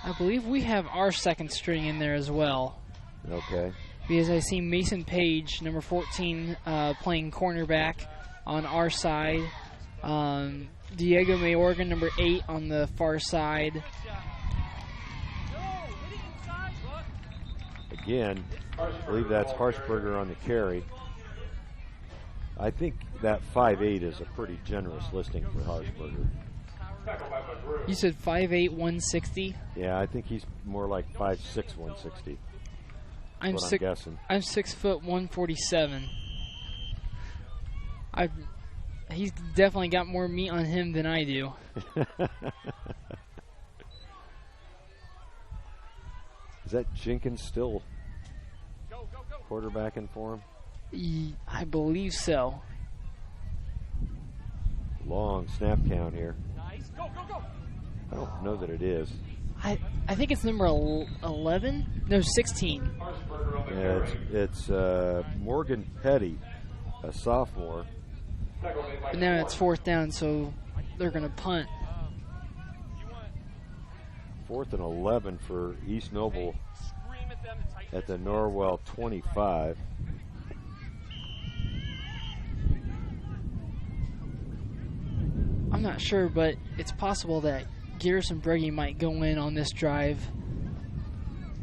S8: I believe we have our second string in there as well.
S2: Okay.
S8: Because I see Mason Page, number 14, playing cornerback on our side. Diego Mayorga, number 8, on the far side.
S2: Again, I believe that's Harshberger on the carry. I think that 5'8" is a pretty generous listing for Harshberger.
S8: You said 5'8", 160?
S2: Yeah, I think he's more like 5'6", 160.
S8: I'm
S2: guessing.
S8: I'm 6 foot 147. He's definitely got more meat on him than I do.
S2: Is that Jenkins still quarterbacking for him?
S8: I believe so.
S2: Long snap count here. I don't know that it is.
S8: I think it's number 11? No, 16.
S2: Yeah, it's Morgan Petty, a sophomore.
S8: But now it's 4th down, so they're going to punt.
S2: 4th and 11 for East Noble at the Norwell 25.
S8: I'm not sure, but it's possible that Garrison Breggy might go in on this drive.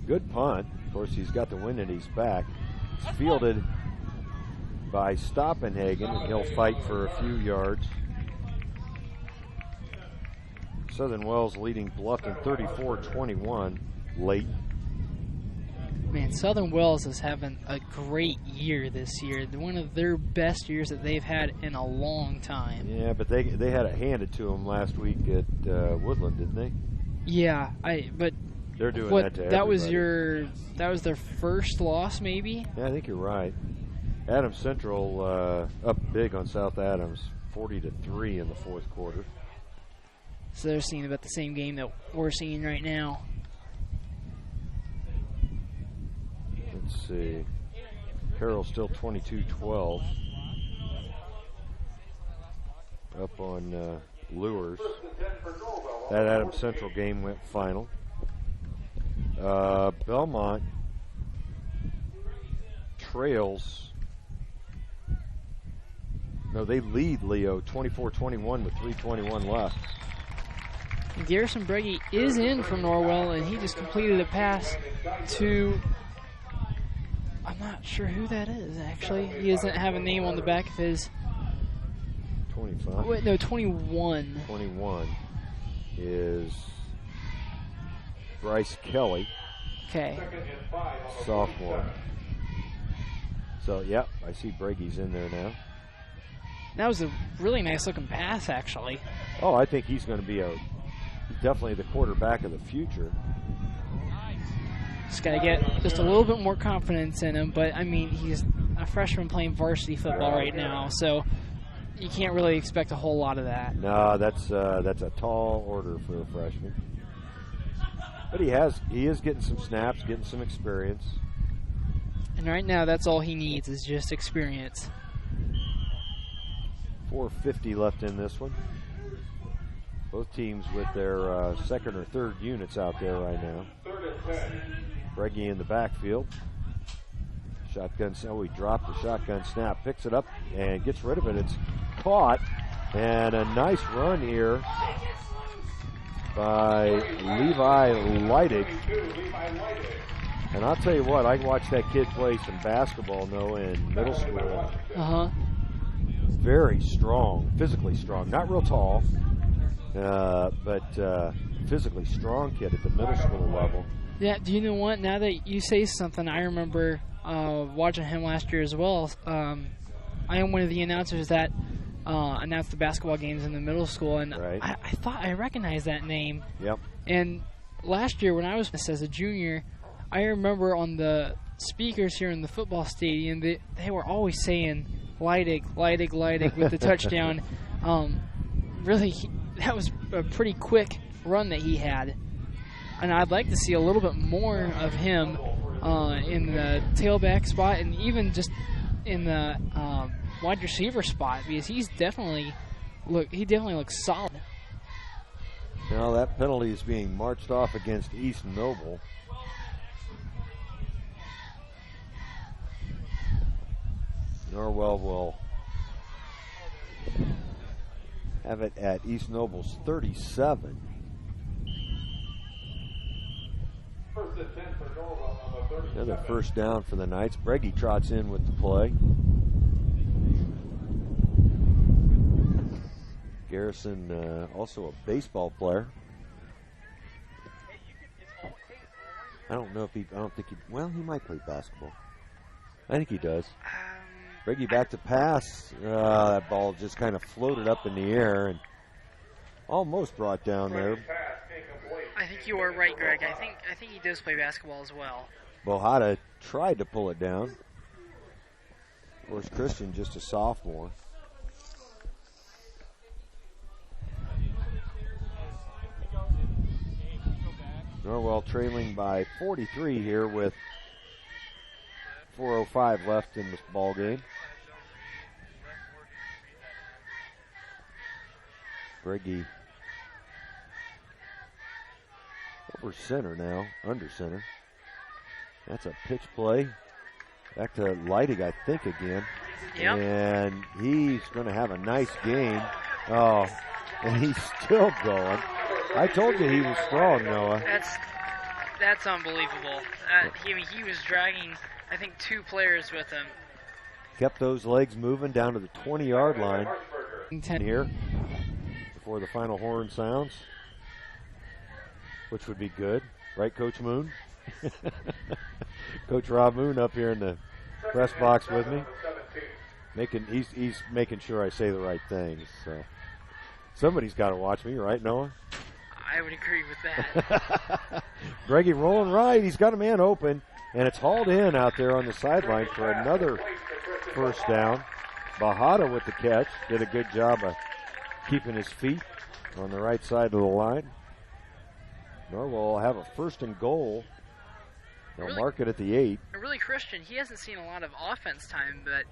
S2: Good punt. Of course, he's got the wind at his back. It's fielded by Stoppenhagen, and he'll fight for a few yards. Southern Wells leading Bluffton 34-21 late.
S8: Man, Southern Wells is having a great year this year. One of their best years that they've had in a long time.
S2: Yeah, but they had it handed to them last week at Woodland, didn't they?
S8: Yeah, but
S2: they're doing that to everybody.
S8: That was their first loss, maybe?
S2: Yeah, I think you're right. Adams Central up big on South Adams, 40-3 in the fourth quarter.
S8: So they're seeing about the same game that we're seeing right now.
S2: Let's see. Carroll's still 22-12. Up on Lures. That Adams Central game went final. Belmont trails. No, they lead Leo 24-21 with 3:21 left.
S8: Garrison Breggy is in from Norwell, and he just completed a pass to, I'm not sure who that is, actually. He doesn't have a name on the back of his.
S2: 25.
S8: Wait, no, 21.
S2: 21 is Bryce Kelly.
S8: Okay.
S2: Sophomore. So, yep, I see Breggy's in there now.
S8: That was a really nice looking pass, actually.
S2: Oh, I think he's going to be definitely the quarterback of the future.
S8: Just got to get just a little bit more confidence in him, but I mean, he's a freshman playing varsity football right now, so you can't really expect a whole lot of that.
S2: No, that's a tall order for a freshman. But he is getting some snaps, getting some experience.
S8: And right now, that's all he needs is just experience.
S2: 4:50 left in this one. Both teams with their second or third units out there right now. Breggy in the backfield. Shotgun. Oh, he dropped the shotgun snap. Picks it up and gets rid of it. It's caught. And a nice run here by Levi Leidig. And I'll tell you what, I watched that kid play some basketball, in middle school.
S8: Uh-huh.
S2: Very strong, physically strong. Not real tall, but physically strong kid at the middle school level.
S8: Yeah, do you know what? Now that you say something, I remember watching him last year as well. I am one of the announcers that announced the basketball games in the middle school, and
S2: right.
S8: I thought I recognized that name.
S2: Yep.
S8: And last year when I was as a junior, I remember on the speakers here in the football stadium, they were always saying Leidig with the touchdown. Really, that was a pretty quick run that he had. And I'd like to see a little bit more of him in the tailback spot and even just in the wide receiver spot, because he definitely looks solid.
S2: Now that penalty is being marched off against East Noble. Norwell will have it at East Noble's 37. Another first down for the Knights. Breggy trots in with the play. Garrison, also a baseball player. I don't think he might play basketball. I think he does. Breggy back to pass. That ball just kind of floated up in the air and almost brought down there.
S3: I think you are right, Greg. I think he does play basketball as well.
S2: Bohada tried to pull it down. Of course, Christian just a sophomore. Norwell trailing by 43 here with 4:05 left in this ball game. Breggy over center now, under center. That's a pitch play. Back to Leidig, I think, again.
S3: Yep.
S2: And he's going to have a nice game. Oh, and he's still going. I told you he was strong, Noah.
S3: That's unbelievable. He was dragging, I think, 2 players with him.
S2: Kept those legs moving down to the 20-yard line here before the final horn sounds, which would be good. Right, Coach Moon? Coach Rob Moon up here in the press box with me. He's making sure I say the right things. So somebody's got to watch me, right, Noah?
S3: I would agree with that.
S2: Breggy rolling right. He's got a man open, and it's hauled in out there on the sideline for another first down. Bahada with the catch. Did a good job of keeping his feet on the right side of the line. Norwell will have a 1st and goal. They'll mark it at the 8.
S3: Really, Christian, he hasn't seen a lot of offense time, but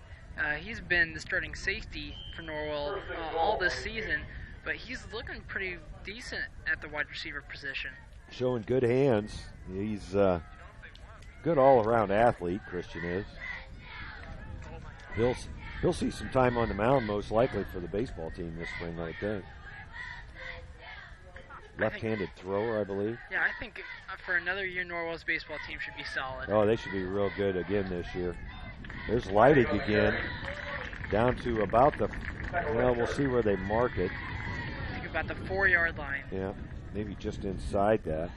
S3: he's been the starting safety for Norwell all this season, but he's looking pretty decent at the wide receiver position.
S2: Showing good hands. He's a good all-around athlete, Christian is. He'll see some time on the mound most likely for the baseball team this spring, I think. Left-handed thrower, I believe.
S3: Yeah, I think for another year, Norwell's baseball team should be solid.
S2: Oh, they should be real good again this year. There's Leidig again, down to about the, well, we'll see where they mark it.
S3: I think about the 4-yard line.
S2: Yeah, maybe just inside that.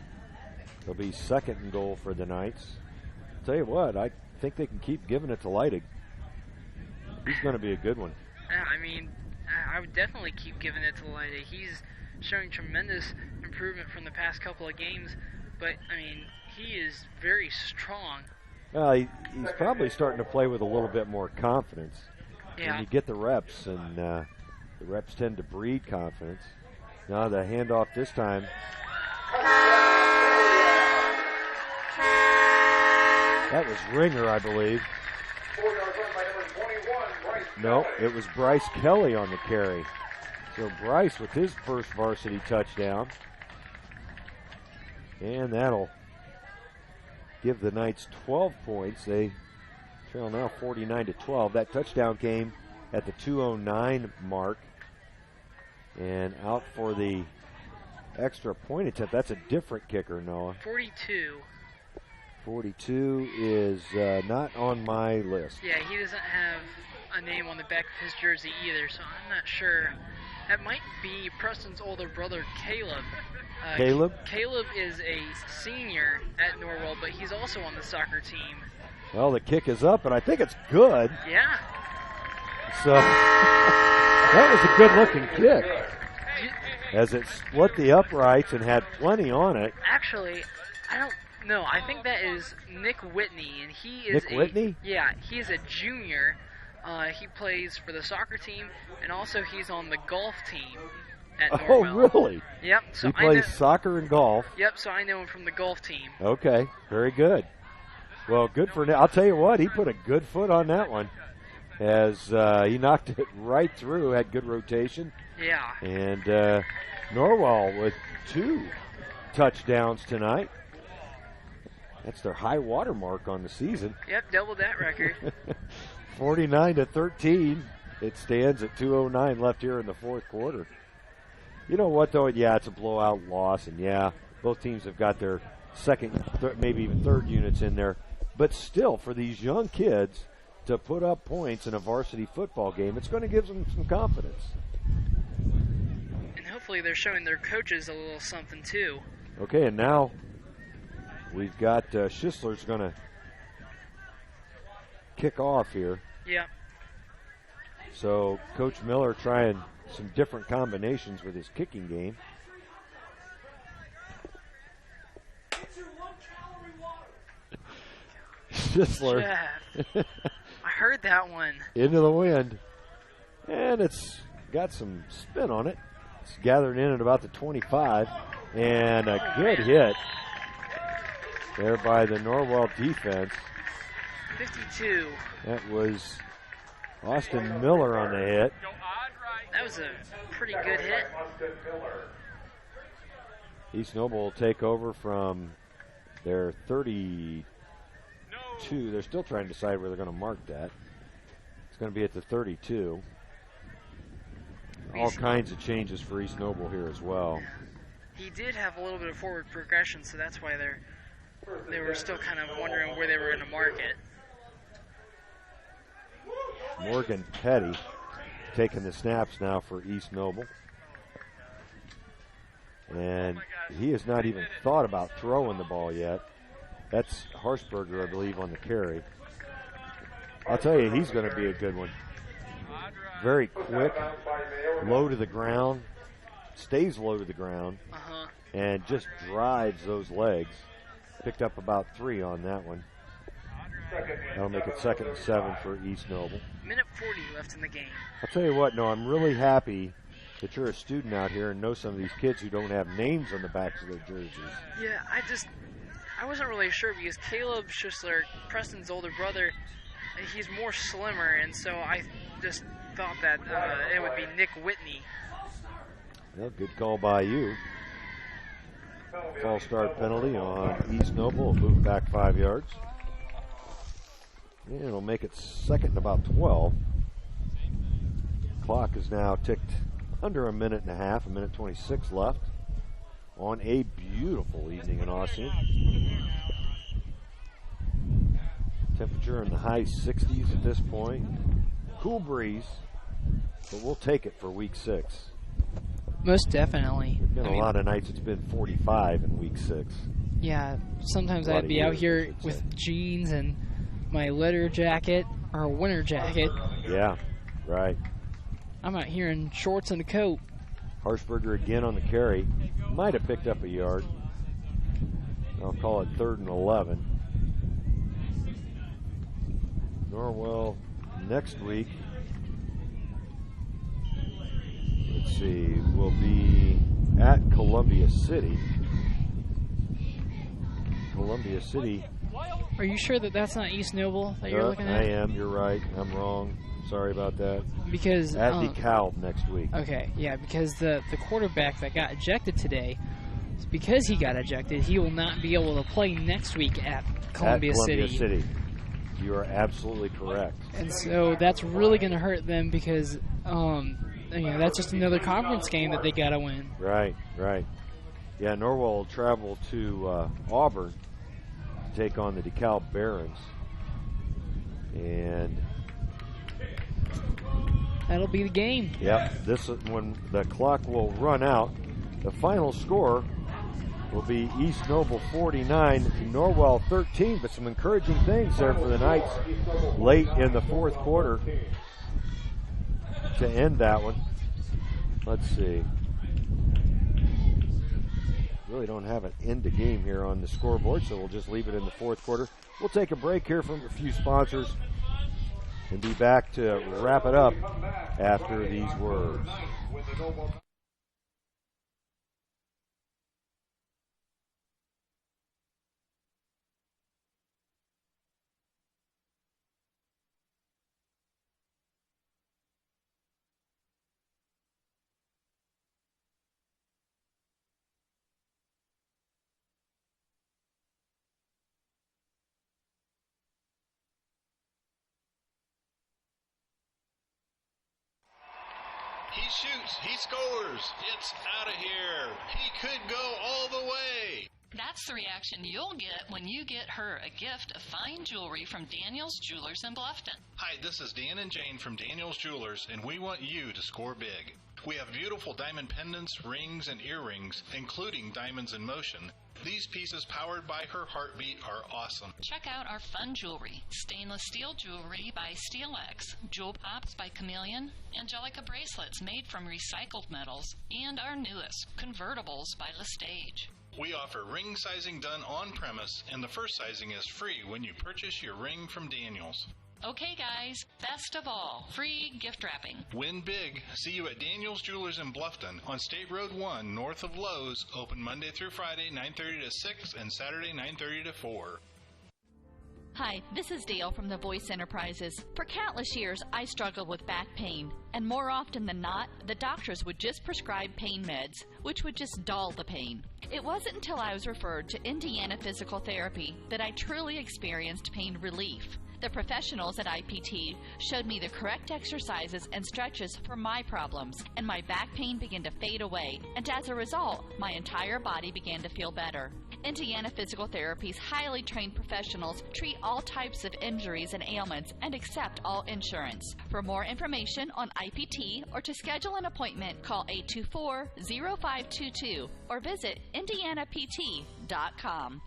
S2: It'll be 2nd and goal for the Knights. Tell you what, I think they can keep giving it to Leidig. He's going to be a good one.
S3: I mean, I would definitely keep giving it to Leidig. He's showing tremendous improvement from the past couple of games, but, I mean, he is very strong.
S2: Well, he's probably starting to play with a little bit more confidence.
S3: Yeah.
S2: When you get the reps, and the reps tend to breed confidence. Now the handoff this time. That was Ringer, I believe. No, it was Bryce Kelly on the carry. So Bryce with his first varsity touchdown. And that'll give the Knights 12 points. They trail now 49-12. That touchdown came at the 2:09 mark. And out for the extra point attempt. That's a different kicker, Noah.
S3: 42.
S2: 42 is not on my list.
S3: Yeah, he doesn't have a name on the back of his jersey either, so I'm not sure. That might be Preston's older brother, Caleb.
S2: Caleb?
S3: Caleb is a senior at Norwell, but he's also on the soccer team.
S2: Well, the kick is up, and I think it's good.
S3: Yeah.
S2: So that was a good-looking kick, as it split the uprights and had plenty on it.
S3: Actually, I don't know. I think that is Nick Whitney, and he is
S2: Nick Whitney?
S3: Yeah, he's a junior. He plays for the soccer team, and also he's on the golf team at Norwell.
S2: Oh, really?
S3: Yep. So
S2: he plays soccer and golf.
S3: Yep, so I know him from the golf team.
S2: Okay, very good. Well, good for Nick. I'll tell you what, he put a good foot on that one, as he knocked it right through, had good rotation.
S3: Yeah.
S2: And Norwell with 2 touchdowns tonight. That's their high water mark on the season.
S3: Yep, doubled that record.
S2: 49-13. It stands at 2:09 left here in the 4th quarter. You know what, though? Yeah, it's a blowout loss, and yeah, both teams have got their second, maybe even third units in there. But still, for these young kids to put up points in a varsity football game, it's going to give them some confidence.
S3: And hopefully they're showing their coaches a little something, too.
S2: Okay, and now we've got Schisler's going to kick off here.
S3: Yep.
S2: So Coach Miller trying some different combinations with his kicking game. Schisler.
S3: Yeah. I heard that one.
S2: Into the wind. And it's got some spin on it. It's gathered in at about the 25. And a good hit there by the Norwell defense.
S3: 52.
S2: That was Austin Miller on the hit.
S3: That was a pretty good hit.
S2: East Noble will take over from their 32. They're still trying to decide where they're going to mark that. It's going to be at the 32. All kinds of changes for East Noble here as well.
S3: He did have a little bit of forward progression, so that's why they were still kind of wondering where they were going to mark it.
S2: Morgan Petty taking the snaps now for East Noble. And he has not even thought about throwing the ball yet. That's Harsberger, I believe, on the carry. I'll tell you, he's going to be a good one. Very quick, low to the ground, stays low to the ground, and just drives those legs. Picked up about 3 on that one. That'll make it 2nd and 7 for East Noble.
S3: Minute 40 left in the game.
S2: I'll tell you what, no, I'm really happy that you're a student out here and know some of these kids who don't have names on the backs of their jerseys.
S3: Yeah, I wasn't really sure because Caleb Schussler, Preston's older brother, he's more slimmer, and so I just thought that it would be Nick Whitney.
S2: Well, good call by you. False start penalty on East Noble. Move back 5 yards. And it'll make it second and about 12. Clock is now ticked under a minute and a half, a minute 26 left on a beautiful evening in Austin. Temperature in the high 60s at this point. Cool breeze, but we'll take it for week 6.
S8: Most definitely.
S2: There's been a lot of nights it's been 45 in week 6.
S8: Yeah, sometimes I'd be out here with jeans and my leather jacket or a winter jacket.
S2: Yeah, right.
S8: I'm out here in shorts and a coat.
S2: Harshberger again on the carry. Might have picked up a yard. I'll call it 3rd and 11. Norwell next week, let's see, will be at Columbia City. Columbia City.
S8: Are you sure that that's not East Noble that you're looking at?
S2: I am. You're right. I'm wrong. Sorry about that.
S8: Because
S2: at DeKalb next week.
S8: Okay, yeah, because the quarterback that got ejected today, because he got ejected, he will not be able to play next week at Columbia
S2: City. You are absolutely correct.
S8: And so that's really going to hurt them because that's just another conference game that they got to win.
S2: Right. Yeah, Norwell will travel to Auburn to take on the DeKalb Barons. And
S8: that'll be the game.
S2: Yep. This is when the clock will run out. The final score will be East Noble 49, Norwell 13, but some encouraging things there for the Knights late in the 4th quarter to end that one. Let's see. Really don't have an end to game here on the scoreboard, so we'll just leave it in the 4th quarter. We'll take a break here from a few sponsors and be back to wrap it up after these words.
S12: He shoots, he scores, it's out of here. He could go all the way.
S13: That's the reaction you'll get when you get her a gift of fine jewelry from Daniel's Jewelers in Bluffton.
S12: Hi, this is Dan and Jane from Daniel's Jewelers, and we want you to score big. We have beautiful diamond pendants, rings, and earrings, including diamonds in motion. These pieces, powered by her heartbeat, are awesome.
S13: Check out our fun jewelry. Stainless steel jewelry by SteelX, Jewel Pops by Chameleon, Angelica bracelets made from recycled metals, and our newest, convertibles by Lestage.
S12: We offer ring sizing done on premise, and the first sizing is free when you purchase your ring from Daniel's.
S13: Okay, guys, best of all, free gift wrapping.
S12: Win big. See you at Daniel's Jewelers in Bluffton on State Road 1, north of Lowe's. Open Monday through Friday, 9:30 to 6, and Saturday, 9:30 to 4.
S1: Hi, this is Dale from the Voice Enterprises. For countless years, I struggled with back pain, and more often than not, the doctors would just prescribe pain meds, which would just dull the pain. It wasn't until I was referred to Indiana Physical Therapy that I truly experienced pain relief. The professionals at IPT showed me the correct exercises and stretches for my problems, and my back pain began to fade away, and as a result, my entire body began to feel better. Indiana Physical Therapy's highly trained professionals treat all types of injuries and ailments and accept all insurance. For more information on IPT or to schedule an appointment, call 824-0522 or visit indianapt.com.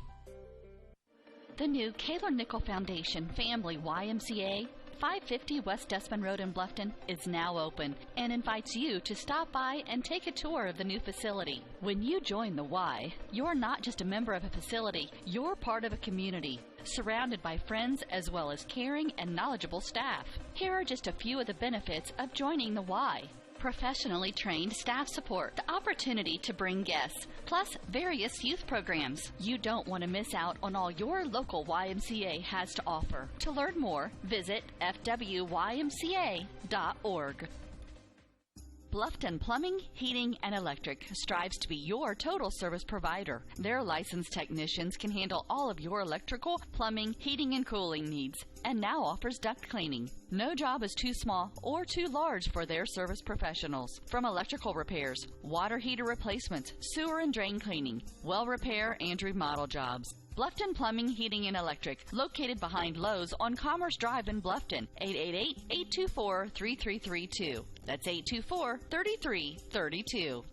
S1: The new Kaler Nickel Foundation Family YMCA 550 West Desmond Road in Bluffton is now open and invites you to stop by and take a tour of the new facility. When you join the Y, you're not just a member of a facility, you're part of a community, surrounded by friends as well as caring and knowledgeable staff. Here are just a few of the benefits of joining the Y. Professionally trained staff support, the opportunity to bring guests, plus various youth programs. You don't want to miss out on all your local YMCA has to offer. To learn more, visit fwymca.org. Bluffton Plumbing, Heating, and Electric strives to be your total service provider. Their licensed technicians can handle all of your electrical, plumbing, heating, and cooling needs, and now offers duct cleaning. No job is too small or too large for their service professionals. From electrical repairs, water heater replacements, sewer and drain cleaning, well repair, and remodel jobs. Bluffton Plumbing, Heating, and Electric, located behind Lowe's on Commerce Drive in Bluffton, 888-824-3332. That's 824-3332.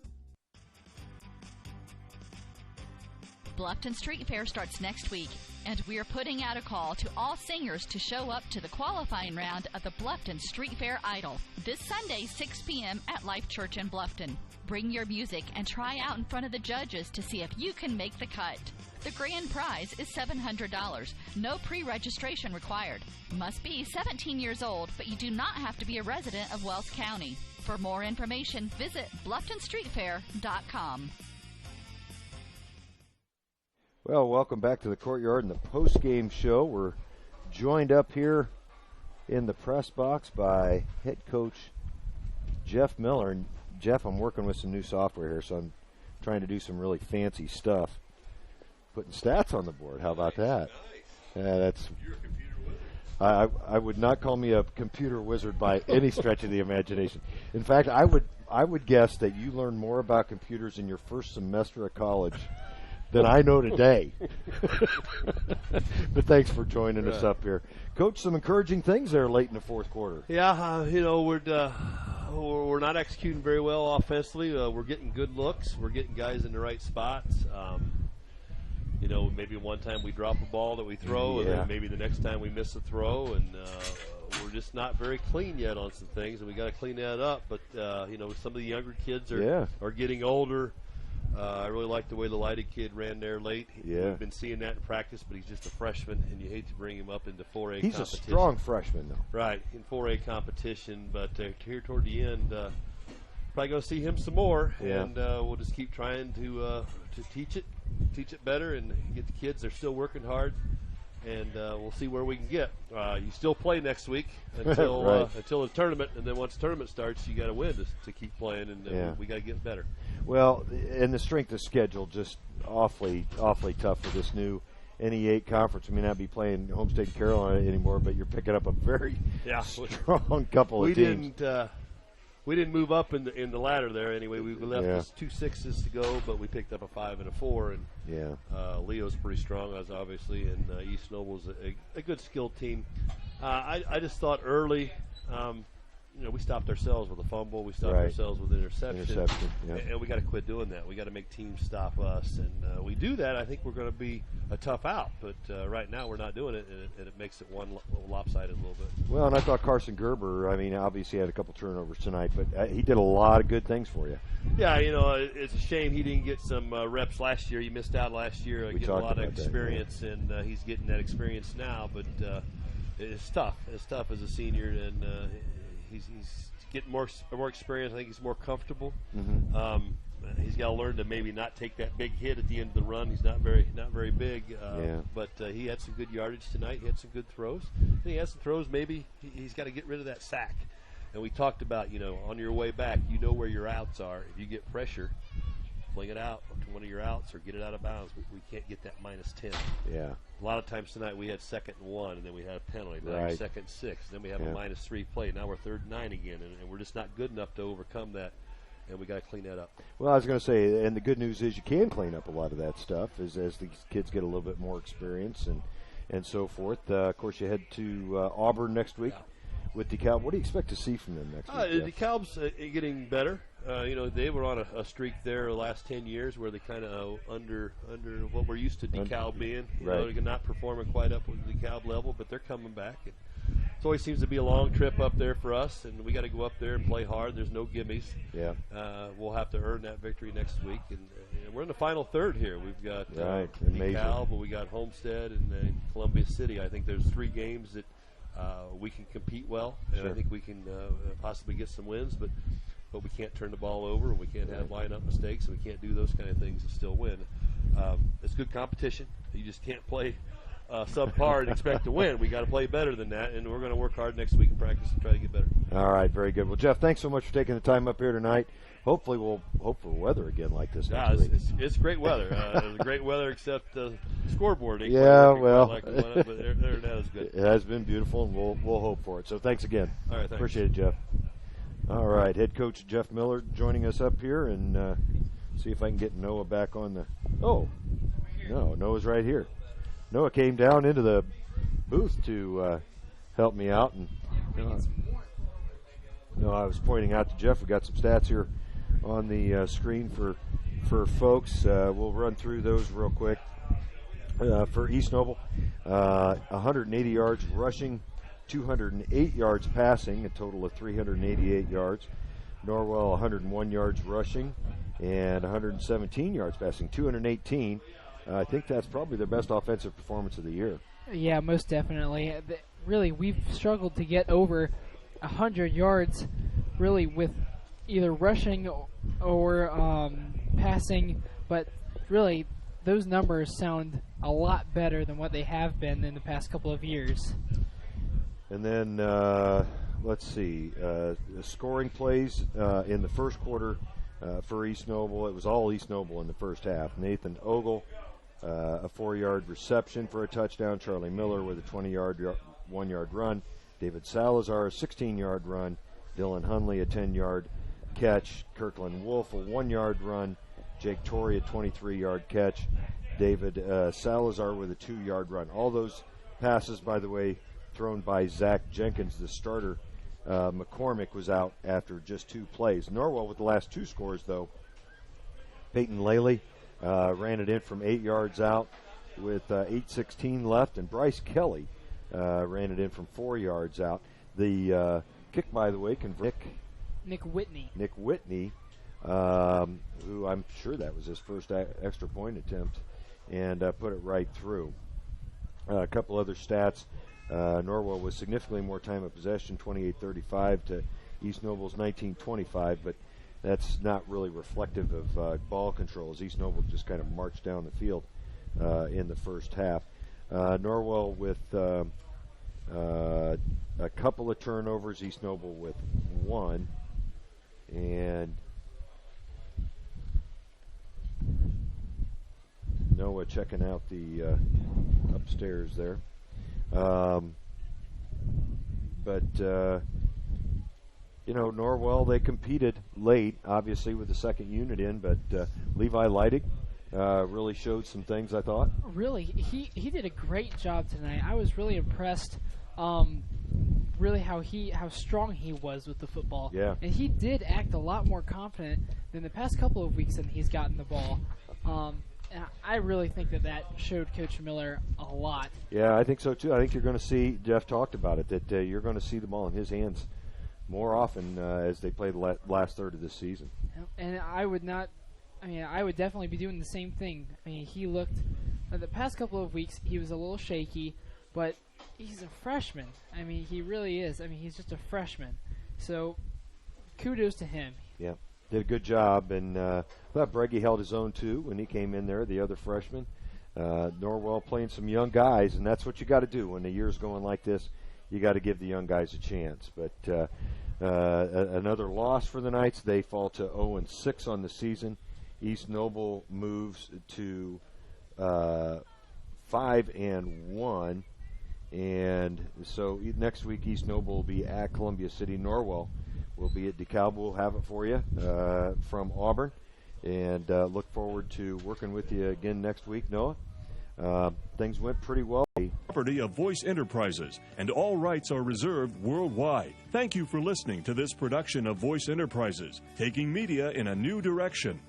S1: Bluffton Street Fair starts next week, and we are putting out a call to all singers to show up to the qualifying round of the Bluffton Street Fair Idol this Sunday, 6 p.m. at Life Church in Bluffton. Bring your music and try out in front of the judges to see if you can make the cut. The grand prize is $700. No pre-registration required. Must be 17 years old, but you do not have to be a resident of Wells County. For more information, visit BlufftonStreetFair.com.
S2: Well, welcome back to the Courtyard and the post-game show. We're joined up here in the press box by head coach Jeff Miller. And Jeff, I'm working with some new software here, so I'm trying to do some really fancy stuff. Putting stats on the board. How about that? Yeah, that's.
S16: You're a computer wizard.
S2: I would not call me a computer wizard by any stretch of the imagination. In fact, I would guess that you learned more about computers in your first semester of college than I know today. But thanks for joining us up here, Coach. Some encouraging things there late in the fourth quarter.
S16: Yeah, we're not executing very well offensively. We're getting good looks. We're getting guys in the right spots. Maybe one time we drop a ball that we throw, and then maybe the next time we miss a throw, and we're just not very clean yet on some things, and we got to clean that up. But some of the younger kids are getting older. I really like the way the Lighted kid ran there late. We've been seeing that in practice, but he's just a freshman, and you hate to bring him up into 4A competition.
S2: He's a strong freshman, though.
S16: Right, in 4A competition, but here toward the end, probably going to see him some more, and we'll just keep trying to teach it better and get the kids. They're still working hard, and we'll see where we can get. You still play next week until until the tournament, and then once the tournament starts, you got to win to keep playing, and we got to get better.
S2: Well, and the strength of schedule just awfully tough for this new NE8 conference. We may not be playing Homestead and Carolina anymore, but you're picking up a very strong couple of teams.
S16: We didn't move up in the ladder there anyway. We left us 2 6s to go, but we picked up a 5 and a 4. And Leo's pretty strong, as obviously, and East Noble's a good skilled team. I just thought early, we stopped ourselves with a fumble. We stopped ourselves with interception. And we got to quit doing that. We got to make teams stop us. And we do that, I think we're going to be a tough out. But right now we're not doing it, and it makes it one lopsided a little bit.
S2: Well, and I thought Carson Gerber, obviously had a couple turnovers tonight, but he did a lot of good things for you.
S16: Yeah, it's a shame he didn't get some reps last year. He missed out last year. Getting a lot of experience, and he's getting that experience now. But it's tough. It's tough as a senior, and he's getting more experience. I think he's more comfortable.
S2: Mm-hmm.
S16: He's got to learn to maybe not take that big hit at the end of the run. He's not very big, but he had some good yardage tonight. He had some good throws. And he has some throws. Maybe he's got to get rid of that sack. And we talked about, on your way back, where your outs are. If you get pressure, fling it out to one of your outs or get it out of bounds. We can't get that -10.
S2: Yeah.
S16: A lot of times tonight we had 2nd and 1, and then we had a penalty. Now 2nd and 6. Then we have a -3 play. Now we're 3rd and 9 again, and we're just not good enough to overcome that. And we got to clean that up.
S2: Well, I was going to say, and the good news is you can clean up a lot of that stuff as these kids get a little bit more experience and so forth. Of course, you head to Auburn next week with DeKalb. What do you expect to see from them next week?
S16: DeKalb's getting better. They were on a streak there the last 10 years where they kind of under what we're used to DeKalb being. They're not performing quite up with the DeKalb level, but they're coming back. And always seems to be a long trip up there for us, and we got to go up there and play hard. There's no gimmies.
S2: Yeah.
S16: We'll have to earn that victory next week, and we're in the final third here. We've got
S2: amazing.
S16: DeKalb, but we got Homestead and Columbia City. I think there's 3 games that we can compete well, and I think we can possibly get some wins, but we can't turn the ball over, and we can't have line-up mistakes, and we can't do those kind of things and still win. It's good competition. You just can't play subpar and expect to win. We got to play better than that, and we're going to work hard next week in practice and try to get better.
S2: All right, very good. Well, Jeff, thanks so much for taking the time up here tonight. Hopefully we'll hope for weather again like this next week.
S16: It's great weather. It's great weather except the scoreboard.
S2: Yeah, well.
S16: But other than that, it's good.
S2: It has been beautiful, and we'll hope for it. So thanks again.
S16: All right, thanks.
S2: Appreciate it, Jeff. All right, head coach Jeff Miller joining us up here, and see if I can get Noah back on the. Oh, no, Noah's right here. Noah came down into the booth to help me out, and I was pointing out to Jeff. We got some stats here on the screen for folks. We'll run through those real quick. For East Noble, 180 yards rushing, 208 yards passing, a total of 388 yards. Norwell, 101 yards rushing and 117 yards passing, 218. I think that's probably their best offensive performance of the year.
S8: Yeah, most definitely. Really, we've struggled to get over 100 yards, really, with either rushing or passing, but really, those numbers sound a lot better than what they have been in the past couple of years.
S2: And then, let's see, scoring plays in the first quarter for East Noble. It was all East Noble in the first half. Nathan Ogle, a 4-yard reception for a touchdown. Charlie Miller with a 20-yard, 1-yard run. David Salazar, a 16-yard run. Dylan Hunley, a 10-yard catch. Kirkland Wolf, a 1-yard run. Jake Torrey, a 23-yard catch. David Salazar with a 2-yard run. All those passes, by the way, thrown by Zach Jenkins, the starter. McCormick was out after just 2 plays. Norwell with the last 2 scores, though. Peyton Laley ran it in from 8 yards out with 8:16 left, and Bryce Kelly ran it in from 4 yards out. The kick, by the way,
S8: Nick Whitney.
S2: Nick Whitney, who I'm sure that was his first extra point attempt, and put it right through. A couple other stats. Norwell was significantly more time of possession, 28-35 to East Noble's 19-25, but that's not really reflective of ball control, as East Noble just kind of marched down the field in the first half. Norwell with a couple of turnovers, East Noble with 1, and Noah checking out the upstairs there. Norwell, they competed late, obviously, with the second unit in, but Levi Leidig really showed some things, I thought.
S8: Really, he did a great job tonight. I was really impressed, really how strong he was with the football.
S2: Yeah.
S8: And he did act a lot more confident than the past couple of weeks that he's gotten the ball. And I really think that showed Coach Miller a lot.
S2: Yeah, I think so too. I think you're going to see, Jeff talked about it, that you're going to see the ball in his hands more often as they play the last third of this season.
S8: And I would definitely be doing the same thing. I mean, he looked, the past couple of weeks, he was a little shaky, but he's a freshman. I mean, he really is. I mean, he's just a freshman. So, kudos to him.
S2: Yeah. Did a good job, and I thought Breggy held his own, too, when he came in there, the other freshman. Norwell playing some young guys, and that's what you got to do when the year's going like this. You got to give the young guys a chance. But another loss for the Knights. They fall to 0-6 on the season. East Noble moves to 5-1. And so next week, East Noble will be at Columbia City. Norwell will be at DeKalb. We'll have it for you from Auburn. And look forward to working with you again next week, Noah. Things went pretty well.
S17: Property of Voice Enterprises, and all rights are reserved worldwide. Thank you for listening to this production of Voice Enterprises, taking media in a new direction.